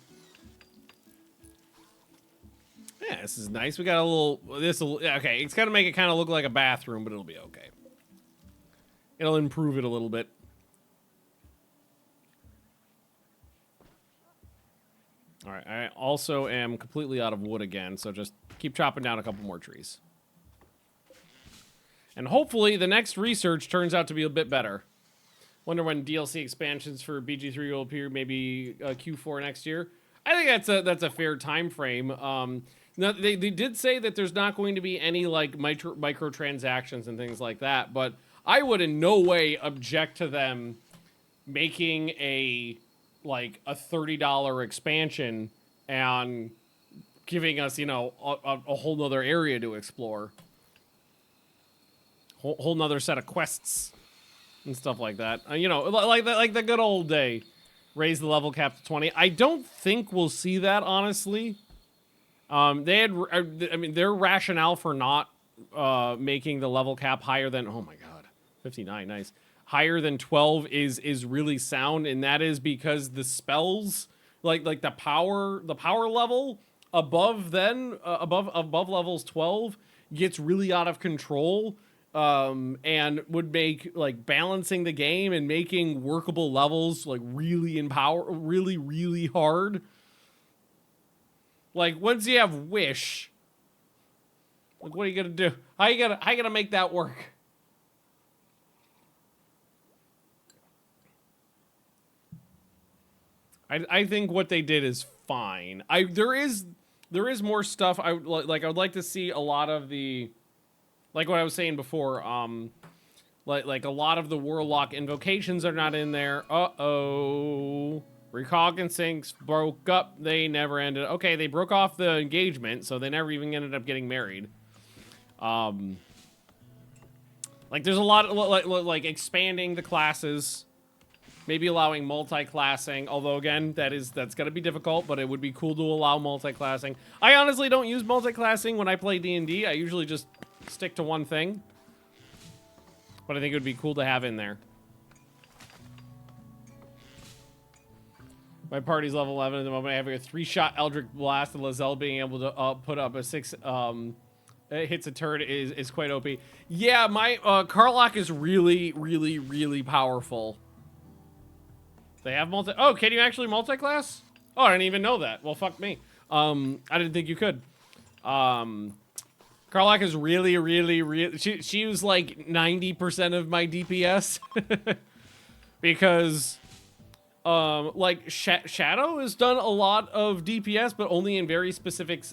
Yeah, this is nice. We got a little... Okay, it's gonna make it kind of look like a bathroom, but it'll be okay. It'll improve it a little bit. All right, I also am completely out of wood again, so just keep chopping down a couple more trees. And hopefully the next research turns out to be a bit better. Wonder when DLC expansions for BG3 will appear, maybe Q4 next year. I think that's a fair time frame. Now they did say that there's not going to be any like microtransactions and things like that, but I would in no way object to them making a $30 expansion and giving us, you know, a whole nother area to explore. Whole nother set of quests and stuff like that. You know, like the good old day. Raise the level cap to 20. I don't think we'll see that, honestly. They had, I mean, their rationale for not making the level cap higher than, oh my god, 59, nice. Higher than 12 is really sound, and that is because the spells, like the power level above above levels 12 gets really out of control. And would make like balancing the game and making workable levels like really really hard. Like once you have wish, like what are you gonna do? How you gonna make that work? I think what they did is fine. There is more stuff I would like to see a lot of the. Like what I was saying before, like a lot of the Warlock invocations are not in there. Uh-oh. Recog and Sinks broke up. They never ended. Okay, they broke off the engagement, so they never even ended up getting married. Like there's a lot of, like expanding the classes. Maybe allowing multi-classing, although again, that's gonna be difficult, but it would be cool to allow multi-classing. I honestly don't use multi-classing when I play D&D. I usually just stick to one thing. But I think it would be cool to have in there. My party's level 11 at the moment. Having a 3-shot Eldritch Blast and Lizelle being able to put up a 6 hits a turn is quite OP. Yeah, my Karlach is really, really, really powerful. They have multi... Oh, can you actually multi-class? Oh, I didn't even know that. Well, fuck me. I didn't think you could. Karlach is really, really, really... She was like 90% of my DPS. Because... like, Shadow has done a lot of DPS, but only in very specific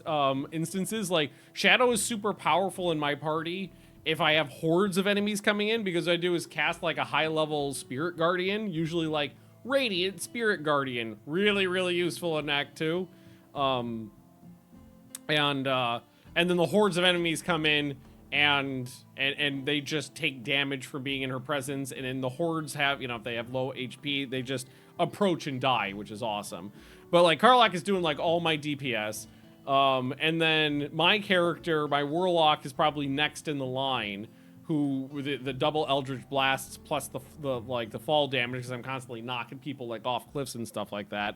instances. Like, Shadow is super powerful in my party if I have hordes of enemies coming in, because what I do is cast, like, a high-level Spirit Guardian, usually, like, Radiant Spirit Guardian. Really, really useful in Act 2. And then the hordes of enemies come in, and they just take damage from being in her presence, and then the hordes have, you know, if they have low HP, they just approach and die, which is awesome. But like Karlach is doing like all my DPS, and then my character, my Warlock, is probably next in the line, who the double Eldritch Blasts plus the fall damage, because I'm constantly knocking people like off cliffs and stuff like that.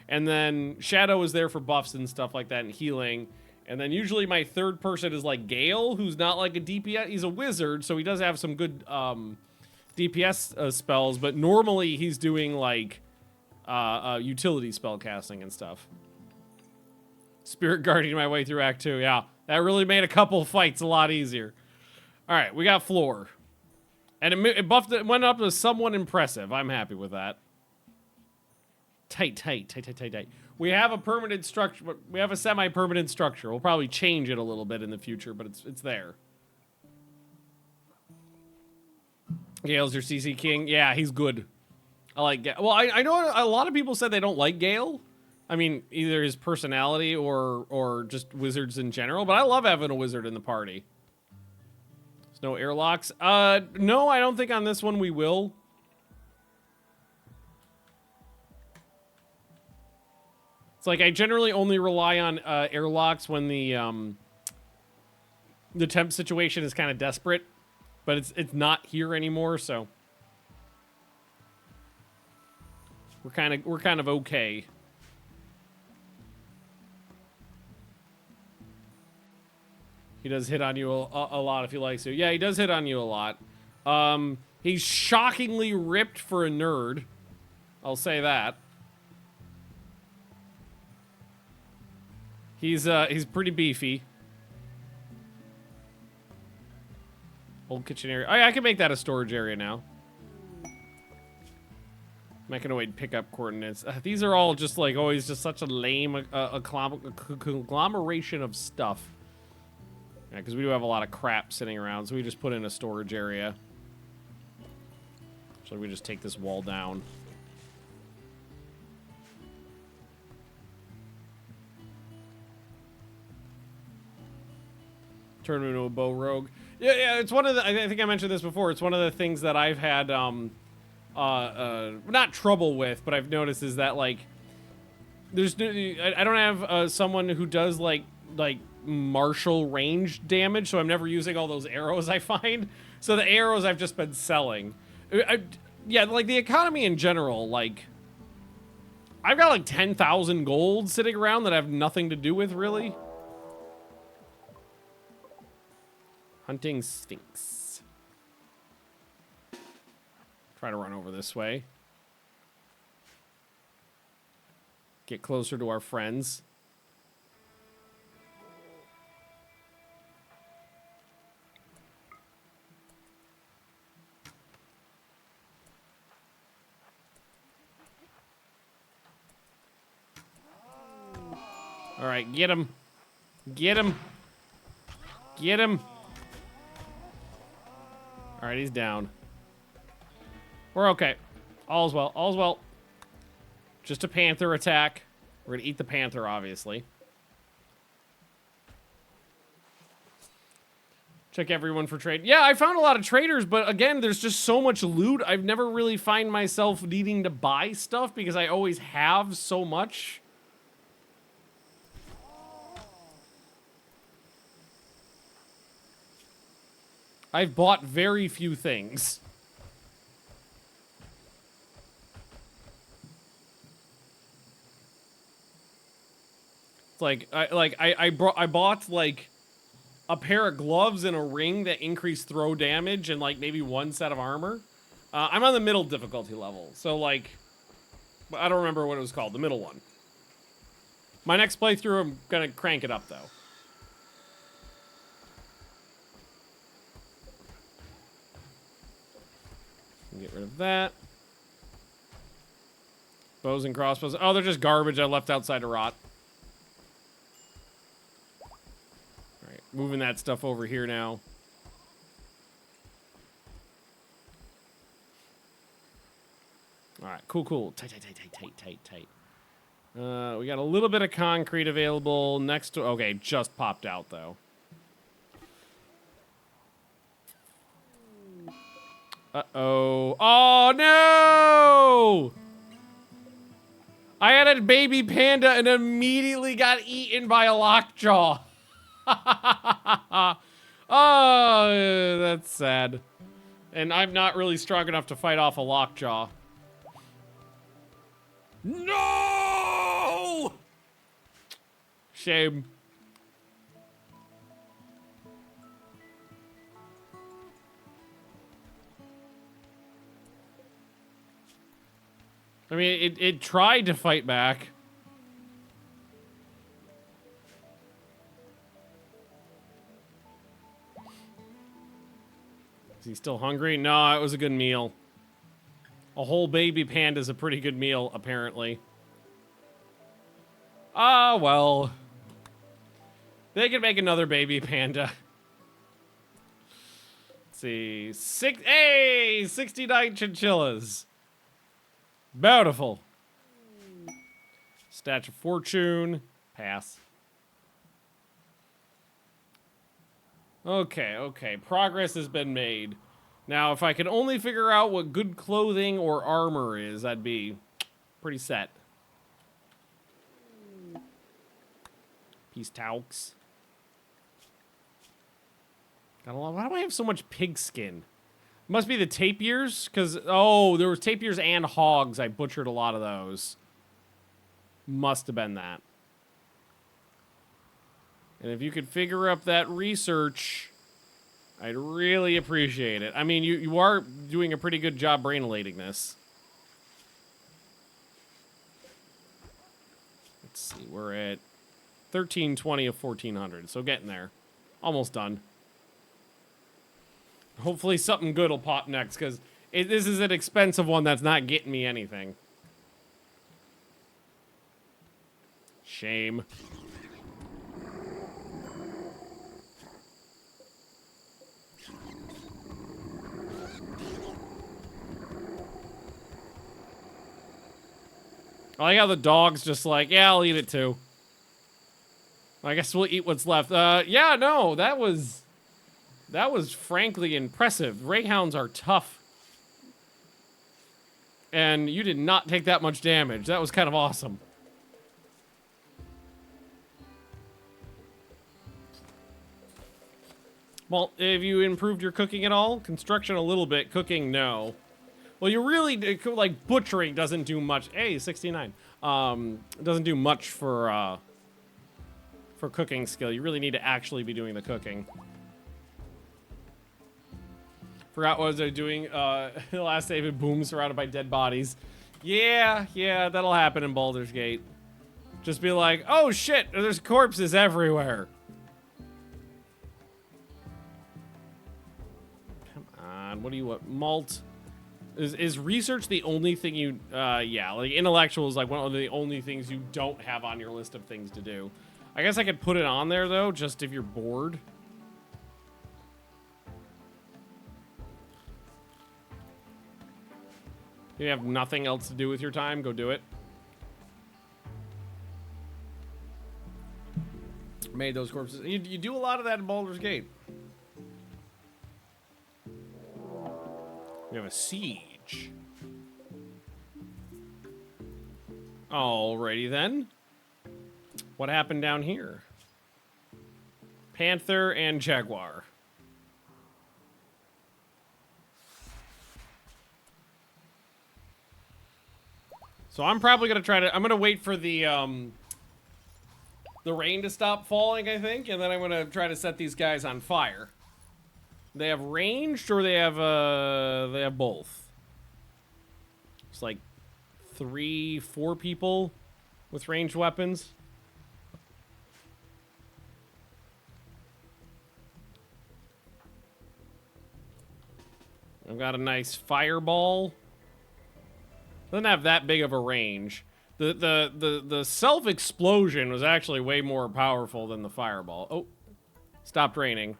And then Shadow is there for buffs and stuff like that and healing. And then usually my third person is like Gale, who's not like a DPS. He's a wizard, so he does have some good DPS spells, but normally he's doing like utility spell casting and stuff. Spirit Guardian my way through Act 2, yeah. That really made a couple fights a lot easier. All right, we got Floor. And it buffed it, went up to somewhat impressive. I'm happy with that. Tight. We have a permanent structure, but we have a semi-permanent structure. We'll probably change it a little bit in the future, but it's there. Gale's your CC king. Yeah, he's good. I like Gale. Well, I know a lot of people said they don't like Gale. I mean, either his personality or just wizards in general, but I love having a wizard in the party. There's no airlocks. No, I don't think on this one we will. It's like I generally only rely on airlocks when the temp situation is kind of desperate, but it's not here anymore, so we're kind of okay. He does hit on you a lot if he likes to. Yeah, he does hit on you a lot. He's shockingly ripped for a nerd. I'll say that. He's pretty beefy. Old kitchen area. I can make that a storage area now. Mechanoid pickup coordinates. These are all just like always just such a lame conglomeration of stuff. Yeah, because we do have a lot of crap sitting around, so we just put in a storage area. So we just take this wall down. Turn him into a bow rogue. Yeah, it's one of the, I think I mentioned this before, it's one of the things that I've had, not trouble with, but I've noticed is that, like, I don't have someone who does, like martial range damage, so I'm never using all those arrows I find. So the arrows I've just been selling. Yeah, like, the economy in general, like, I've got, like, 10,000 gold sitting around that I have nothing to do with, really. Hunting Sphinx. Try to run over this way. Get closer to our friends. All right, get him. Get him. Get him. All right, he's down. We're okay. All's well. All's well. Just a panther attack. We're gonna eat the panther, obviously. Check everyone for trade. Yeah, I found a lot of traders, but again, there's just so much loot. I've never really find myself needing to buy stuff because I always have so much. I've bought very few things. It's like I bought like a pair of gloves and a ring that increase throw damage and like maybe one set of armor. I'm on the middle difficulty level, so like I don't remember what it was called, the middle one. My next playthrough, I'm gonna crank it up though. Get rid of that. Bows and crossbows. Oh, they're just garbage I left outside to rot. Alright, moving that stuff over here now. Alright, cool. Tight. We got a little bit of concrete available next to... Okay, just popped out, though. Uh-oh. Oh, no! I had a baby panda and immediately got eaten by a lockjaw. Oh, that's sad. And I'm not really strong enough to fight off a lockjaw. No! Shame. I mean, it tried to fight back. Is he still hungry? No, it was a good meal. A whole baby panda is a pretty good meal, apparently. Ah, well. They can make another baby panda. Let's see. 69 chinchillas. Beautiful. Statue of Fortune. Pass. Okay. Progress has been made. Now, if I could only figure out what good clothing or armor is, I'd be pretty set. Peace talks. Got a lot. Why do I have so much pig skin? Must be the tapirs, because, oh, there was tapirs and hogs. I butchered a lot of those. Must have been that. And if you could figure up that research, I'd really appreciate it. I mean, you are doing a pretty good job brainolating this. Let's see, we're at 1320 of 1400, so getting there. Almost done. Hopefully something good will pop next, because this is an expensive one that's not getting me anything. Shame. I like how the dog's just like, yeah, I'll eat it too. I guess we'll eat what's left. Yeah, no, that was frankly impressive. Greyhounds are tough. And you did not take that much damage. That was kind of awesome. Well, have you improved your cooking at all? Construction a little bit, cooking no. Well, you really, like, butchering doesn't do much. Hey, 69. It doesn't do much for cooking skill. You really need to actually be doing the cooking. Forgot what was I doing. The last David boom surrounded by dead bodies. Yeah, that'll happen in Baldur's Gate. Just be like, oh shit, there's corpses everywhere. Come on, what do you want? Malt. Is research the only thing you, yeah, like intellectual is like one of the only things you don't have on your list of things to do. I guess I could put it on there though, just if you're bored. You have nothing else to do with your time, go do it. Made those corpses. You do a lot of that in Baldur's Gate. We have a siege. Alrighty then. What happened down here? Panther and jaguar. So I'm probably gonna I'm gonna wait for the rain to stop falling, I think, and then I'm gonna try to set these guys on fire. They have ranged, or they have both. It's like 3, 4 people with ranged weapons. I've got a nice fireball. Doesn't have that big of a range. The self-explosion was actually way more powerful than the fireball. Oh, stopped raining.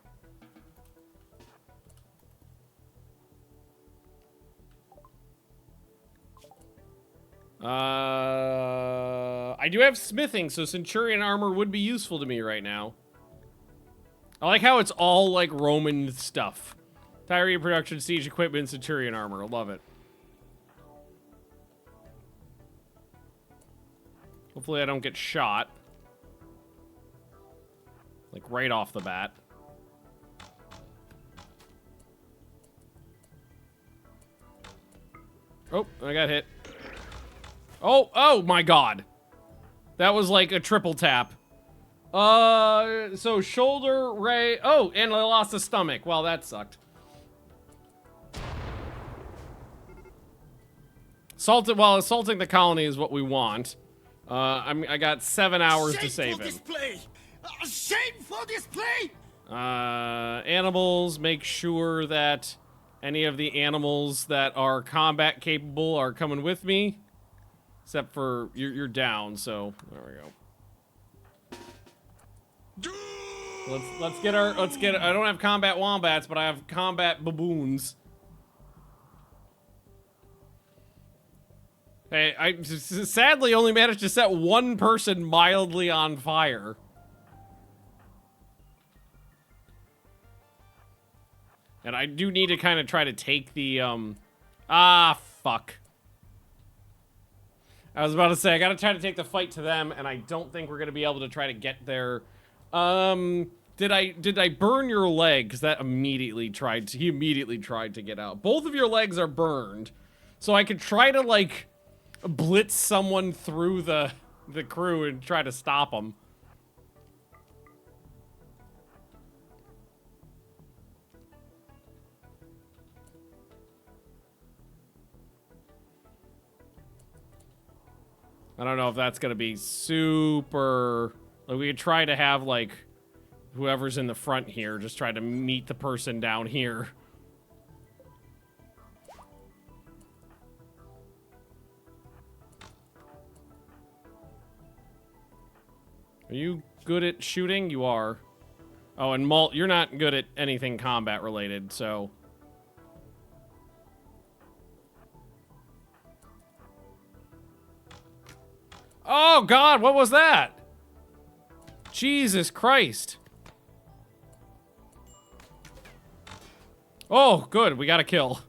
I do have smithing, so Centurion armor would be useful to me right now. I like how it's all like Roman stuff. Tyree production, siege equipment, Centurion armor. Love it. Hopefully I don't get shot. Like right off the bat. Oh, I got hit. Oh my god. That was like a triple tap. So shoulder, ray. Oh, and I lost the stomach. Well, that sucked. Assaulting the colony is what we want. I got 7 hours to save him. Display. Shameful display! Animals, make sure that any of the animals that are combat capable are coming with me. Except for, you're down, so there we go. Let's get, I don't have combat wombats, but I have combat baboons. Hey, I sadly only managed to set one person mildly on fire. And I do need to kind of try to take the, fuck. I was about to say, I gotta try to take the fight to them, and I don't think we're gonna be able to try to get there. Did I burn your leg? Because that he immediately tried to get out. Both of your legs are burned. So I could try to, like, blitz someone through the crew and try to stop them. I don't know if that's gonna be super... Like, we could try to have, like, whoever's in the front here just try to meet the person down here. Are you good at shooting? You are. Oh, and Malt, you're not good at anything combat related, so... Oh, God, what was that? Jesus Christ. Oh, good, we got a kill.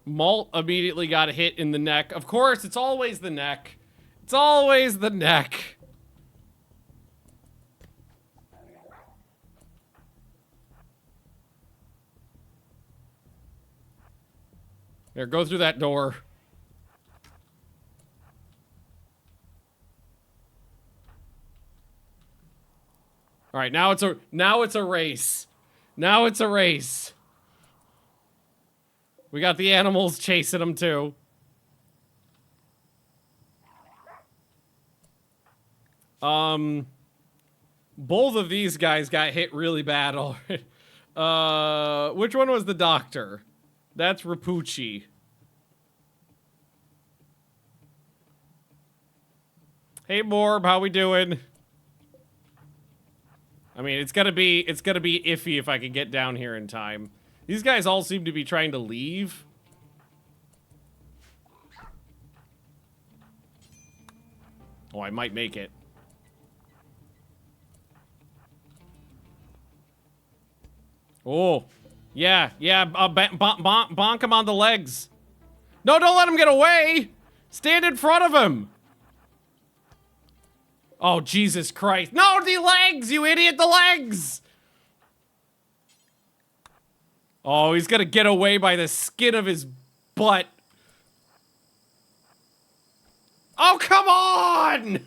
Malt immediately got hit in the neck. Of course, it's always the neck. It's always the neck. Here, go through that door. All right, now it's a race. Now it's a race. We got the animals chasing them too. Both of these guys got hit really bad already. Which one was the doctor? That's Rapucci. Hey Morb, how we doing? I mean, it's gonna be iffy if I can get down here in time. These guys all seem to be trying to leave. Oh, I might make it. Oh. Yeah. Bonk him on the legs. No, don't let him get away. Stand in front of him. Oh, Jesus Christ. No, the legs, you idiot, the legs. Oh, he's gonna get away by the skin of his butt. Oh, come on!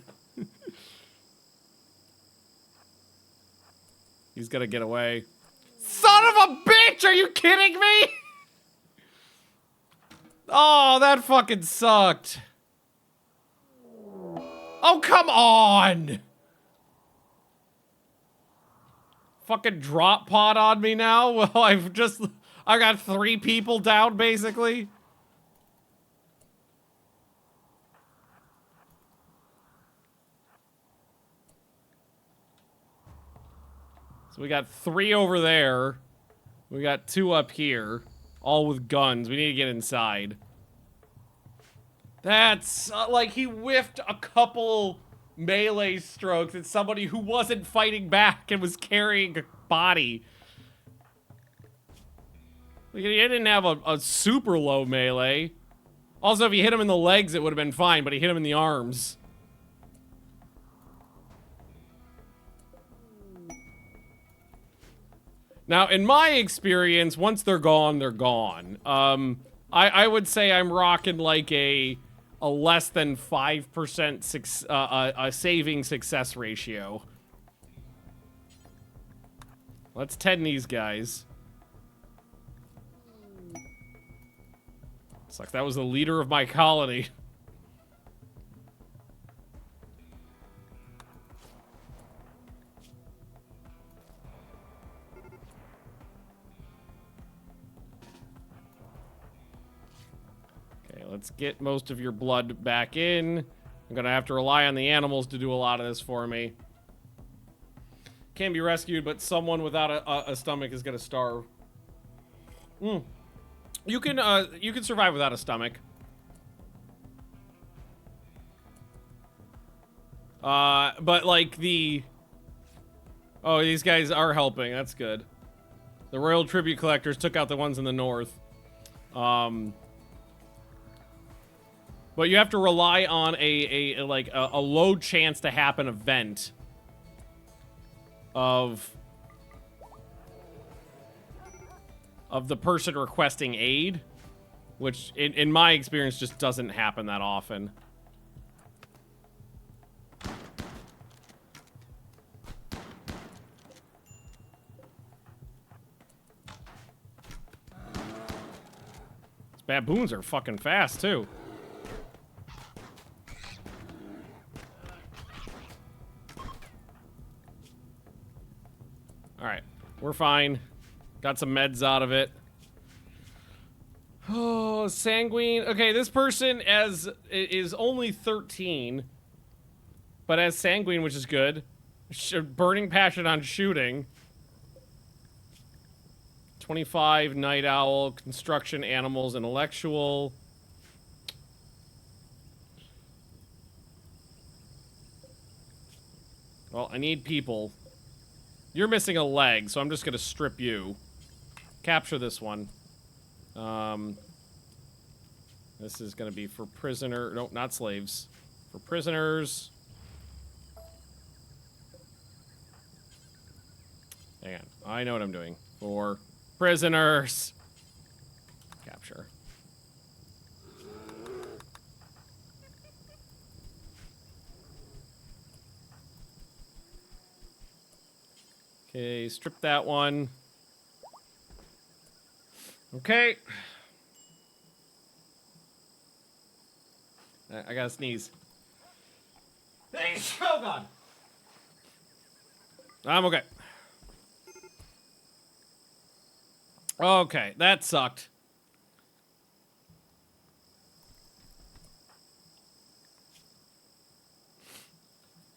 He's gonna get away. Son of a bitch! Are you kidding me? Oh, that fucking sucked. Oh, come on! Fucking drop pod on me now? Well, I got 3 people down, basically. So we got 3 over there. We got 2 up here. All with guns. We need to get inside. That's, like, he whiffed a couple melee strokes at somebody who wasn't fighting back and was carrying a body. Like, he didn't have a super low melee. Also, if he hit him in the legs, it would have been fine, but he hit him in the arms. Now, in my experience, once they're gone, they're gone. I would say I'm rocking like a less than 5% a saving success ratio. Let's tend these guys. Sucks, that was the leader of my colony. Let's get most of your blood back in. I'm gonna have to rely on the animals to do a lot of this for me. Can be rescued, but someone without a stomach is gonna starve. You can survive without a stomach. But like oh, these guys are helping. That's good. The royal tribute collectors took out the ones in the north. But you have to rely on a low chance to happen event of the person requesting aid, which in my experience just doesn't happen that often. These baboons are fucking fast too. Alright, we're fine. Got some meds out of it. Oh, sanguine. Okay, this person is only 13, but has sanguine, which is good. Burning passion on shooting. 25, night owl, construction, animals, intellectual. Well, I need people. You're missing a leg, so I'm just gonna strip you. Capture this one. This is gonna be for prisoner. No, not slaves. For prisoners. Hang on. I know what I'm doing. For prisoners. Capture. Okay, strip that one. Okay. I gotta sneeze. Oh, God. I'm okay. Okay, that sucked.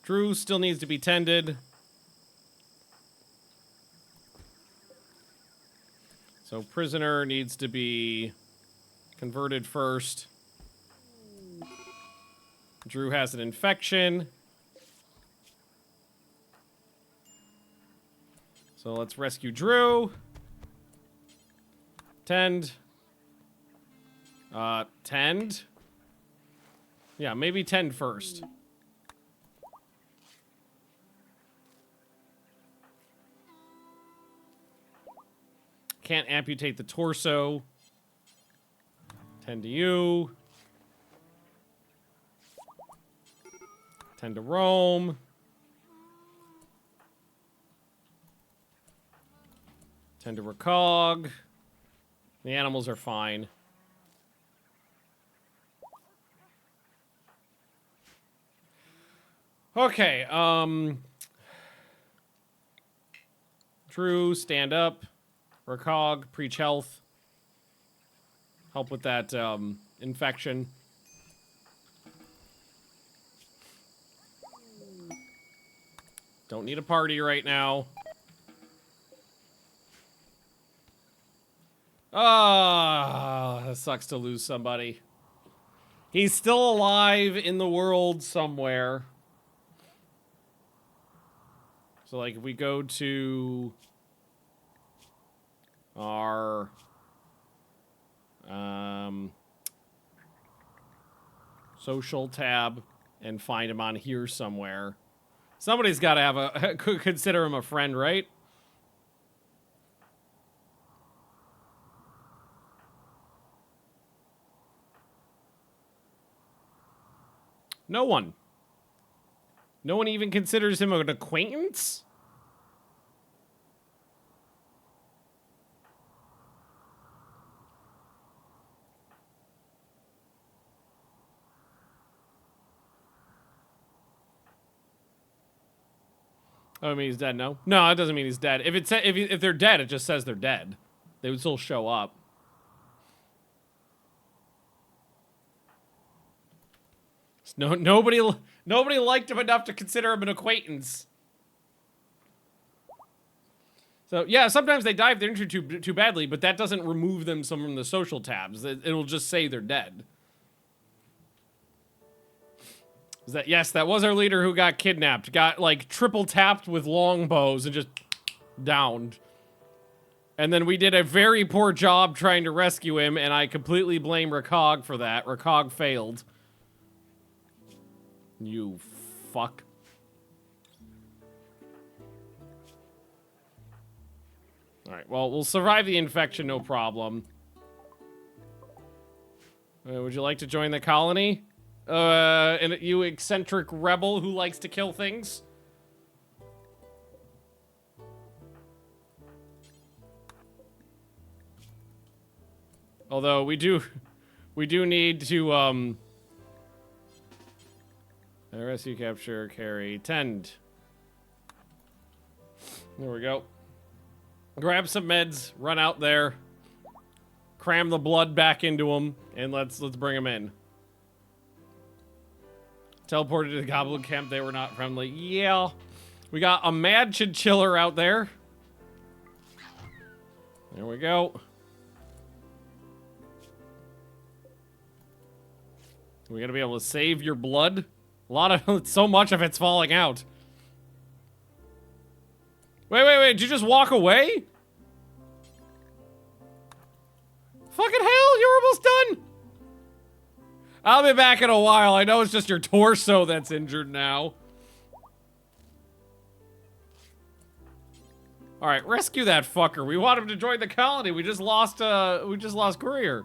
Drew still needs to be tended. So prisoner needs to be converted first. Drew has an infection. So let's rescue Drew. Tend. Tend. Yeah, maybe tend first. Can't amputate the torso. Tend to you. Tend to roam. Tend to recog. The animals are fine. Okay, True, stand up. Recog, preach health. Help with that, infection. Don't need a party right now. Ah, that sucks to lose somebody. He's still alive in the world somewhere. So, like, if we go to our social tab and find him on here somewhere. Somebody's got to have a consider him a friend, right? No one. No one even considers him an acquaintance? Oh, I mean he's dead. No, no, that doesn't mean he's dead. If they're dead, it just says they're dead. They would still show up. No, nobody liked him enough to consider him an acquaintance. So yeah, sometimes they die if they're injured too badly, but that doesn't remove them from the social tabs. It'll just say they're dead. Yes, that was our leader who got kidnapped. Got, like, triple tapped with longbows and just downed. And then we did a very poor job trying to rescue him, and I completely blame Recog for that. Recog failed. You fuck. Alright, well, we'll survive the infection, no problem. Would you like to join the colony? And you eccentric rebel who likes to kill things? Although we do need to rescue, capture, carry, tend. There we go. Grab some meds, run out there, cram the blood back into them, and let's bring them in. Teleported to the goblin camp, they were not friendly. Yeah. We got a mad chinchilla out there. There we go. We're gonna be able to save your blood. So much of it's falling out. Wait, did you just walk away? Fucking hell, you're almost done. I'll be back in a while. I know it's just your torso that's injured now. All right, rescue that fucker. We want him to join the colony. We just lost Courier.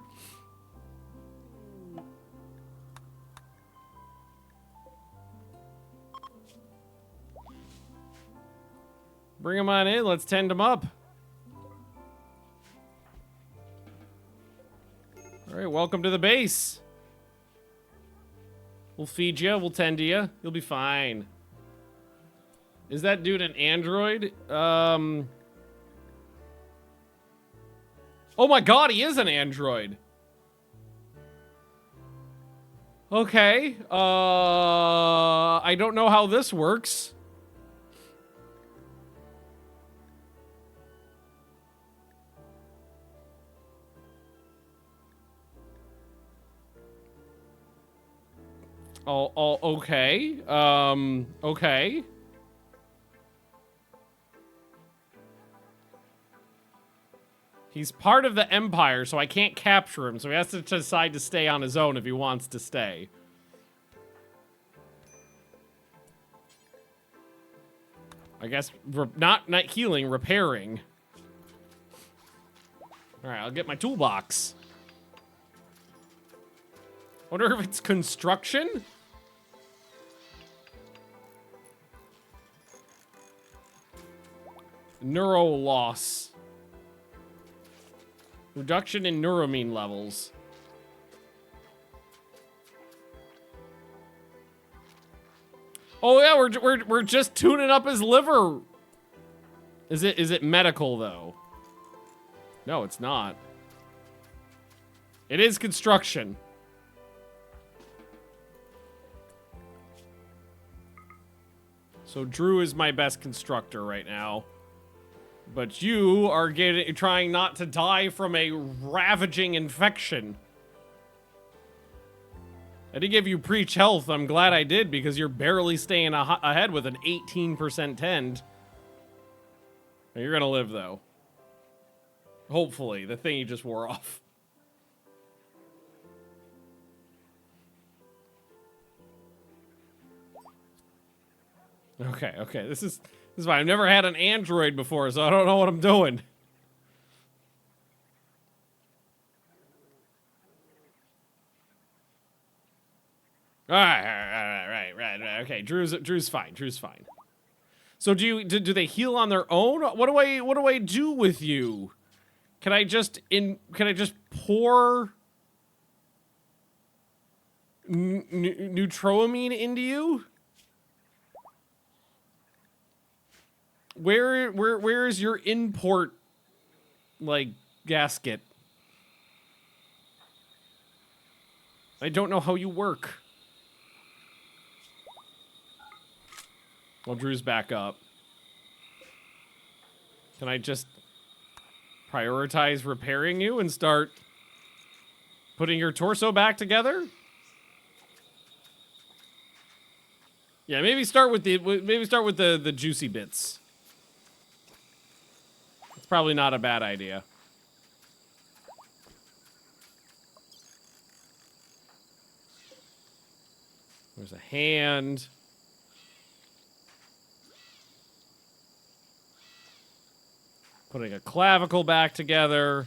Bring him on in. Let's tend him up. All right, welcome to the base. We'll feed you. We'll tend to you. You'll be fine. Is that dude an android? Oh my god, he is an android. Okay. I don't know how this works. Oh, okay. Okay. He's part of the Empire, so I can't capture him, so he has to decide to stay on his own if he wants to stay. I guess, not healing, repairing. Alright, I'll get my toolbox. Wonder if it's construction? Neuro loss. Reduction in neuramine levels. Oh yeah, we're just tuning up his liver. Is it medical though? No, it's not. It is construction. So Drew is my best constructor right now. But you are trying not to die from a ravaging infection. I did give you preach health. I'm glad I did because you're barely staying ahead with an 18% tend. You're gonna live though. Hopefully, the thing you just wore off. Okay, this is fine. I've never had an android before, so I don't know what I'm doing. Right. Okay, Drew's fine. So do they heal on their own? What do I do with you? Can I just pour neutroamine into you? Where is your import, like, gasket? I don't know how you work. Well, Drew's back up. Can I just prioritize repairing you and start putting your torso back together? Yeah, maybe start with the juicy bits. It's probably not a bad idea. There's a hand. Putting a clavicle back together.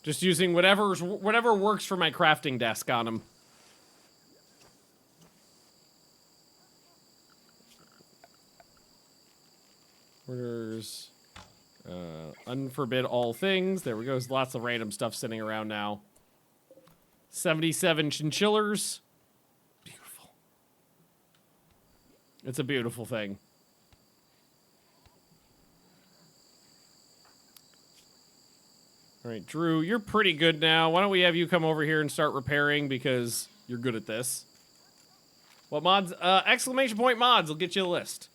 Just using whatever works for my crafting desk on him. Orders. Unforbid all things. There we go. There's lots of random stuff sitting around now. 77 chinchillas. Beautiful. It's a beautiful thing. All right, Drew, you're pretty good now. Why don't we have you come over here and start repairing because you're good at this. What mods? Exclamation point mods will get you a list.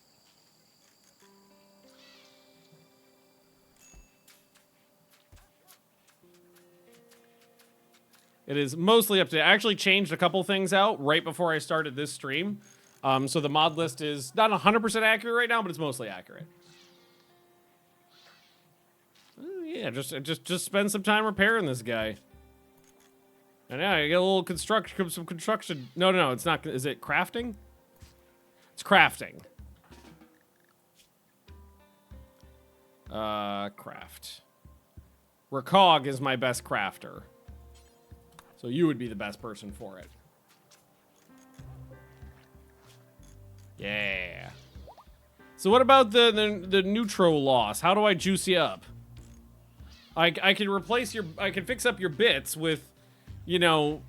It is mostly up to... I actually changed a couple things out right before I started this stream. So the mod list is not 100% accurate right now, but it's mostly accurate. Yeah, just spend some time repairing this guy. And yeah, you get a little some construction. No, it's not. Is it crafting? It's crafting. Craft. Recog is my best crafter. So you would be the best person for it. Yeah. So what about the neutro loss? How do I juice you up? I can replace your... I can fix up your bits with, you know,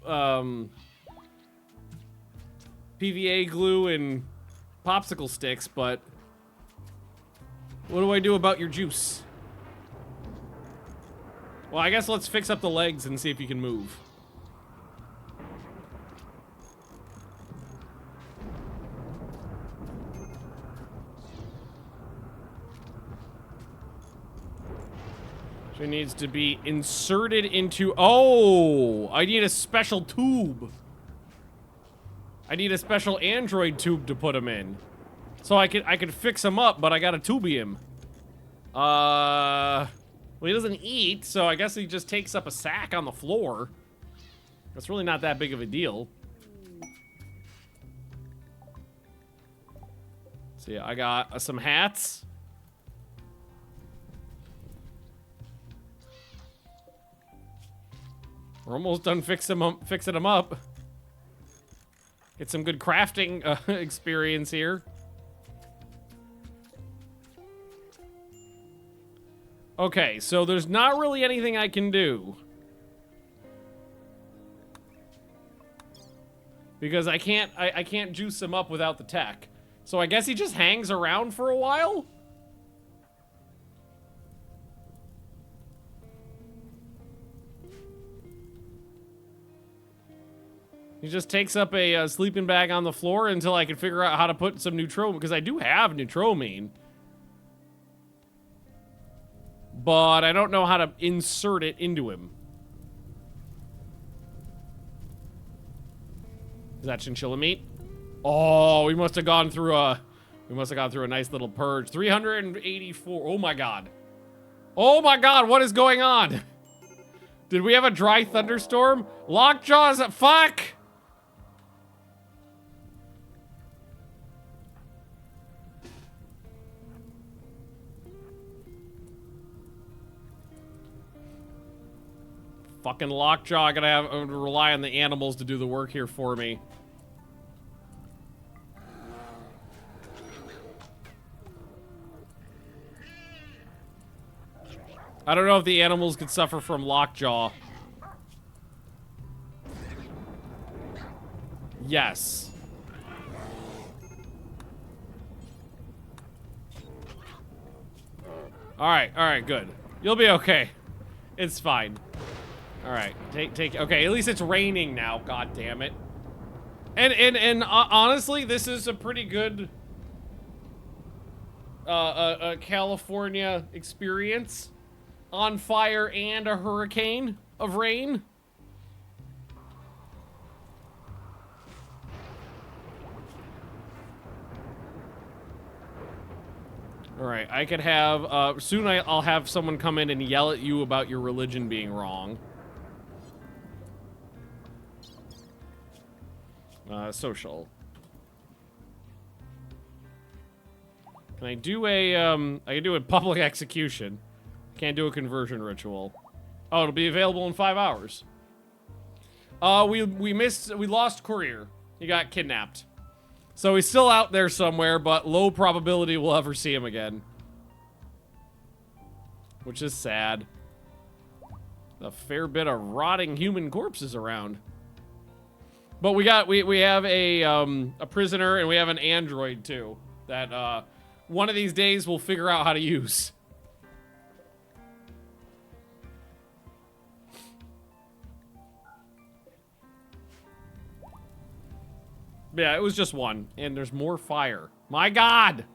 PVA glue and popsicle sticks, but... what do I do about your juice? Well, I guess let's fix up the legs and see if you can move. She needs to be inserted into... oh! I need a special tube. I need a special android tube to put him in. So I could fix him up, but I gotta tube him. Well, he doesn't eat, so I guess he just takes up a sack on the floor. That's really not that big of a deal. So yeah, I got some hats. We're almost done fixing them up. Get some good crafting experience here. Okay, so there's not really anything I can do. Because I can't juice him up without the tech. So I guess he just hangs around for a while? He just takes up a sleeping bag on the floor until I can figure out how to put some neutro, because I do have neutromine. But I don't know how to insert it into him. Is that chinchilla meat? Oh, we must have gone through a nice little purge. 384. Oh my god. Oh my god, what is going on? Did we have a dry thunderstorm? Lockjaw's fuck! Fucking lockjaw, I gotta have to rely on the animals to do the work here for me. I don't know if the animals could suffer from lockjaw. Yes. Alright, good. You'll be okay. It's fine. Alright, okay, at least it's raining now, god damn it. And honestly, this is a pretty good California experience. On fire and a hurricane of rain. Alright, I could have, soon I'll have someone come in and yell at you about your religion being wrong. Social. Can I do a, I can do a public execution. Can't do a conversion ritual. Oh, it'll be available in 5 hours. We lost Courier. He got kidnapped. So he's still out there somewhere, but low probability we'll ever see him again. Which is sad. A fair bit of rotting human corpses around. But we have a prisoner and we have an android too. That one of these days we'll figure out how to use. Yeah, it was just one. And there's more fire. My god!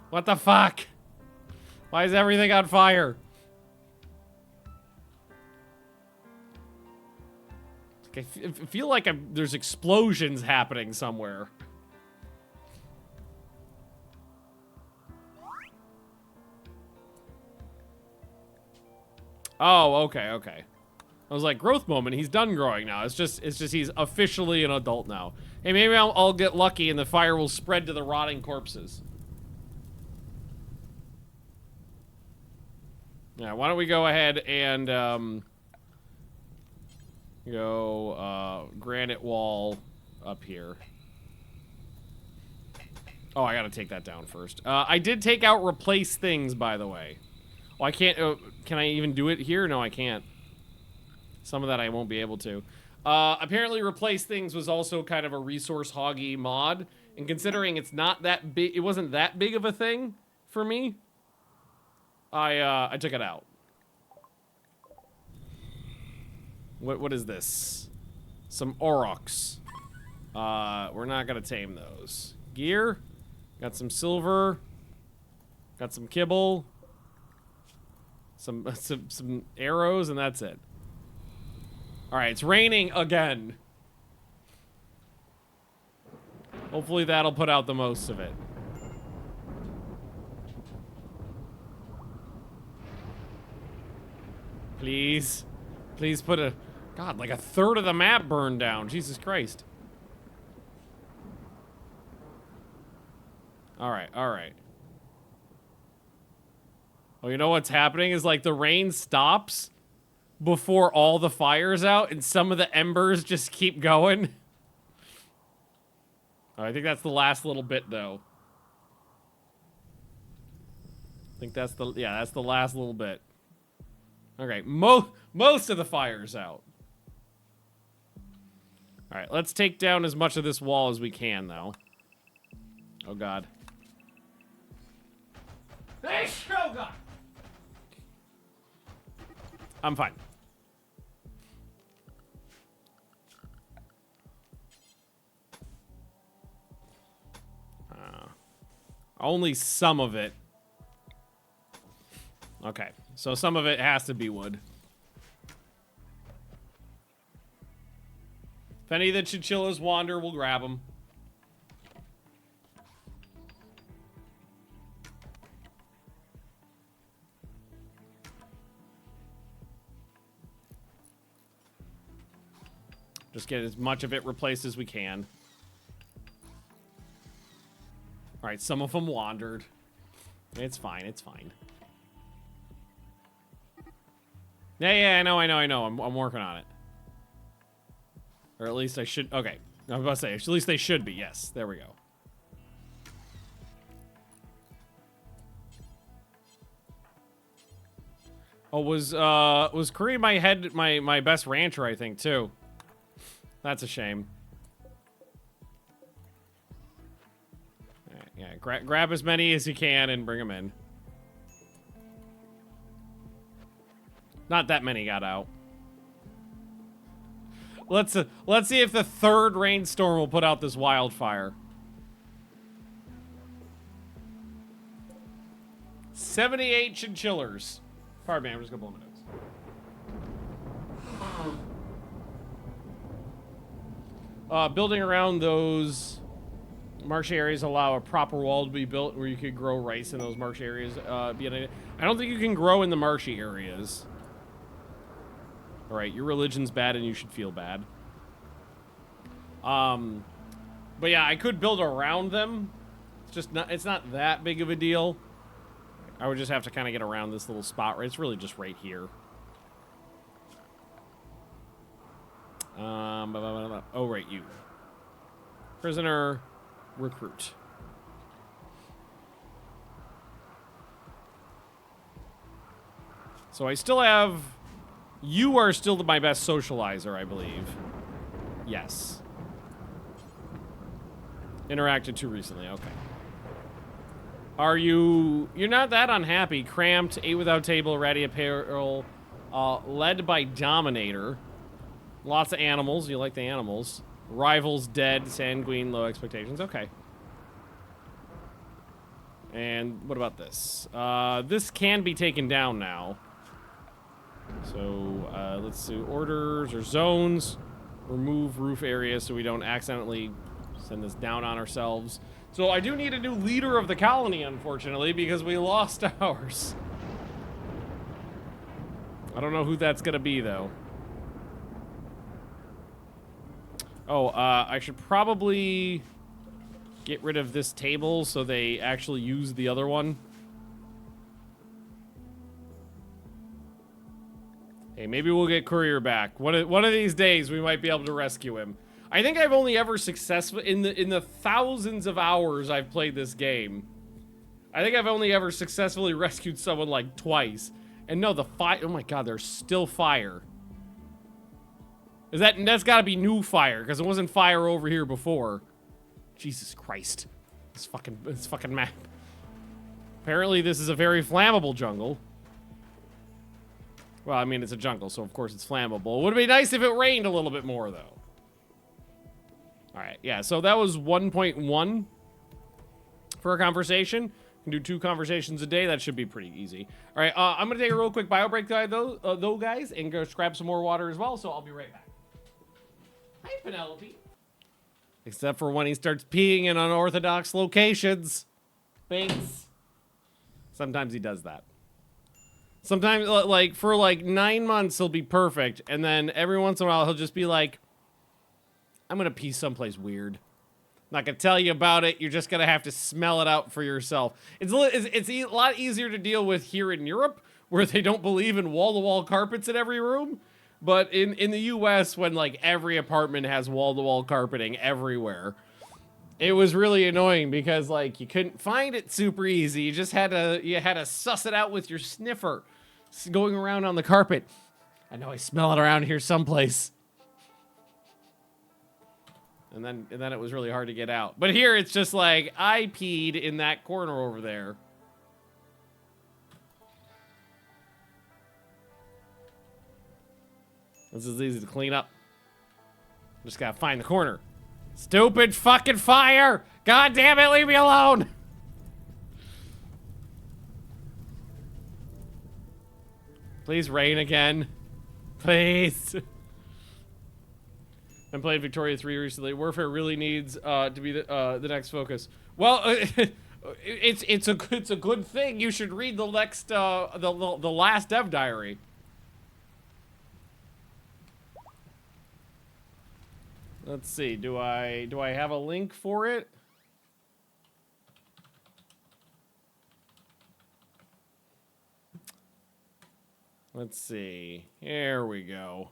What the fuck? Why is everything on fire? I feel like there's explosions happening somewhere. Oh, okay. I was like, growth moment, he's done growing now. It's just he's officially an adult now. Hey, maybe I'll get lucky and the fire will spread to the rotting corpses. Yeah, why don't we go ahead and go granite wall up here. Oh, I gotta take that down first. I did take out replace things, by the way. Oh, I can't, can I even do it here? No, I can't. Some of that I won't be able to. Apparently replace things was also kind of a resource hoggy mod. And considering it's not that big, it wasn't that big of a thing for me, I took it out. What is this? Some aurochs. We're not gonna tame those. Gear. Got some silver. Got some kibble. Some arrows, and that's it. Alright, it's raining again. Hopefully that'll put out the most of it. Please. Please put a... God, like a third of the map burned down. Jesus Christ. Alright, alright. Oh, you know what's happening is like the rain stops before all the fire's out and some of the embers just keep going. Oh, I think that's the last little bit though. I think that's the, yeah, that's the last little bit. Okay, most of the fire's out. Alright, let's take down as much of this wall as we can though. Oh god. Oh god! I'm fine. Only some of it. Okay, so some of it has to be wood. If any of the chinchillas wander, we'll grab them. Just get as much of it replaced as we can. Alright, some of them wandered. It's fine, it's fine. Yeah, I know. I'm working on it. Or at least I should... Okay. I was about to say, at least they should be. Yes, there we go. Oh, was Curry my best rancher, I think, too. That's a shame. Yeah, grab as many as you can and bring them in. Not that many got out. Let's see if the third rainstorm will put out this wildfire. 78 chinchillas. Pardon me, I'm just gonna blow my nose. Building around those marshy areas allow a proper wall to be built where you could grow rice in those marsh areas. I don't think you can grow in the marshy areas. Alright, your religion's bad and you should feel bad. But yeah, I could build around them. It's not that big of a deal. I would just have to kind of get around this little spot. It's really just right here. Oh, right, you. Prisoner, recruit. So I still have... You are still my best socializer, I believe. Yes. Interacted too recently, okay. Are you... You're not that unhappy. Cramped, ate without table, ratty apparel, led by Dominator. Lots of animals. You like the animals. Rivals dead, sanguine, low expectations. Okay. And what about this? This can be taken down now. So, let's see. Orders or zones. Remove roof area so we don't accidentally send this down on ourselves. So I do need a new leader of the colony, unfortunately, because we lost ours. I don't know who that's gonna be, though. Oh, I should probably get rid of this table so they actually use the other one. Hey, maybe we'll get Courier back. One of these days, we might be able to rescue him. I think I've only ever successfully, in the thousands of hours I've played this game, I think I've only ever successfully rescued someone like twice. And no, the fire, oh my god, there's still fire. That's gotta be new fire, because it wasn't fire over here before. Jesus Christ. This fucking map. Apparently this is a very flammable jungle. Well, I mean, it's a jungle, so of course it's flammable. It would be nice if it rained a little bit more, though. Alright, yeah, so that was 1.1 for a conversation. Can do 2 conversations a day. That should be pretty easy. Alright, I'm going to take a real quick bio break, though, guys, and go grab some more water as well, so I'll be right back. Hi, Penelope. Except for when he starts peeing in unorthodox locations. Thanks. Sometimes he does that. Sometimes, like, for like 9 months, he'll be perfect. And then every once in a while, he'll just be like, I'm going to pee someplace weird. Not going to tell you about it. You're just going to have to smell it out for yourself. It's a lot easier to deal with here in Europe, where they don't believe in wall-to-wall carpets in every room. But in the US, when like every apartment has wall-to-wall carpeting everywhere, it was really annoying because like you couldn't find it super easy. You just had to suss it out with your sniffer, going around on the carpet. I know I smell it around here someplace. And then it was really hard to get out. But here it's just like I peed in that corner over there. This is easy to clean up. Just gotta find the corner. Stupid fucking fire! God damn it, leave me alone! Please rain again. Please. I'm playing Victoria 3 recently. Warfare really needs to be the next focus. Well, it's a good thing. You should read the next the last dev diary. Let's see. Do I have a link for it? Let's see. Here we go.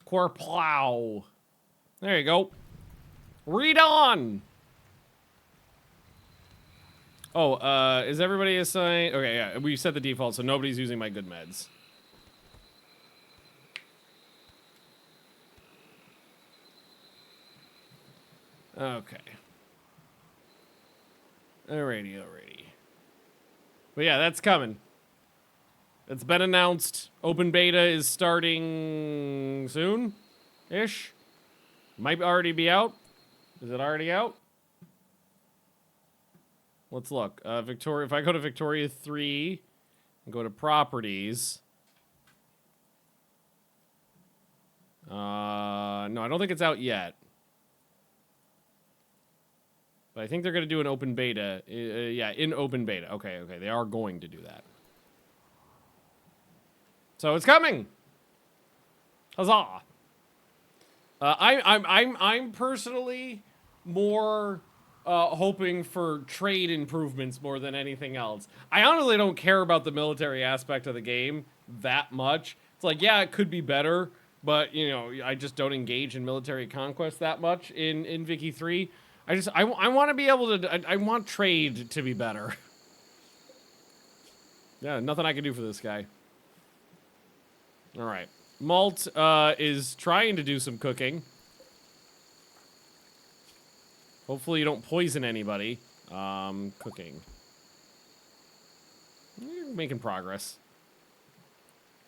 Corplow. There you go. Read on. Oh, is everybody assigned? Okay, yeah, we set the default, so nobody's using my good meds. Okay. Alrighty. But yeah, that's coming. It's been announced. Open beta is starting soon-ish. Might already be out. Is it already out? Let's look. Victoria. If I go to Victoria 3 and go to properties. No, I don't think it's out yet. But I think they're going to do an open beta. Yeah, in open beta. Okay. They are going to do that. So it's coming. Huzzah. I'm personally more hoping for trade improvements more than anything else. I honestly don't care about the military aspect of the game that much. It's like, yeah, it could be better, but you know, I just don't engage in military conquest that much in Vicky 3. I want to be able to. I want trade to be better. Yeah, nothing I can do for this guy. All right. Malt is trying to do some cooking. Hopefully you don't poison anybody. Cooking. You're making progress.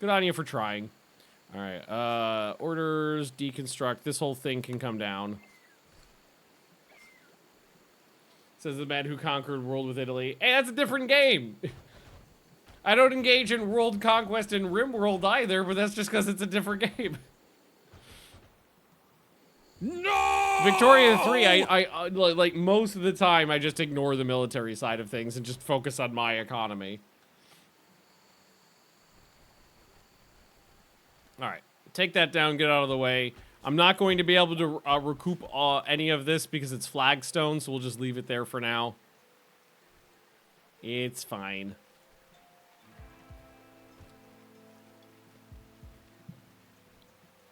Good on you for trying. All right. Orders, deconstruct. This whole thing can come down. Says the man who conquered world with Italy. Hey, that's a different game. I don't engage in world conquest in Rimworld either, but that's just because it's a different game. No! Victoria 3, I like most of the time, I just ignore the military side of things and just focus on my economy. All right, take that down, get out of the way. I'm not going to be able to recoup any of this because it's flagstone, so we'll just leave it there for now. It's fine.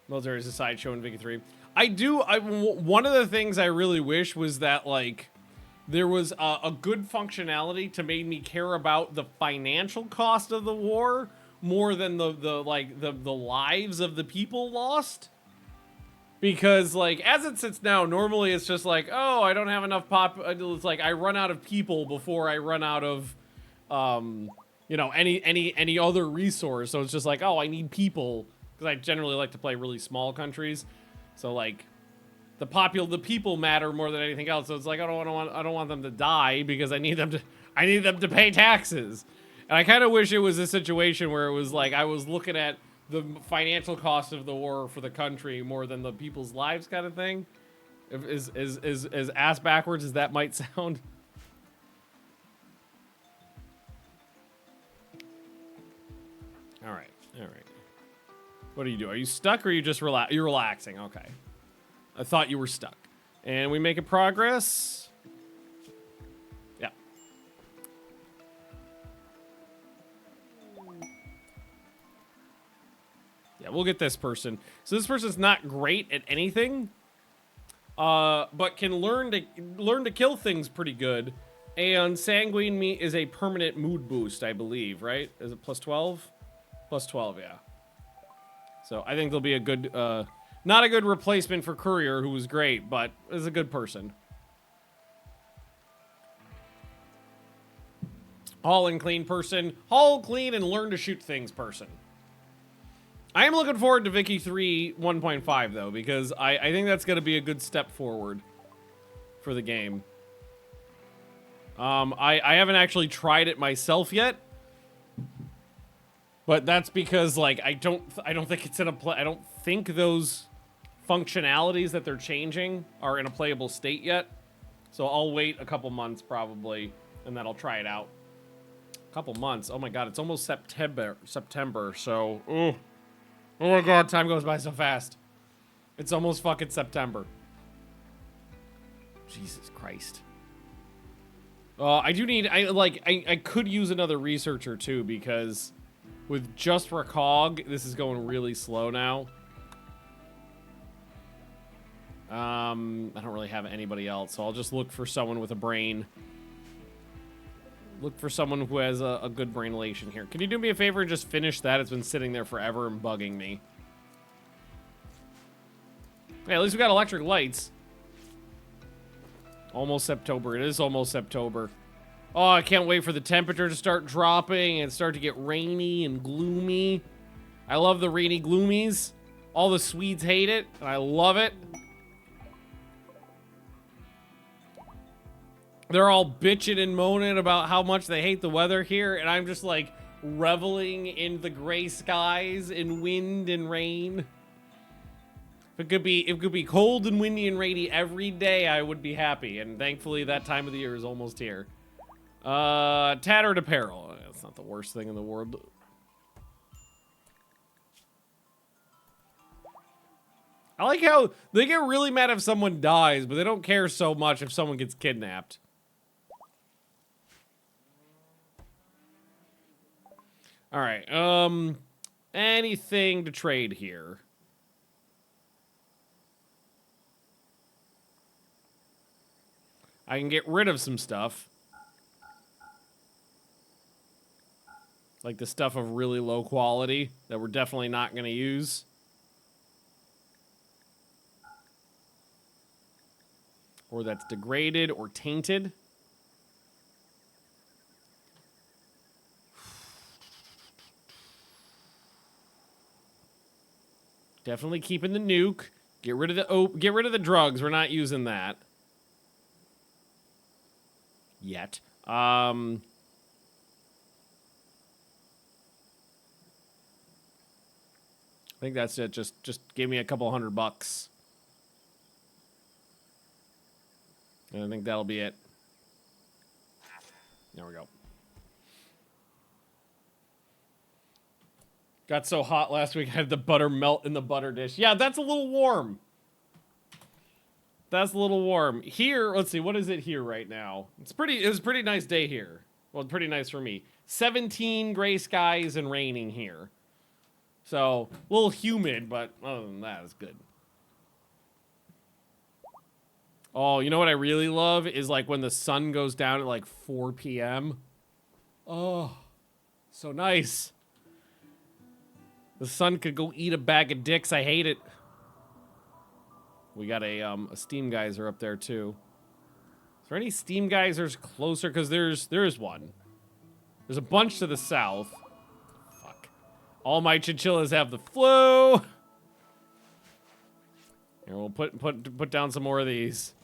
Military is a sideshow in Vicky 3. One of the things I really wish was that, like, there was a good functionality to make me care about the financial cost of the war more than the lives of the people lost. Because, like, as it sits now, normally it's just like, oh, I don't have enough it's like I run out of people before I run out of, you know, any other resource. So it's just like, oh, I need people. Because I generally like to play really small countries, so like the people matter more than anything else. So it's like I don't want them to die because I need them to pay taxes. And I kind of wish it was a situation where it was like I was looking at the financial cost of the war for the country more than the people's lives, kind of thing. As ass backwards as that might sound. All right. All right. What do you do? Are you stuck or are you just You're relaxing. Okay. I thought you were stuck. And we making progress. Yeah. Yeah, we'll get this person. So this person's not great at anything, but can learn to kill things pretty good. And sanguine meat is a permanent mood boost, I believe, right? Is it plus 12? Plus 12, yeah. So I think they'll be a good, not a good replacement for Courier, who was great, but is a good person. Haul and clean person. Haul, clean, and learn to shoot things person. I am looking forward to Vicky 3 1.5, though, because I think that's going to be a good step forward for the game. I haven't actually tried it myself yet, but that's because, like, I don't think it's in a I don't think those functionalities that they're changing are in a playable state yet. So I'll wait a couple months probably, and then I'll try it out. A couple months. Oh my god, it's almost September. So, oh my god, time goes by so fast. It's almost fucking September. Jesus Christ. I do need, I could use another researcher too, because with just Recog, this is going really slow now. I don't really have anybody else, so I'll just look for someone with a brain. Look for someone who has a good brain relation here. Can you do me a favor and just finish that? It's been sitting there forever and bugging me. Hey, at least we got electric lights. Almost September. It is almost September. Oh, I can't wait for the temperature to start dropping and start to get rainy and gloomy. I love the rainy gloomies. All the Swedes hate it, and I love it. They're all bitching and moaning about how much they hate the weather here, and I'm just like reveling in the gray skies and wind and rain. If it could be cold and windy and rainy every day, I would be happy. And thankfully, that time of the year is almost here. Tattered apparel. That's not the worst thing in the world. I like how they get really mad if someone dies, but they don't care so much if someone gets kidnapped. All right. Anything to trade here? I can get rid of some stuff. Like the stuff of really low quality that we're definitely not going to use. Or that's degraded or tainted. Definitely keeping the nuke. Get rid of the drugs. We're not using that. Yet. I think that's it. Just give me a couple $100. And I think that'll be it. There we go. Got so hot last week I had the butter melt in the butter dish. Yeah, that's a little warm. That's a little warm. Here, let's see, what is it here right now? It was a pretty nice day here. Well, pretty nice for me. 17 gray skies and raining here. So, a little humid, but other than that, it's good. Oh, you know what I really love is like when the sun goes down at like 4 p.m. Oh, so nice. The sun could go eat a bag of dicks. I hate it. We got a steam geyser up there too. Is there any steam geysers closer? Because there is one. There's a bunch to the south. Fuck. All my chinchillas have the flu. Here, we'll put down some more of these.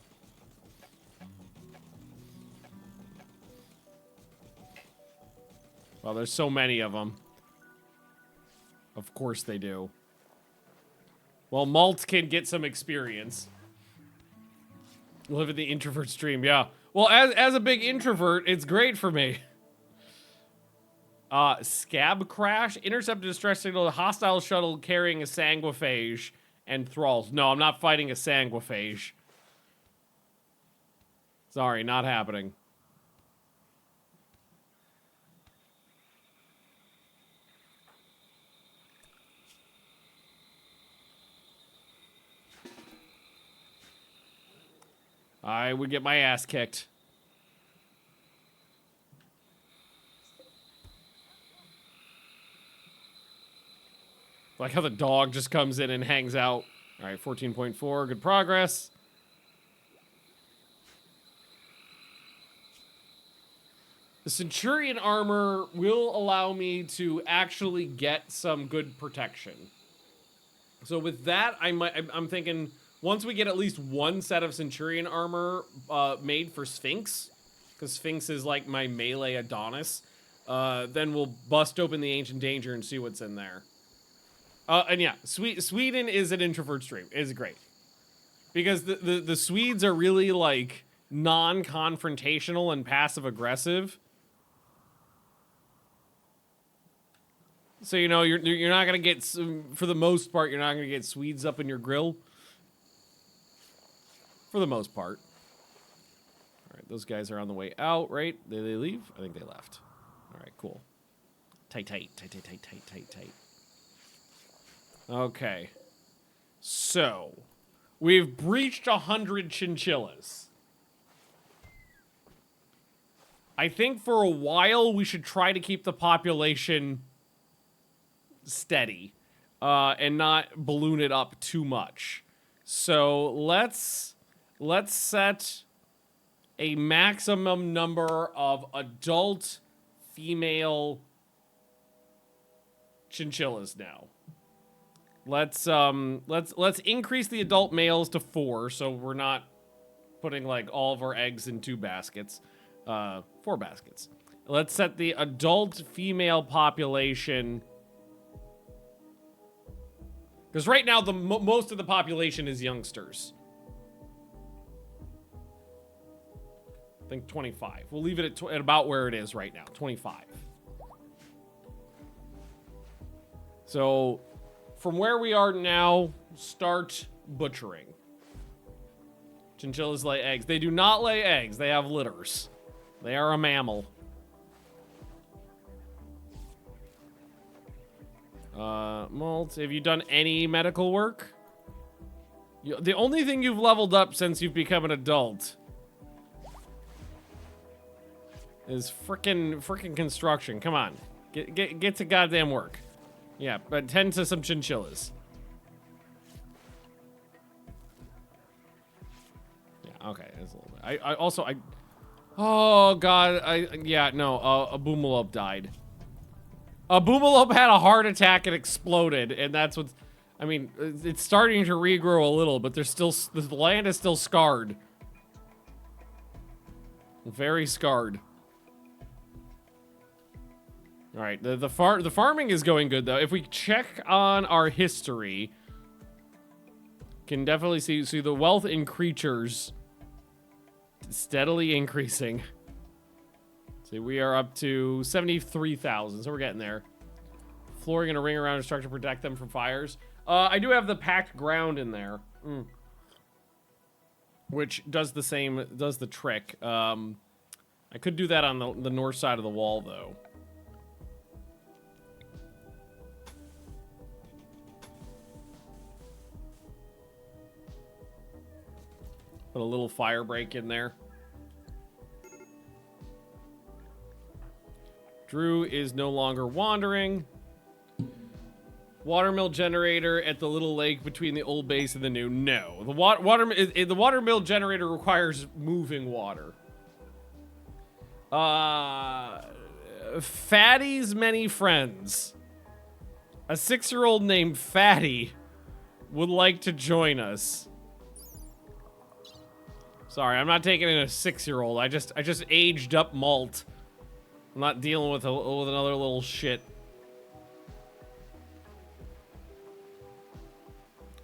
Well, there's so many of them. Of course they do. Well, Malt can get some experience. Live in the introvert stream, yeah. Well, as a big introvert, it's great for me. Scab crash. Intercept a distress signal. A hostile shuttle carrying a sanguiphage and thralls. No, I'm not fighting a sanguiphage. Sorry, not happening. I would get my ass kicked. Like how the dog just comes in and hangs out. All right, 14.4, good progress. The Centurion armor will allow me to actually get some good protection. So with that, I'm thinking once we get at least one set of Centurion armor made for Sphinx, because Sphinx is like my melee Adonis, then we'll bust open the Ancient Danger and see what's in there. And yeah, Sweden is an introvert stream. It's great. Because the Swedes are really, like, non-confrontational and passive-aggressive. So, you know, you're not going to get, for the most part, you're not going to get Swedes up in your grill. For the most part. All right, those guys are on the way out, right? Did they leave? I think they left. All right, cool. Tight. Okay. So, we've breached 100 chinchillas. I think for a while we should try to keep the population steady and not balloon it up too much. So, let's set a maximum number of adult female chinchillas now. Let's increase the adult males to 4, so we're not putting like all of our eggs in 2 baskets. 4 baskets. Let's set the adult female population, because right now most of the population is youngsters. I think 25. We'll leave it at about where it is right now, 25. So, from where we are now, start butchering. Chinchillas lay eggs. They do not lay eggs. They have litters. They are a mammal. Molt, have you done any medical work? The only thing you've leveled up since you've become an adult is frickin' construction. Come on. Get to goddamn work. Yeah, but tend to some chinchillas. Yeah, okay. That's a little bit. Oh, God. Yeah, no. A boomalope died. A boomalope had a heart attack and exploded, and that's what's... I mean, it's starting to regrow a little, but there's still... The land is still scarred. Very scarred. All right, the farming is going good, though. If we check on our history, can definitely see the wealth in creatures steadily increasing. See, we are up to 73,000, so we're getting there. Flooring and a ring around a structure to protect them from fires. I do have the packed ground in there, which does the same, does the trick. I could do that on the north side of the wall, though. Put a little fire break in there. Drew is no longer wandering. Watermill generator at the little lake between the old base and the new. No, the watermill generator requires moving water. Fatty's many friends. A 6-year-old named Fatty would like to join us. Sorry, I'm not taking in a 6-year-old. I just aged up Malt. I'm not dealing with another little shit.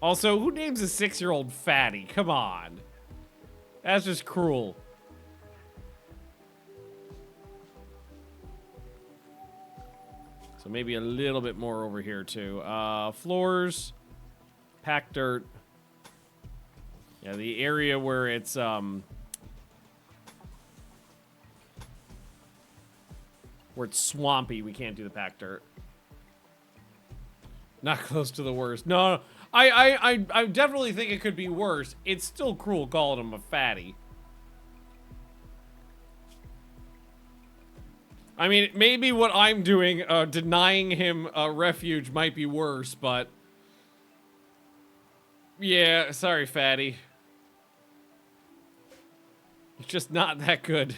Also, who names a 6-year-old Fatty? Come on. That's just cruel. maybe a little bit more over here, too. Floors. Packed dirt. Yeah, the area where it's, where it's swampy, we can't do the packed dirt. Not close to the worst. No, I definitely think it could be worse. It's still cruel calling him a fatty. I mean, maybe what I'm doing, denying him a refuge might be worse, but... Yeah, sorry, fatty. It's just not that good.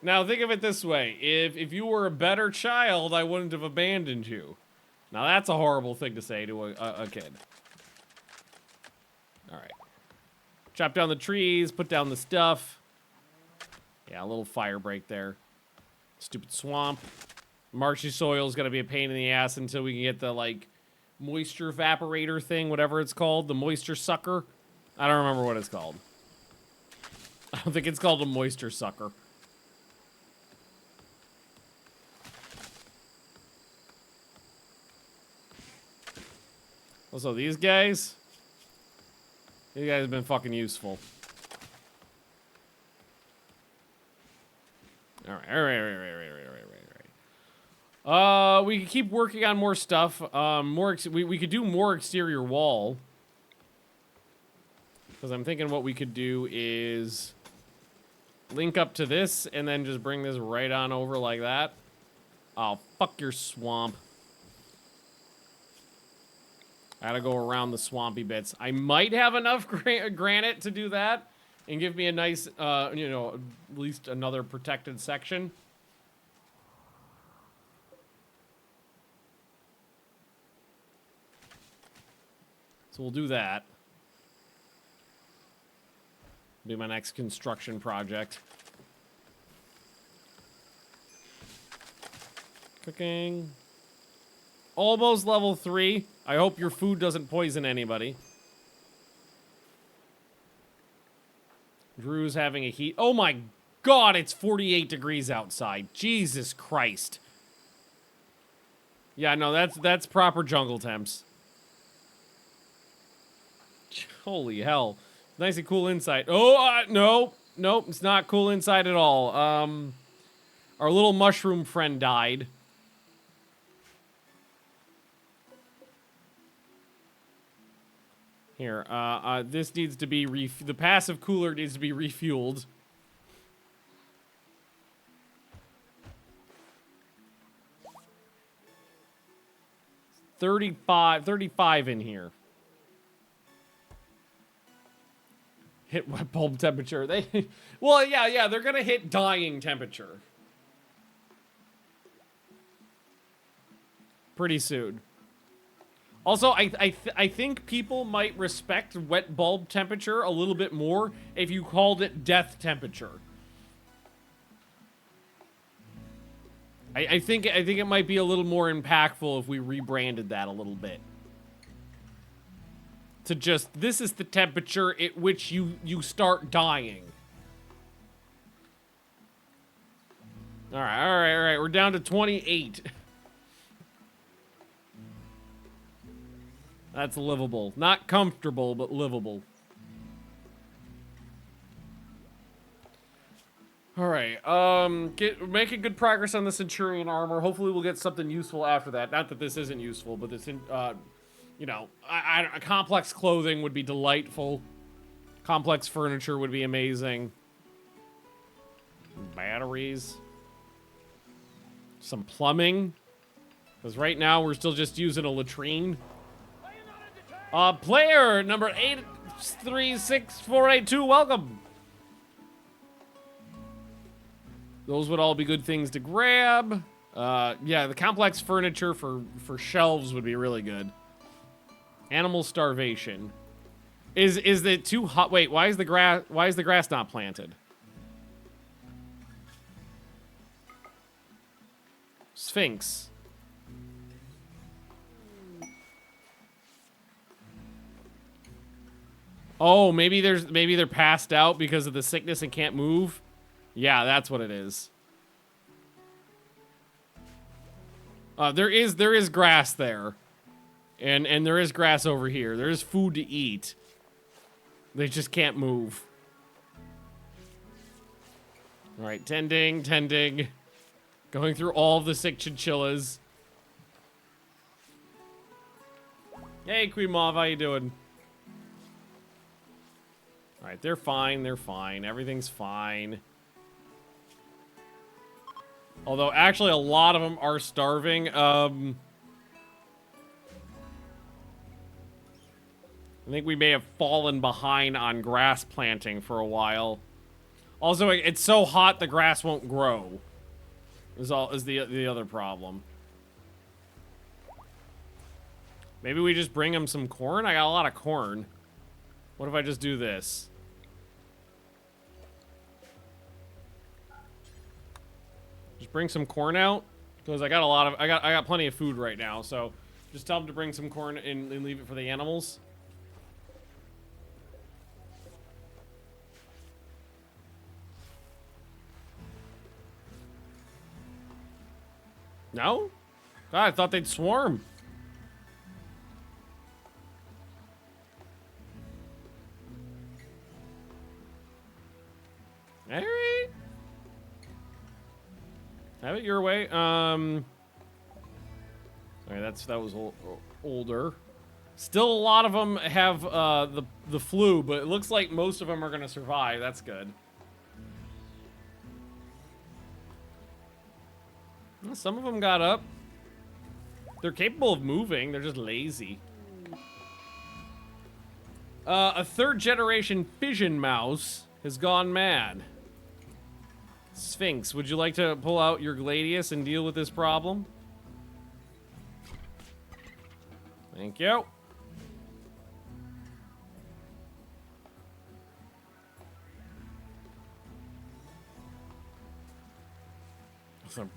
Now, think of it this way. If you were a better child, I wouldn't have abandoned you. Now, that's a horrible thing to say to a kid. Alright. Chop down the trees, put down the stuff. Yeah, a little fire break there. Stupid swamp. Marshy soil is going to be a pain in the ass until we can get the, like, moisture evaporator thing, whatever it's called. The moisture sucker. I don't remember what it's called. I don't think it's called a moisture sucker. Also, these guys have been fucking useful. Alright. We could keep working on more stuff. We could do more exterior wall. Because I'm thinking what we could do is link up to this and then just bring this right on over like that. Oh, fuck your swamp. I gotta go around the swampy bits. I might have enough granite to do that and give me a nice, you know, at least another protected section. So we'll do that. Be my next construction project. Cooking. Almost level 3. I hope your food doesn't poison anybody. Drew's having a heat. Oh my god, it's 48 degrees outside. Jesus Christ. Yeah, no, that's proper jungle temps. Holy hell. Nice and cool inside. Oh, no. Nope, it's not cool inside at all. Our little mushroom friend died. Here, this needs to be the passive cooler needs to be refueled. $35 in here. Hit wet bulb temperature. Well, yeah, they're gonna hit dying temperature. Pretty soon. Also, I think people might respect wet bulb temperature a little bit more if you called it death temperature. I think it might be a little more impactful if we rebranded that a little bit. To just, this is the temperature at which you start dying. All right. We're down to 28. That's livable. Not comfortable, but livable. Alright, making good progress on the Centurion armor. Hopefully we'll get something useful after that. Not that this isn't useful, but this, you know, complex clothing would be delightful. Complex furniture would be amazing. Batteries. Some plumbing. Because right now we're still just using a latrine. Player number 836482, welcome. Those would all be good things to grab. Yeah, the complex furniture for shelves would be really good. Animal starvation. Is it too hot? Wait, why is the grass not planted? Sphinx. Oh, maybe they're passed out because of the sickness and can't move. Yeah, that's what it is. There is grass there. And there is grass over here. There is food to eat. They just can't move. Alright, tending. Going through all of the sick chinchillas. Hey, Queen Mauve, how you doing? Alright, they're fine. Everything's fine. Although, actually, a lot of them are starving. I think we may have fallen behind on grass planting for a while. Also, it's so hot the grass won't grow. Is the other problem. Maybe we just bring them some corn? I got a lot of corn. What if I just do this? Just bring some corn out? Because I got plenty of food right now, so just tell them to bring some corn and leave it for the animals. No? God, I thought they'd swarm. Alright. Have it your way. Alright, that was older. Still a lot of them have the flu, but it looks like most of them are gonna survive. That's good. Well, some of them got up. They're capable of moving. They're just lazy. A third-generation fission mouse has gone mad. Sphinx, would you like to pull out your gladius and deal with this problem? Thank you.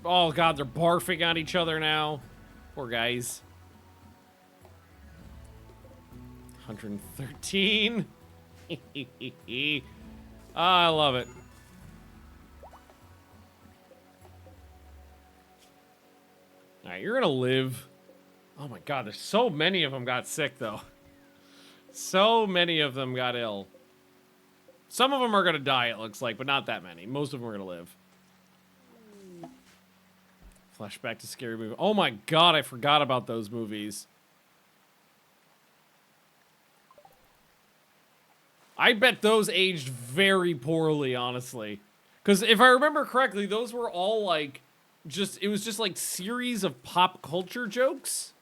Oh god, they're barfing on each other now. Poor guys. 113. I love it. Alright, you're gonna live. Oh my god, there's so many of them got sick though. So many of them got ill. Some of them are gonna die, it looks like, but not that many. Most of them are gonna live. Flashback to Scary Movie. Oh my god, I forgot about those movies. I bet those aged very poorly, honestly. Because if I remember correctly, those were all like, it was just like series of pop culture jokes.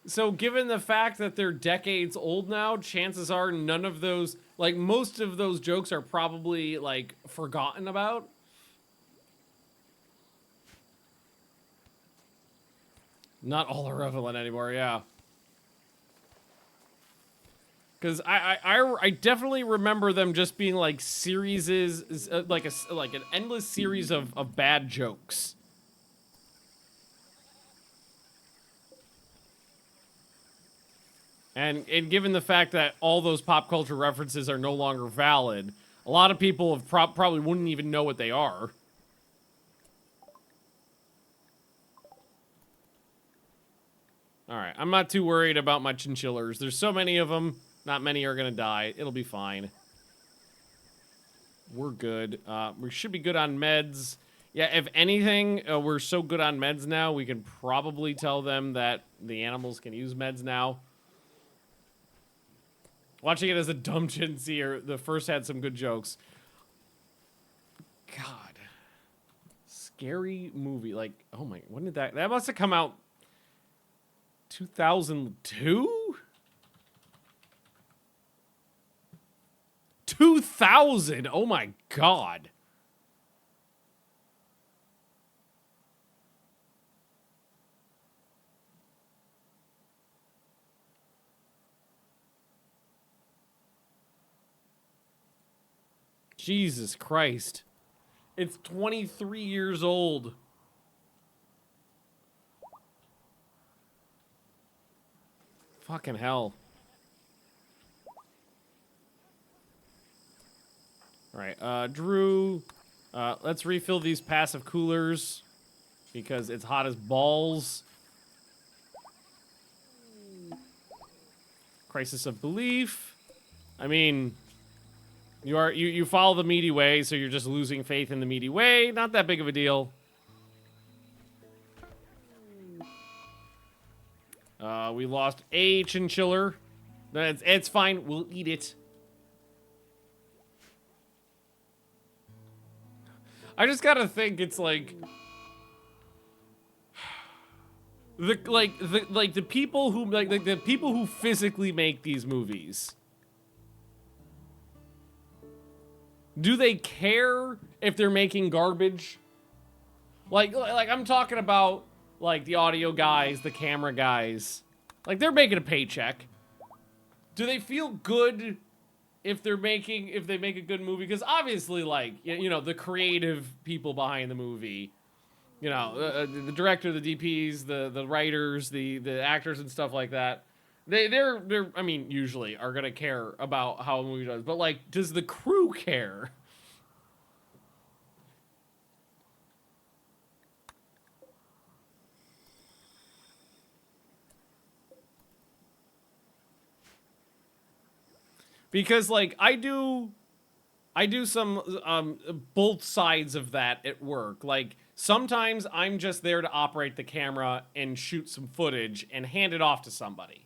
So given the fact that they're decades old now, chances are none of those, like most of those jokes are probably like forgotten about. Not all are relevant anymore, yeah. Because I definitely remember them just being like like an endless series of bad jokes. And given the fact that all those pop culture references are no longer valid, a lot of people have probably wouldn't even know what they are. Alright, I'm not too worried about my chinchillers. There's so many of them, not many are gonna die. It'll be fine. We're good. We should be good on meds. Yeah, if anything, we're so good on meds now, we can probably tell them that the animals can use meds now. Watching it as a dumb chinseer, the first had some good jokes. God. Scary movie. Like, oh my, when did that must have come out 2002? 2000! Oh my god. Jesus Christ. It's 23 years old. Fucking hell. Alright, Drew, let's refill these passive coolers. because it's hot as balls. Crisis of belief. I mean, you follow the meaty way, so you're just losing faith in the meaty way. Not that big of a deal. We lost a chinchilla. It's fine. We'll eat it. I just gotta think. It's like the people who the people who physically make these movies. Do they care if they're making garbage? Like I'm talking about like the audio guys, the camera guys. Like they're making a paycheck. Do they feel good if they make a good movie? Because obviously, like you know, the creative people behind the movie, you know, the director, the DPs, the writers, the actors and stuff like that. They're I mean, usually are gonna care about how a movie does, but like, does the crew care? Because like I do some both sides of that at work. Like sometimes I'm just there to operate the camera and shoot some footage and hand it off to somebody.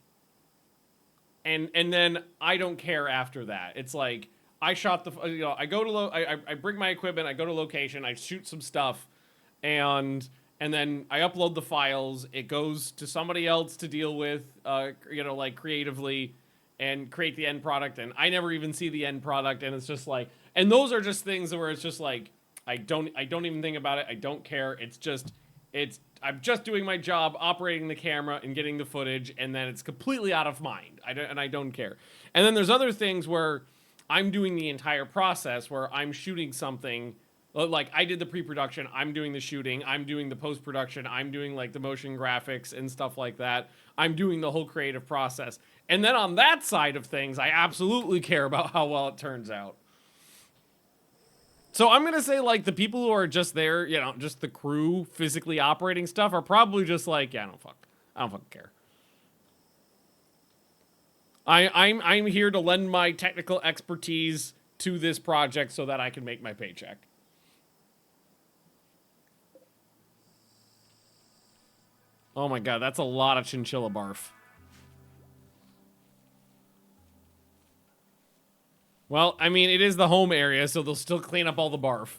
And then I don't care after that. It's like I shot the I go to I bring my equipment, I go to location, I shoot some stuff, and then I upload the files. It goes to somebody else to deal with, you know, like creatively, and create the end product. And I never even see the end product. And it's just like, and those are just things where it's just like I don't even think about it. I don't care. I'm just doing my job, operating the camera and getting the footage, and then it's completely out of mind. I don't care. And then there's other things where I'm doing the entire process, where I'm shooting something, like I did the pre-production, I'm doing the shooting, I'm doing the post-production, I'm doing like the motion graphics and stuff like that. I'm doing the whole creative process. And then on that side of things, I absolutely care about how well it turns out. So I'm going to say, like, the people who are just there, you know, just the crew physically operating stuff are probably just like, yeah, I don't fucking care. I'm here to lend my technical expertise to this project so that I can make my paycheck. Oh my god, that's a lot of chinchilla barf. Well, I mean, it is the home area, so they'll still clean up all the barf.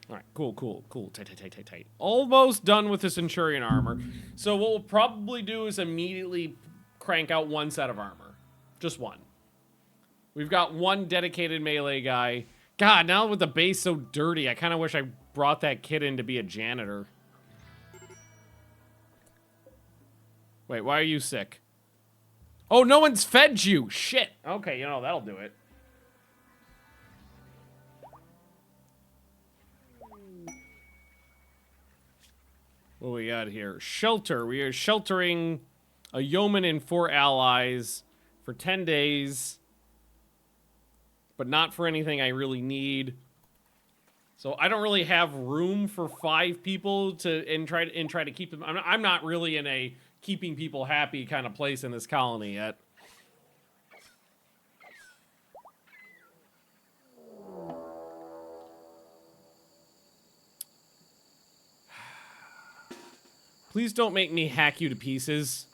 Alright, cool. Tight. Almost done with the Centurion armor. So what we'll probably do is immediately crank out one set of armor. Just one. We've got one dedicated melee guy. God, now with the base so dirty, I kind of wish I brought that kid in to be a janitor. Wait, why are you sick? Oh, no one's fed you. Shit. Okay, you know, that'll do it. What do we got here? Shelter. We are sheltering a yeoman and 4 allies for 10 days. But not for anything I really need. So I don't really have room for 5 people to try to keep them. I'm not really in a keeping people happy kind of place in this colony yet. Please don't make me hack you to pieces.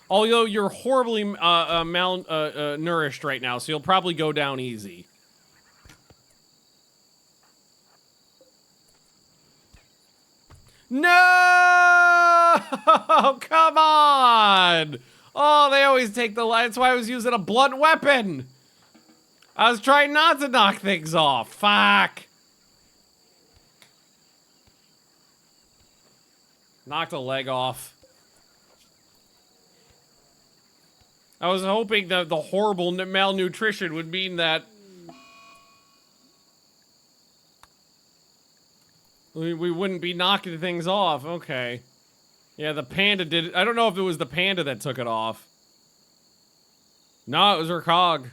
Although you're horribly malnourished right now, so you'll probably go down easy. No! Come on! Oh, they always take the light. That's why I was using a blunt weapon. I was trying not to knock things off. Fuck. Knocked a leg off. I was hoping that the horrible malnutrition would mean that we wouldn't be knocking things off. Okay. Yeah, the panda did it. I don't know if it was the panda that took it off. No, it was her cog.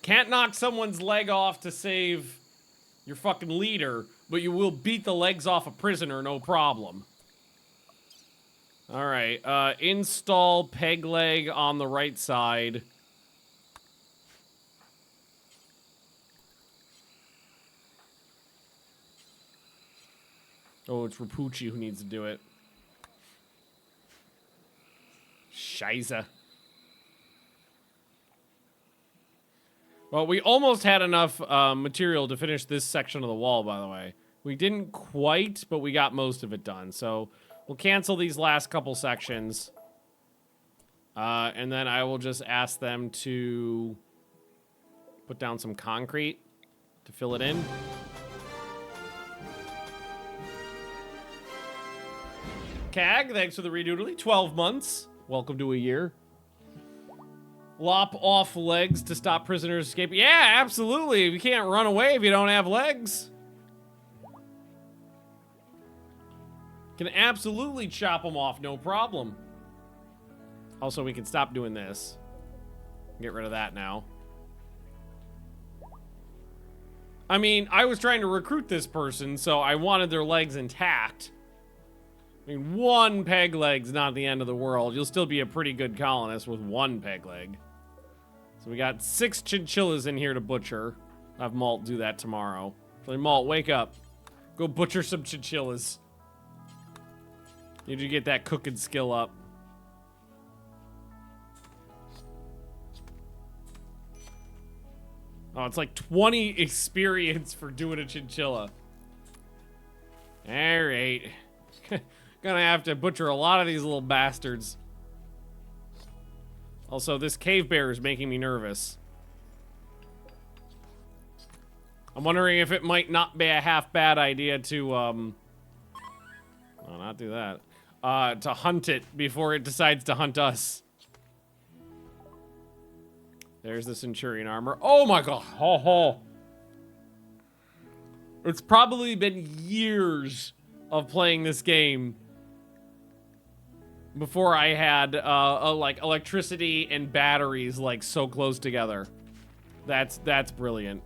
Can't knock someone's leg off to save your fucking leader, but you will beat the legs off a prisoner, no problem. All right, install peg leg on the right side. Oh, it's Rapucci who needs to do it. Scheiße. Well, we almost had enough material to finish this section of the wall, by the way. We didn't quite, but we got most of it done. So we'll cancel these last couple sections. And then I will just ask them to put down some concrete to fill it in. Cag, thanks for the redoodly. 12 months. Welcome to a year. Lop off legs to stop prisoners escaping. Yeah, absolutely. You can't run away if you don't have legs. Can absolutely chop them off, no problem. Also, we can stop doing this. Get rid of that now. I mean, I was trying to recruit this person, so I wanted their legs intact. I mean, one peg leg's not the end of the world. You'll still be a pretty good colonist with one peg leg. So we got 6 chinchillas in here to butcher. I'll have Malt do that tomorrow. So Malt, wake up. Go butcher some chinchillas. Need to get that cooking skill up. Oh, it's like 20 experience for doing a chinchilla. Alright. Gonna have to butcher a lot of these little bastards. Also, this cave bear is making me nervous. I'm wondering if it might not be a half bad idea to, oh, not do that. To hunt it before it decides to hunt us. There's the Centurion armor. Oh my god. Ho ho. It's probably been years of playing this game before I had like electricity and batteries like so close together. That's brilliant.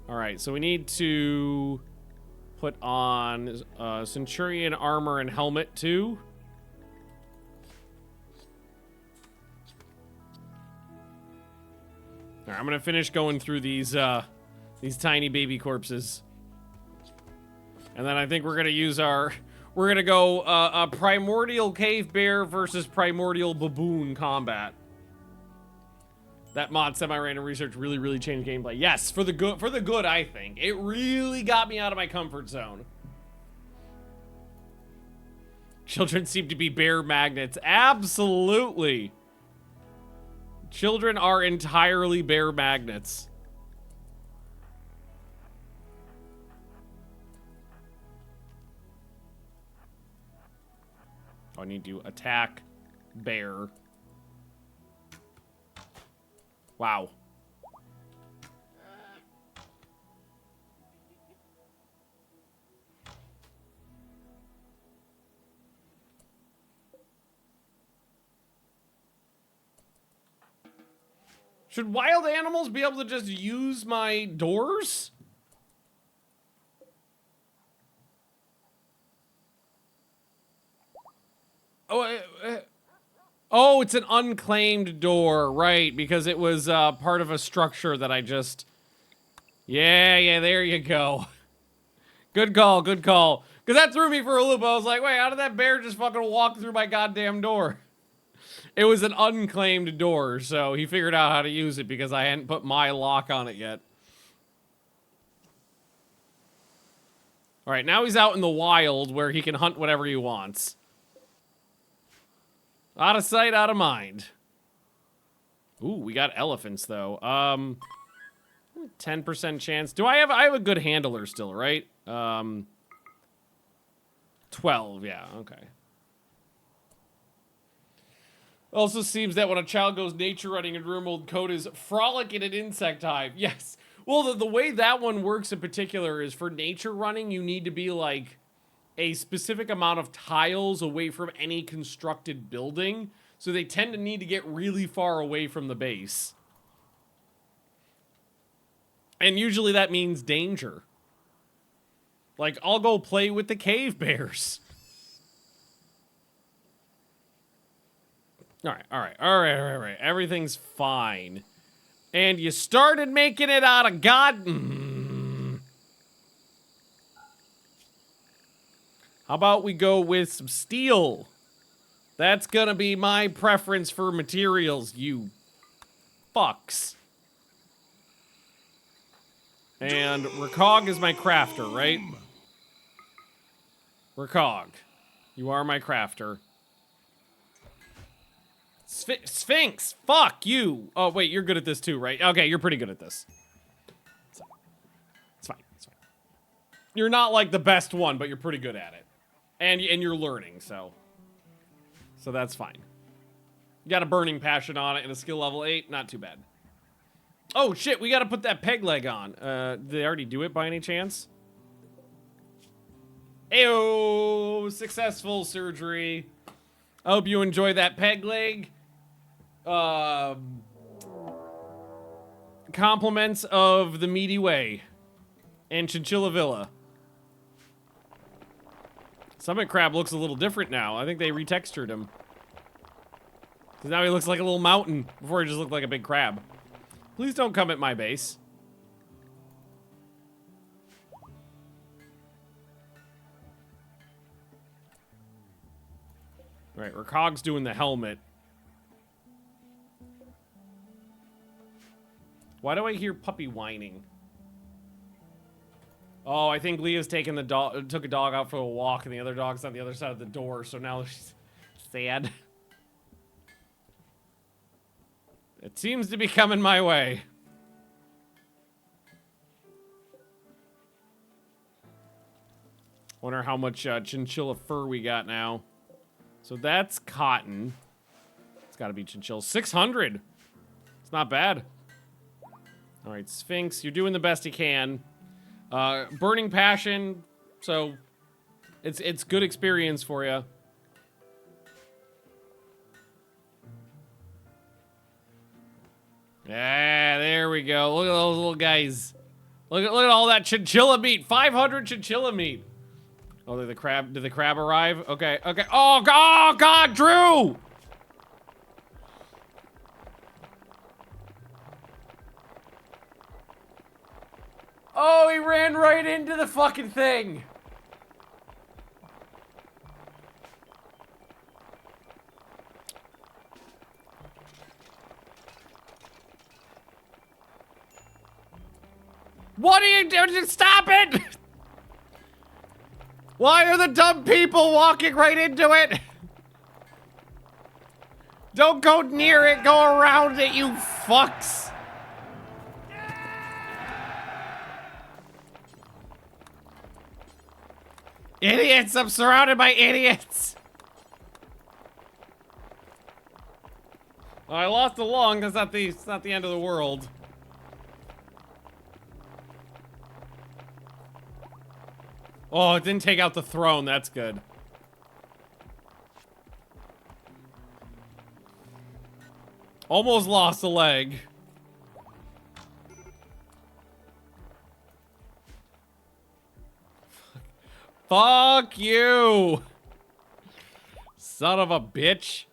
All right, so we need to put on Centurion armor and helmet too. All right, I'm gonna finish going through these tiny baby corpses, and then I think we're gonna use our. We're gonna go a primordial cave bear versus primordial baboon combat. That mod semi-random research really changed gameplay. Yes, for the good, I think. It really got me out of my comfort zone. Children seem to be bear magnets. Absolutely. Children are entirely bear magnets. I need to attack bear. Wow. Should wild animals be able to just use my doors? Oh, it's an unclaimed door, right? Because it was part of a structure that I just... Yeah, there you go. Good call, good call. Because that threw me for a loop. I was like, wait, how did that bear just fucking walk through my goddamn door? It was an unclaimed door, so he figured out how to use it because I hadn't put my lock on it yet. All right, now he's out in the wild where he can hunt whatever he wants. Out of sight, out of mind. Ooh, we got elephants though. 10% chance. I have a good handler still, right? 12, yeah, okay. Also seems that when a child goes nature running in Rimworld, code is frolic in an insect hive. Yes. Well, the way that one works in particular is for nature running, you need to be like a specific amount of tiles away from any constructed building. So they tend to need to get really far away from the base. And usually that means danger. Like, I'll go play with the cave bears. All right. Everything's fine. And you started making it out of God. How about we go with some steel? That's gonna be my preference for materials, you fucks. And Recog is my crafter, right? Recog, you are my crafter. Sphinx, fuck you. Oh, wait, you're good at this too, right? Okay, you're pretty good at this. It's fine. You're not like the best one, but you're pretty good at it. And you're learning, so that's fine. You got a burning passion on it and a skill level 8, not too bad. Oh shit, we gotta put that peg leg on. Did they already do it by any chance? Ayo, successful surgery. I hope you enjoy that peg leg. Compliments of the Meaty Way and Chinchilla Villa. Summit Crab looks a little different now. I think they retextured him. Because now he looks like a little mountain. Before he just looked like a big crab. Please don't come at my base. Alright, Recog's doing the helmet. Why do I hear puppy whining? Oh, I think Leah's took a dog out for a walk, and the other dog's on the other side of the door, so now she's sad. It seems to be coming my way. Wonder how much chinchilla fur we got now. So that's cotton. It's got to be chinchilla. 600. It's not bad. All right, Sphinx, you're doing the best you can. Burning passion, so it's good experience for you. Yeah, there we go. Look at those little guys. Look at all that chinchilla meat. 500 chinchilla meat. Oh, did the crab arrive? Okay. Oh God, Drew! Oh, he ran right into the fucking thing. What are you doing? Stop it! Why are the dumb people walking right into it? Don't go near it, go around it, you fucks. Idiots! I'm surrounded by idiots! Oh, I lost a lung. That's not the end of the world. Oh, it didn't take out the throne. That's good. Almost lost a leg. Fuck you! Son of a bitch.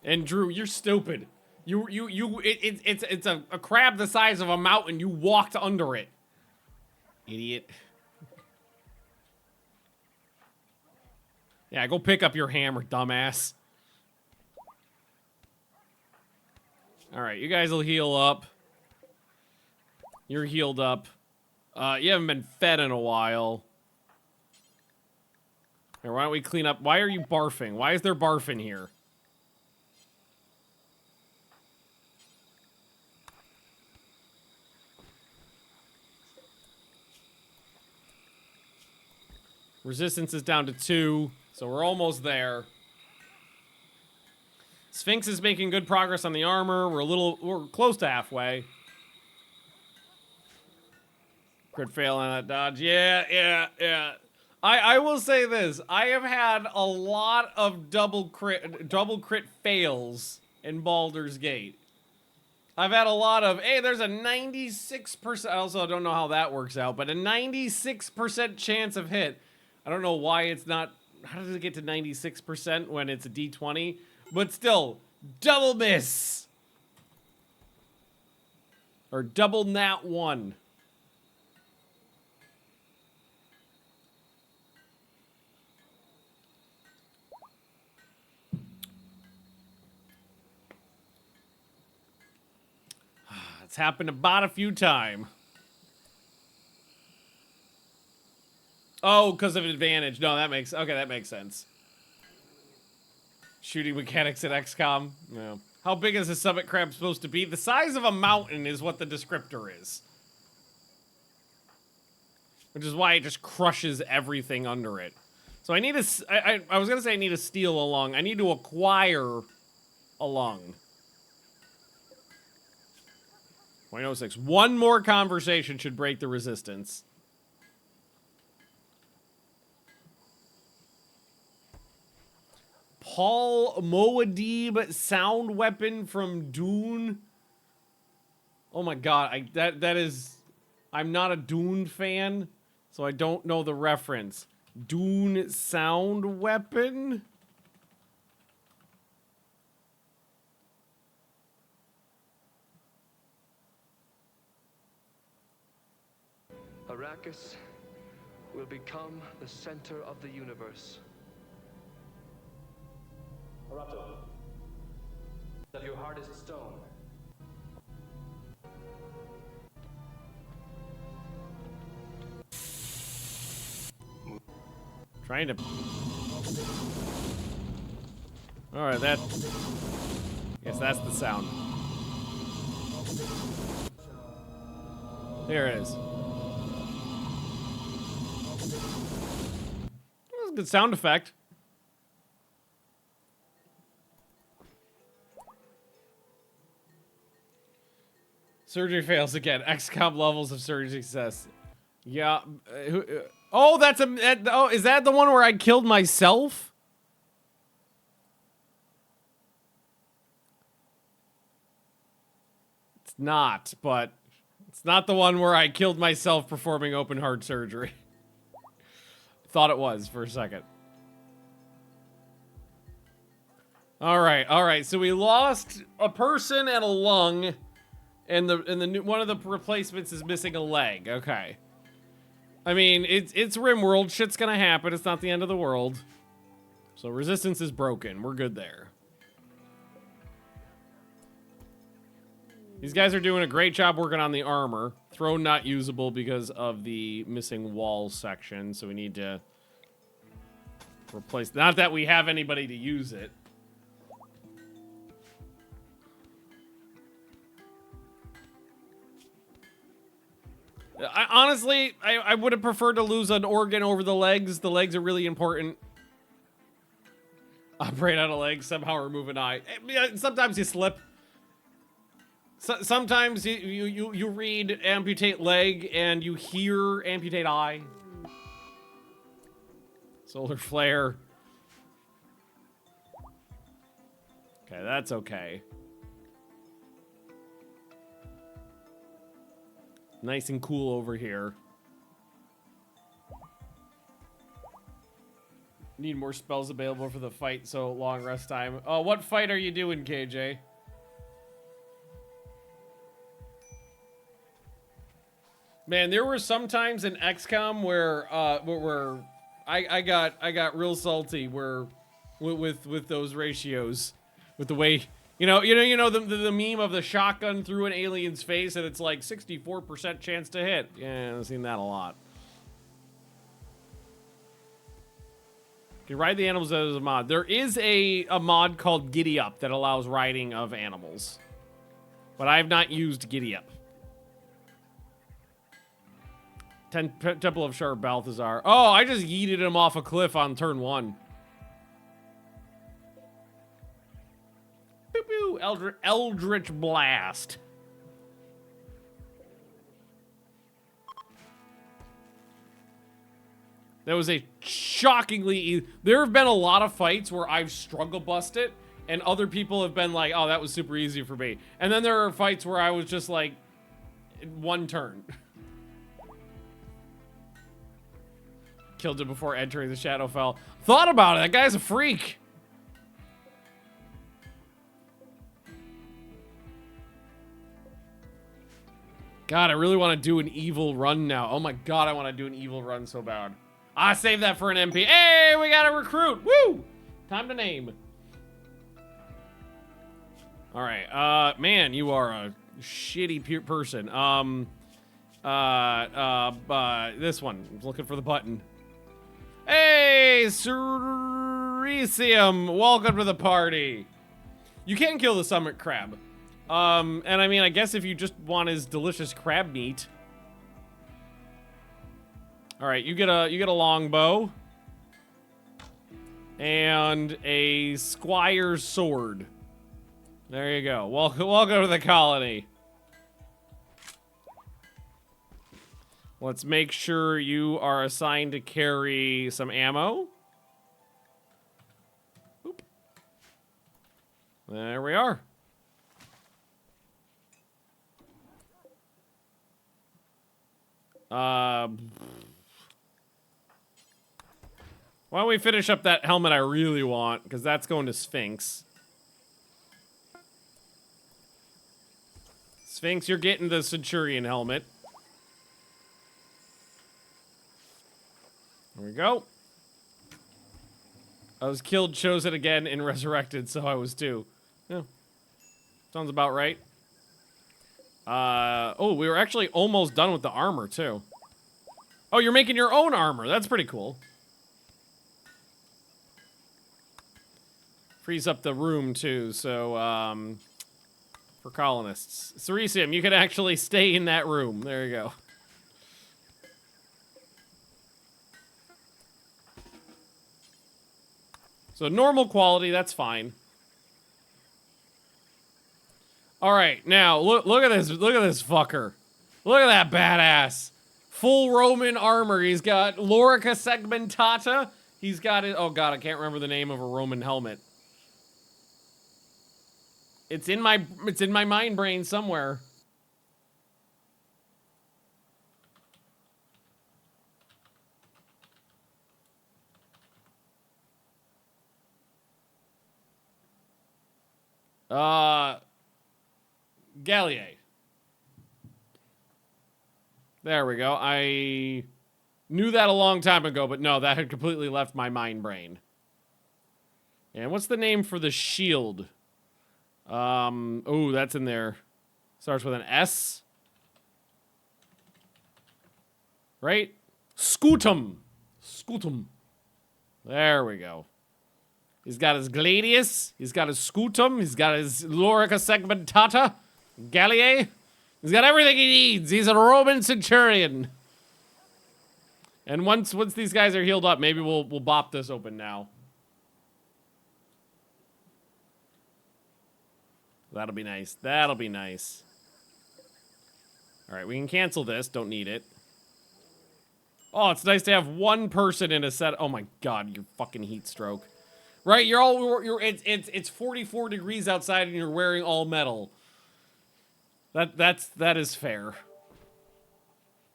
And Drew, you're stupid. It's a crab the size of a mountain. You walked under it. Idiot. Yeah, go pick up your hammer, dumbass. Alright, you guys will heal up. You're healed up. You haven't been fed in a while. Here, why don't we clean up? Why are you barfing? Why is there barf in here? Resistance is down to 2, so we're almost there. Sphinx is making good progress on the armor. We're close to halfway. Crit fail on that dodge. Yeah. I will say this. I have had a lot of double crit fails in Baldur's Gate. I've had a lot of, hey, there's a 96%, I also don't know how that works out, but a 96% chance of hit. I don't know why it's not, how does it get to 96% when it's a D20? But still, double miss. Or double nat 1. It's happened about a few times. Oh, because of advantage. No, that makes sense. Shooting mechanics at XCOM. No. How big is a summit crab supposed to be? The size of a mountain is what the descriptor is. Which is why it just crushes everything under it. So I need a, I was gonna say I need to steal a lung. I need to acquire a lung. 0.06. One more conversation should break the resistance. Paul Moadib sound weapon from Dune. Oh my god, that is, I'm not a Dune fan, so I don't know the reference. Dune sound weapon? Arrakis will become the center of the universe. Arato, of your hardest stone. Trying to... Alright, that... Guess that's the sound. There it is. That's a good sound effect. Surgery fails again. XCOM levels of surgery success. Yeah. Oh, that's a... oh, is that the one where I killed myself? It's not, but... It's not the one where I killed myself performing open heart surgery. Thought it was for a second. Alright, so we lost a person and a lung, and one of the replacements is missing a leg. Okay. I mean, it's Rimworld, shit's gonna happen, it's not the end of the world. So resistance is broken, we're good there. These guys are doing a great job working on the armor. Throne not usable because of the missing wall section, so we need to replace... Not that we have anybody to use it. Honestly, I would have preferred to lose an organ over the legs. The legs are really important. Operate on a leg, somehow remove an eye. Sometimes you slip. Sometimes you read amputate leg and you hear amputate eye. Solar flare. Okay, that's okay. Nice and cool over here. Need more spells available for the fight, so long rest time. Oh, what fight are you doing, KJ? Man, there were some times in XCOM where I got real salty where with those ratios, with the way you know the meme of the shotgun through an alien's face and it's like 64% chance to hit. Yeah, I've seen that a lot. You can ride the animals as a mod. There is a mod called Giddy Up that allows riding of animals, but I have not used Giddy Up. Temple of Sharp Balthazar. Oh, I just yeeted him off a cliff on turn 1. Pew pew, Eldritch Blast. That was a shockingly... There have been a lot of fights where I've struggle busted, and other people have been like, oh, that was super easy for me. And then there are fights where I was just like, one turn. Killed him before entering the Shadowfell. Thought about it, that guy's a freak. God, I really want to do an evil run now. Oh my God, I want to do an evil run so bad. I saved that for an MP. Hey, we got a recruit. Woo! Time to name. All right, man, you are a shitty person. This one. I'm looking for the button. Hey, Cerisium, welcome to the party. You can kill the summit crab. And I mean, I guess if you just want his delicious crab meat. All right, you get a longbow and a squire's sword. There you go. Welcome to the colony. Let's make sure you are assigned to carry some ammo. Oop. There we are. Why don't we finish up that helmet I really want, because that's going to Sphinx. Sphinx, you're getting the Centurion helmet. There we go. I was killed, chosen again, and resurrected, so I was too. Yeah. Sounds about right. Oh, we were actually almost done with the armor, too. Oh, you're making your own armor. That's pretty cool. Frees up the room, too, so, for colonists. Cerisium, you can actually stay in that room. There you go. So normal quality, that's fine. All right, now look at this fucker. Look at that badass. Full Roman armor. He's got Lorica segmentata. He's got it. Oh God, I can't remember the name of a Roman helmet. It's in my mind brain somewhere. Gallier. There we go. I knew that a long time ago, but no, that had completely left my mind brain. And what's the name for the shield? Oh, that's in there. Starts with an S. Right? Scutum. Scutum. There we go. He's got his gladius. He's got his scutum. He's got his Lorica segmentata. Gallier. He's got everything he needs. He's a Roman centurion. And once these guys are healed up, maybe we'll bop this open now. That'll be nice. That'll be nice. All right, we can cancel this. Don't need it. Oh, it's nice to have one person in a set. Oh my God, your fucking heat stroke. Right, it's 44 degrees outside and you're wearing all metal. That is fair.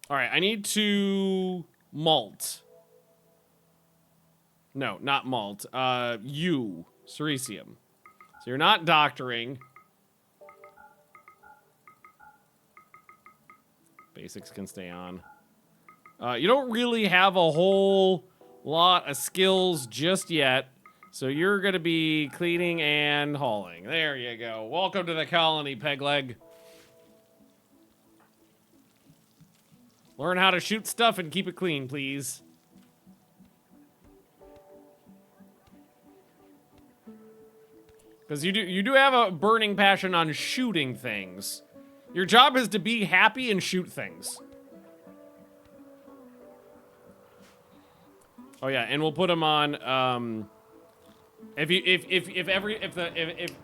All right, I need to malt. No, not malt. You, Cerisium. So you're not doctoring. Basics can stay on. You don't really have a whole lot of skills just yet. So you're going to be cleaning and hauling. There you go. Welcome to the colony, Pegleg. Learn how to shoot stuff and keep it clean, please. Because you do have a burning passion on shooting things. Your job is to be happy and shoot things. Oh yeah, and we'll put them on. If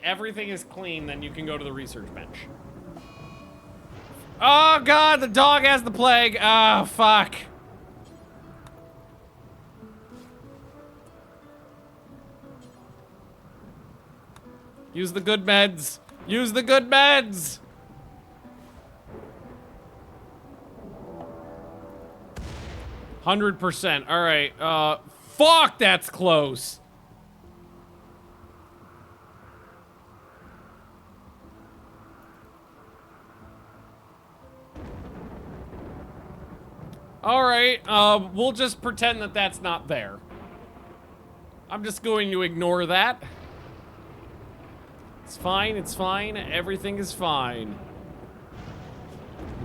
everything is clean, then you can go to the research bench. Oh God, the dog has the plague. Oh fuck. Use the good meds. Use the good meds. %. All right. Fuck, that's close. All right. We'll just pretend that that's not there. I'm just going to ignore that. It's fine. It's fine. Everything is fine.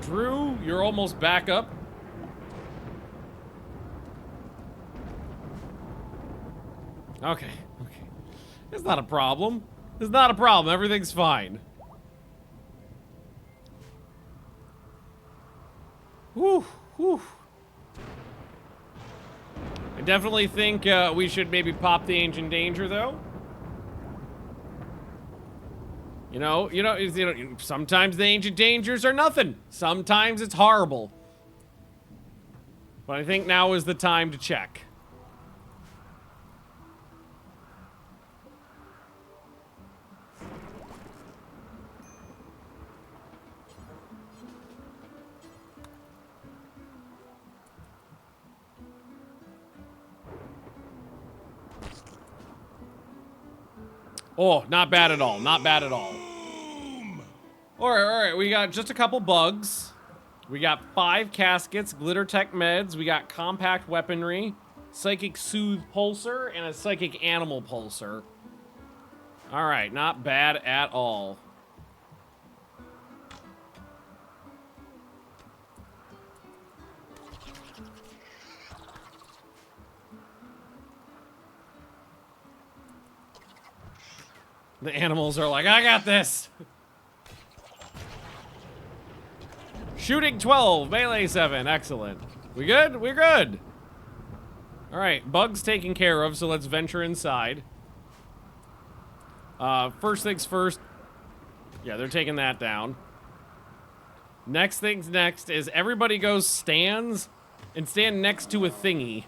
Drew, you're almost back up. Okay. Okay. It's not a problem. It's not a problem. Everything's fine. Whew. Whew. I definitely think we should maybe pop the Ancient Danger, though. You know, sometimes the Ancient Dangers are nothing. Sometimes it's horrible. But I think now is the time to check. Oh, not bad at all. Not bad at all. All right. We got just a couple bugs. We got 5 caskets, glitter tech meds. We got compact weaponry, psychic soothe pulsar, and a psychic animal pulsar. All right, not bad at all. The animals are like, I got this. Shooting 12, melee 7, excellent. We good? We're good. All right, bugs taken care of, so let's venture inside. First things first. Yeah, they're taking that down. Next things next is everybody goes stands and stand next to a thingy.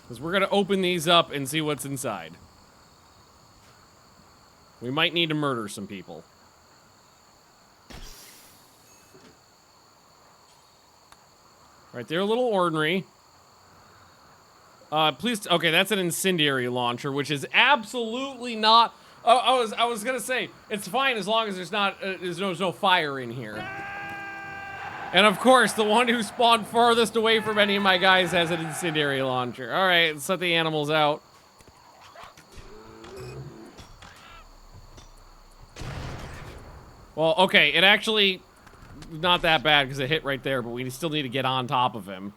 Because we're going to open these up and see what's inside. We might need to murder some people. Right, they're a little ornery. Please, okay, that's an incendiary launcher, which is absolutely not... I was going to say, it's fine as long as there's not, there's no fire in here. And of course, the one who spawned farthest away from any of my guys has an incendiary launcher. All right, let's let the animals out. Well, okay, it actually not that bad because it hit right there, but we still need to get on top of him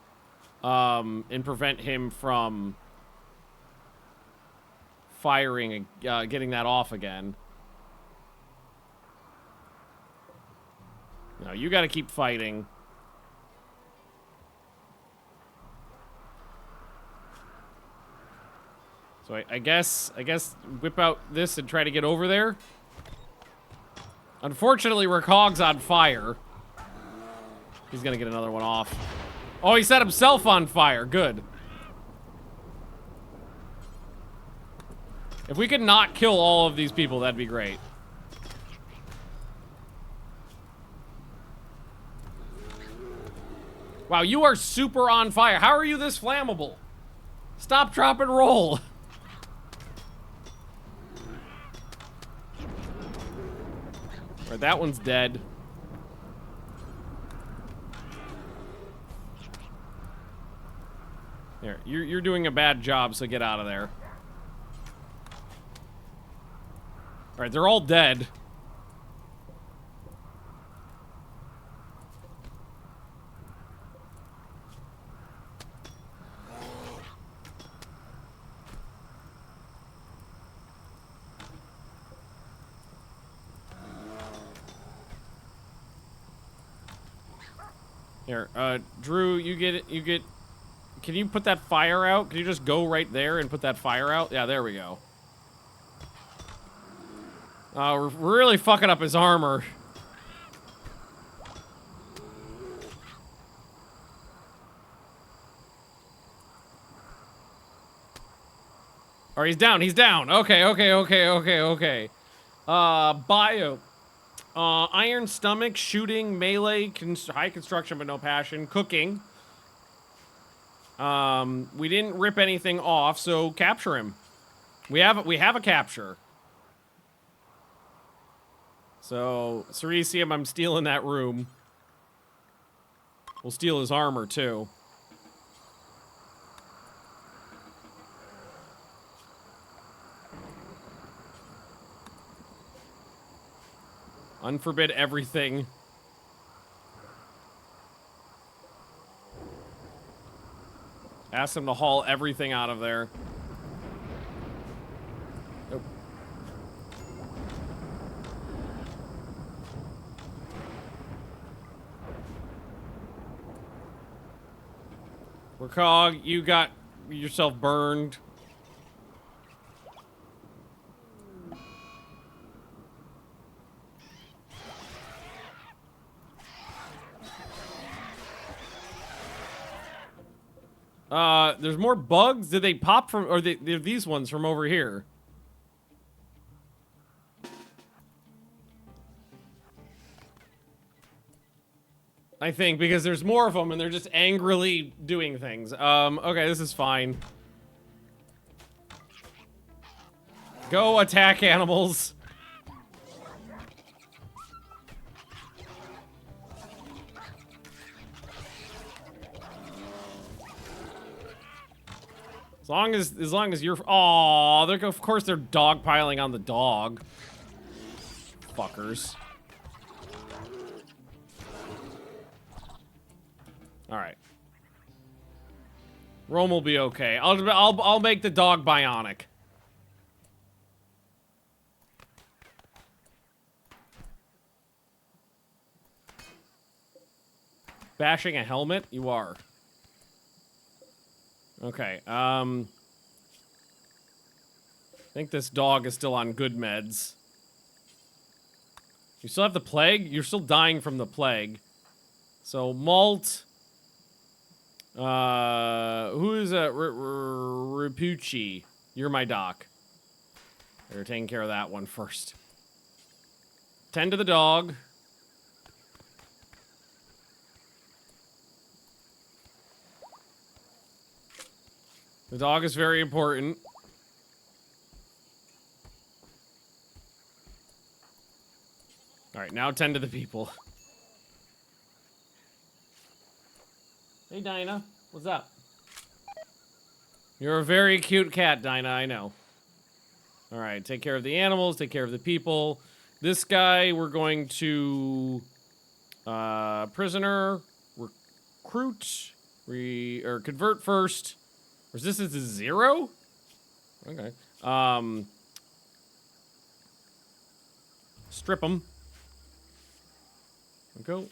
and prevent him from firing and getting that off again. No, you got to keep fighting. So I guess whip out this and try to get over there. Unfortunately, Rakog's on fire. He's gonna get another one off. Oh, he set himself on fire. Good. If we could not kill all of these people, that'd be great. Wow, you are super on fire. How are you this flammable? Stop, drop, and roll. Alright, that one's dead. Here, you're doing a bad job, so get out of there. Alright, they're all dead. Here, Drew, you get it, can you put that fire out? Can you just go right there and put that fire out? Yeah, there we go. We're really fucking up his armor. Or he's down, he's down. Okay, okay, okay, okay, okay. Bio. Iron stomach, shooting, melee, high construction but no passion, cooking. We didn't rip anything off, so capture him. We have a capture. So, Ceresium, I'm stealing that room. We'll steal his armor, too. Unforbid everything. Ask him to haul everything out of there. Nope. Recog, you got yourself burned. There's more bugs? Did they pop from, or they're these ones from over here? I think, because there's more of them and they're just angrily doing things. Okay, this is fine. Go attack animals. As long as you're, aw, they're, of course they're dogpiling on the dog. Fuckers. All right. Rome will be okay. I'll make the dog bionic. Bashing a helmet? You are. Okay, I think this dog is still on good meds. You still have the plague? You're still dying from the plague. So, Malt. Who is that? Rapucci. You're my doc. We're taking care of that one first. Tend to the dog. The dog is very important. Alright, now tend to the people. Hey, Dinah. What's up? You're a very cute cat, Dinah, I know. Alright, take care of the animals, take care of the people. This guy, we're going to... prisoner, recruit, or convert first. Resistance is 0? Okay. Strip them. Go.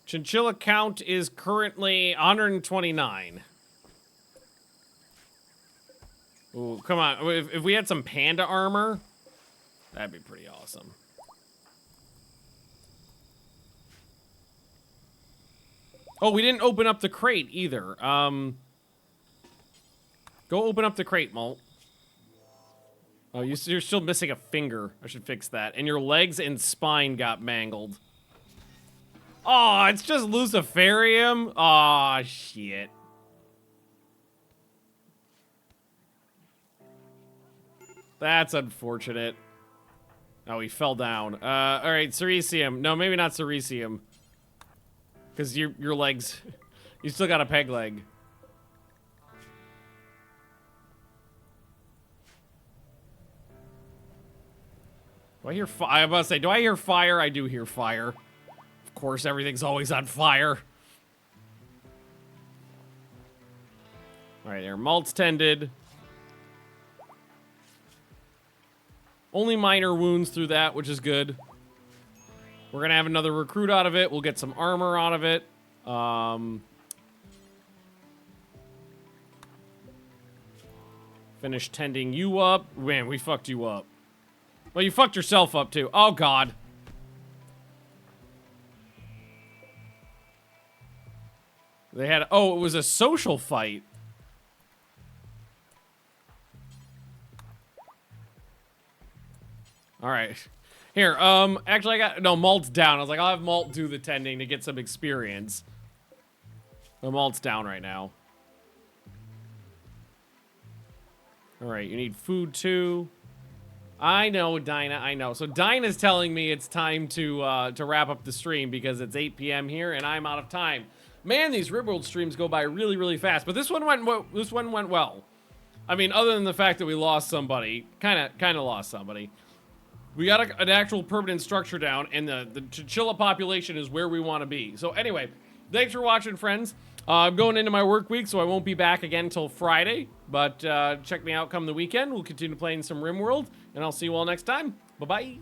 Chinchilla count is currently 129. Ooh, come on. If we had some panda armor, that'd be pretty awesome. Oh, we didn't open up the crate either. Go open up the crate, Molt. Oh, you're still missing a finger. I should fix that. And your legs and spine got mangled. Oh, it's just Luciferium? Aw, shit. That's unfortunate. Oh, he fell down. Alright, Ceresium. No, maybe not Ceresium. Because your legs... You still got a peg leg. Do I hear fire? I'm about to say, do I hear fire? I do hear fire. Of course, everything's always on fire. Alright, there. Malt's tended. Only minor wounds through that, which is good. We're gonna have another recruit out of it. We'll get some armor out of it. Finish tending you up. Man, we fucked you up. Well, you fucked yourself up, too. Oh, God. They had... Oh, it was a social fight. All right. Here, actually Malt's down. I was like, I'll have Malt do the tending to get some experience. The Malt's down right now. All right, you need food too. I know, Dinah, I know. So Dinah's telling me it's time to wrap up the stream because it's 8 p.m. here and I'm out of time. Man, these Rimworld streams go by really, really fast. But this one went well. I mean, other than the fact that we lost somebody, kind of lost somebody. We got an actual permanent structure down, and the Chinchilla population is where we want to be. So anyway, thanks for watching, friends. I'm going into my work week, so I won't be back again until Friday. But check me out come the weekend. We'll continue playing some Rimworld, and I'll see you all next time. Bye-bye.